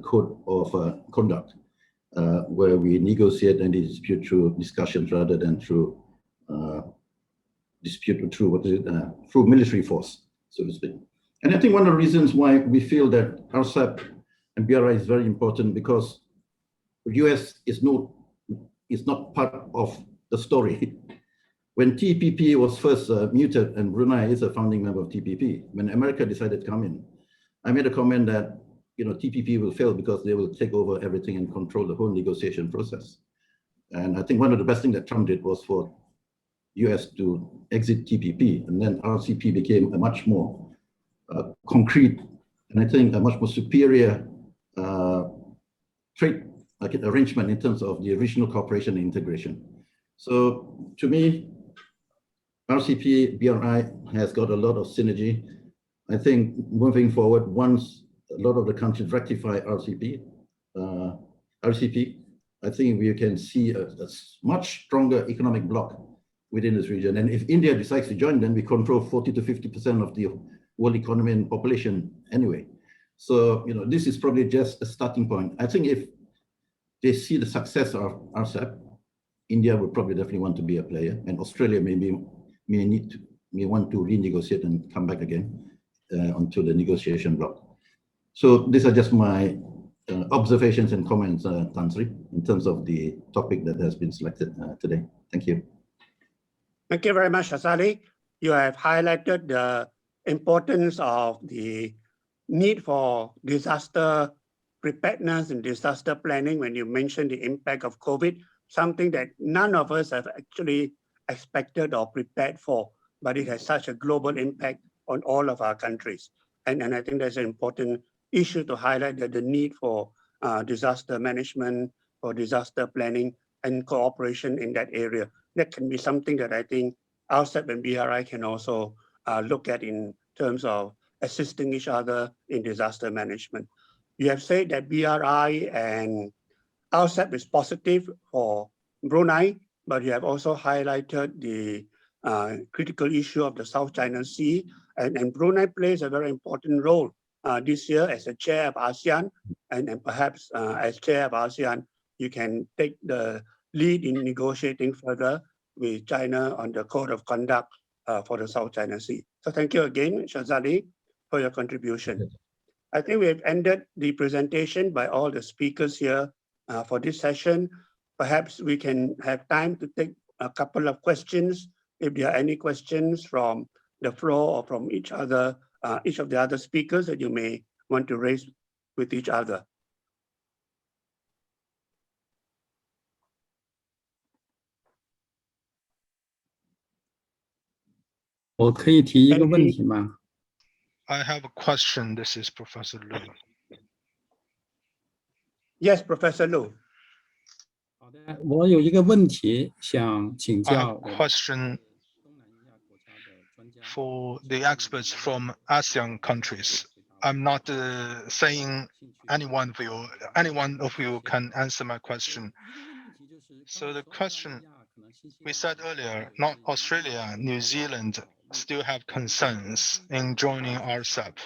code of conduct, where we negotiate and dispute through discussions rather than through through military force, so to speak. And I think one of the reasons why we feel that RCEP and BRI is very important, because the US is not part of the story. When TPP was first muted, and Brunei is a founding member of TPP, when America decided to come in, I made a comment that TPP will fail because they will take over everything and control the whole negotiation process. And I think one of the best things that Trump did was for US to exit TPP, and then RCEP became a much more concrete, and I think a much more superior trade arrangement in terms of the regional cooperation and integration. So to me, RCEP, BRI has got a lot of synergy. I think moving forward, once a lot of the countries rectify RCEP, I think we can see a much stronger economic bloc within this region. And if India decides to join, then we control 40 to 50% of the world economy and population anyway. So, this is probably just a starting point. I think if they see the success of RCEP, India would probably definitely want to be a player, and Australia may want to renegotiate and come back again onto the negotiation block. So these are just my observations and comments, Tan Sri, in terms of the topic that has been selected today. Thank you. Thank you very much, Azali. You have highlighted the importance of the need for disaster preparedness and disaster planning when you mentioned the impact of COVID, something that none of us have actually expected or prepared for, but it has such a global impact on all of our countries. And I think that's an important issue to highlight, that the need for disaster management, for disaster planning and cooperation in that area. That can be something that I think RCEP and BRI can also look at in terms of assisting each other in disaster management. You have said that BRI and RCEP is positive for Brunei, but you have also highlighted the critical issue of the South China Sea, and Brunei plays a very important role this year as a chair of ASEAN, and perhaps as chair of ASEAN, you can take the lead in negotiating further with China on the code of conduct for the South China Sea. So thank you again, Shazali, for your contribution. I think we have ended the presentation by all the speakers here for this session. Perhaps we can have time to take a couple of questions, if there are any questions from the floor or from each of the other speakers that you may want to raise with each other. 我可以提一个问题吗？ I have a question. This is Professor Lu. Yes, Professor Lu. 我有一个问题想请 I have 教 a question for the experts from ASEAN countries. I'm not saying any one of you can answer my question. So the question we said earlier, not Australia, New Zealand still have concerns in joining RCEP.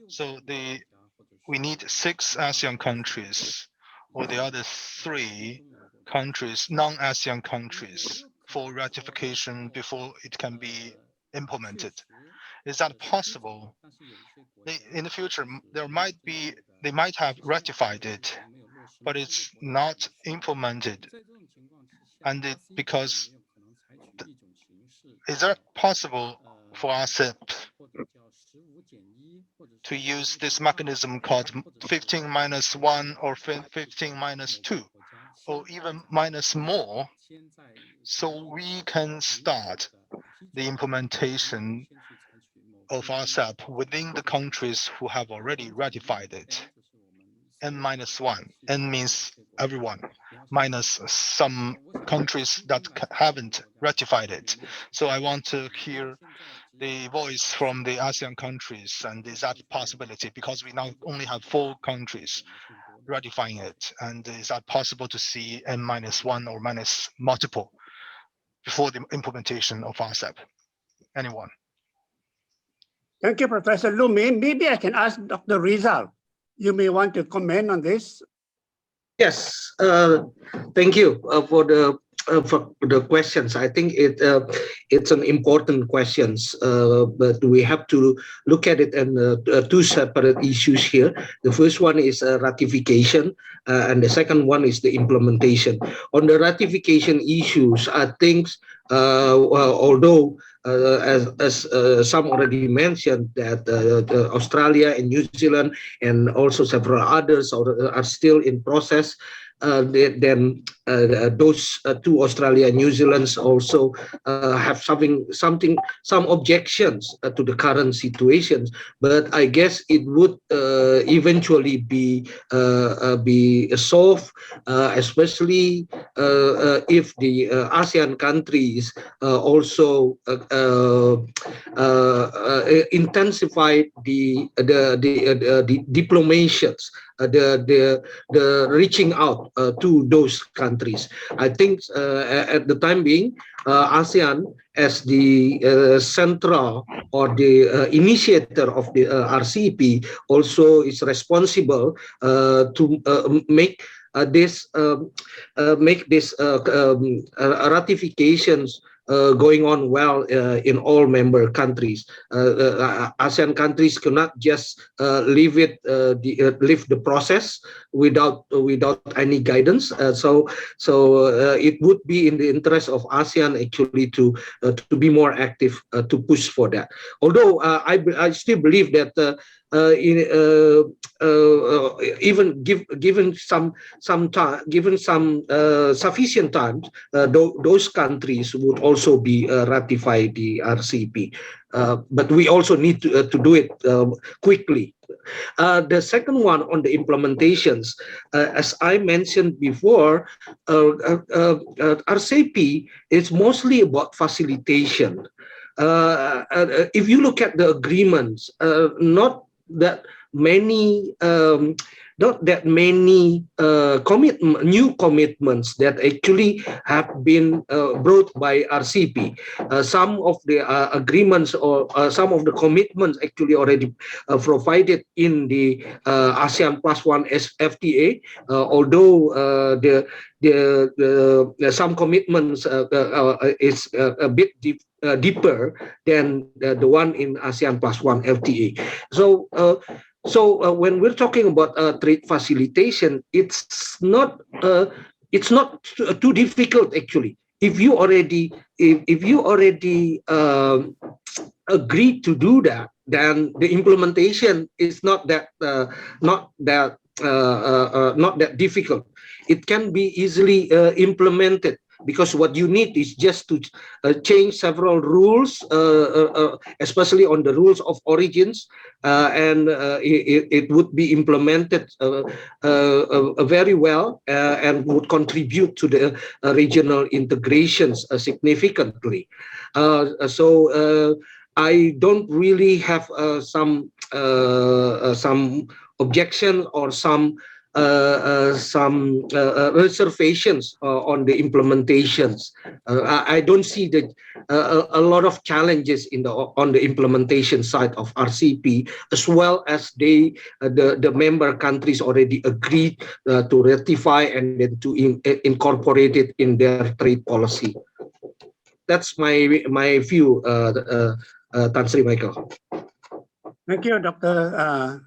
So we need 6 ASEAN countries or the other 3 countries, non-ASEAN countries, for ratification before it can be implemented. Is that possible? In the future, they might have ratified it, but it's not implemented. And because is that possible for RCEP to use this mechanism called 15-1 or 15-2, or even minus more, so we can start the implementation of RCEP within the countries who have already ratified it? N-1, N means everyone, minus some countries that haven't ratified it. So I want to hear the voice from the ASEAN countries, and is that a possibility? Because we now only have 4 countries ratifying it, and is that possible to see N-1 or minus multiple before the implementation of RCEP? Anyone? Thank you, Professor Lu. Maybe I can ask Dr. Rizal. You may want to comment on this. Yes, thank you for the questions. I think it's an important questions, but we have to look at it in 2 separate issues here. The first one is ratification, and the second one is the implementation. On the ratification issues, I think although as some already mentioned that Australia and New Zealand and also several others are still in process, then those 2 Australia and New Zealands also have some objections to the current situations. But I guess it would eventually be solved, especially if the ASEAN countries also intensify the diplomations, the reaching out to those countries. I think at the time being, ASEAN as the central or the initiator of the RCEP also is responsible to make this ratifications going on well in all member countries. ASEAN countries cannot just leave the process without any guidance. So it would be in the interest of ASEAN actually to be more active to push for that. Although I still believe that even given some time, given some sufficient time, those countries would also be ratify the RCEP. But we also need to do it quickly. The second one on the implementations, as I mentioned before, RCEP is mostly about facilitation. If you look at the agreements, not that many new commitments that actually have been brought by RCEP. Some of the agreements or some of the commitments actually already provided in the ASEAN +1 FTA, although some commitments is a bit deeper than the one in ASEAN +1 FTA. So when we're talking about trade facilitation, it's not too difficult actually. If you already agree to do that, then the implementation is not that difficult. It can be easily implemented because what you need is just to change several rules, especially on the rules of origins, and it would be implemented very well and would contribute to the regional integrations significantly. So I don't really have some objection or some reservations on the implementations. I don't see that a lot of challenges on the implementation side of RCEP, as well as the member countries already agreed to ratify and then to incorporate it in their trade policy. That's my view, Tan Sri Michael. Thank you, Dr.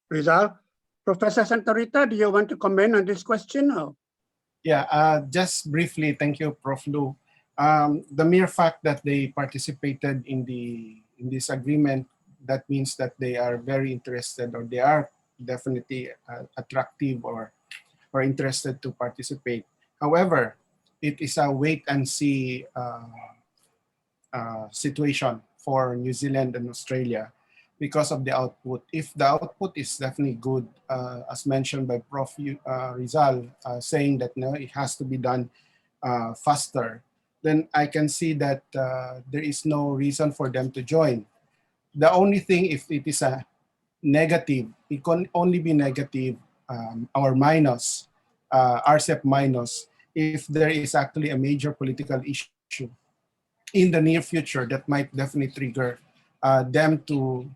Rizal. Professor Santorita, do you want to comment on this question? Or? Yeah, just briefly, thank you, Prof. Lu. The mere fact that they participated in this agreement, that means that they are very interested, or they are definitely attractive or interested to participate. However, it is a wait and see situation for New Zealand and Australia because of the output. If the output is definitely good, as mentioned by Prof. Rizal, saying that no, it has to be done faster, then I can see that there is no reason for them to join. The only thing, if it is a negative, it can only be negative or minus, RCEP minus, if there is actually a major political issue in the near future that might definitely trigger them to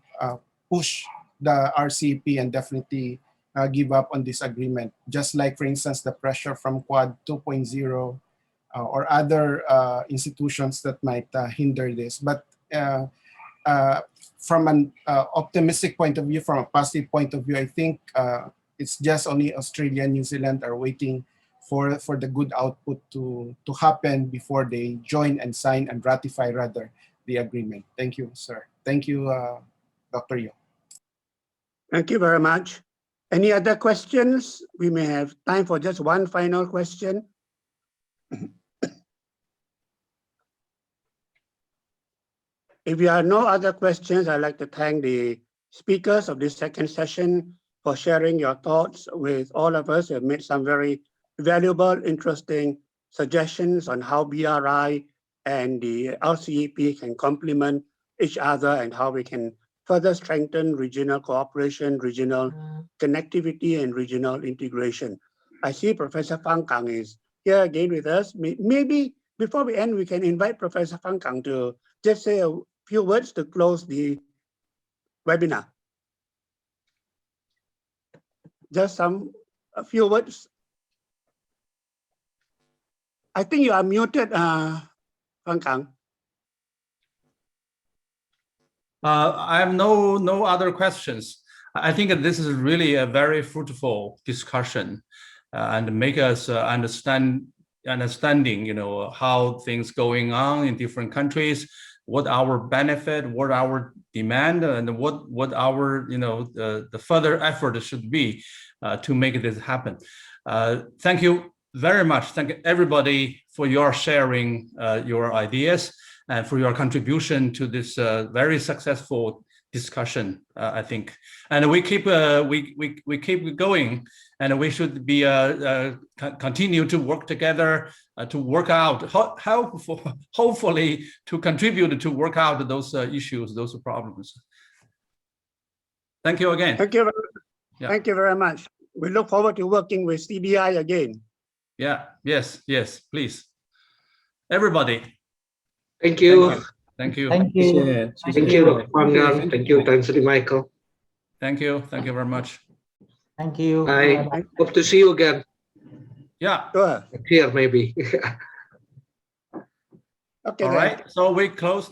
push the RCEP and definitely give up on this agreement. Just like, for instance, the pressure from Quad 2.0 or other institutions that might hinder this. But from an optimistic point of view, from a positive point of view, I think it's just only Australia and New Zealand are waiting for the good output to happen before they join and sign and ratify rather the agreement. Thank you, sir. Thank you, Dr. Yo. Thank you very much. Any other questions? We may have time for just one final question. If there are no other questions, I'd like to thank the speakers of this second session for sharing your thoughts with all of us. You have made some very valuable, interesting suggestions on how BRI and the RCEP can complement each other and how we can further strengthen regional cooperation, regional connectivity, and regional integration. I see Professor Fang Kang is here again with us. Maybe before we end, we can invite Professor Fang Kang to just say a few words to close the webinar. Just a few words. I think you are muted, Fang Kang. I have no other questions. I think this is really a very fruitful discussion and make us understanding, how things going on in different countries, what our benefit, what our demand, and what our the further effort should be to make this happen. Thank you very much. Thank you everybody for your sharing your ideas and for your contribution to this very successful discussion, I think. And we keep going, and we should be continue to work together to work out how hopefully to contribute to work out those issues, those problems. Thank you again. Thank you. Yeah. Thank you very much. We look forward to working with CBI again. Yeah. Yes. Please. Everybody. Thank you. Thank you. Thank you. Thank you, Dr. Panggang. Thank you, Tan Sri Michael. Thank you. Thank you very much. Thank you. I hope to see you again. Yeah. Sure. Here, maybe. Okay. All right. So we close.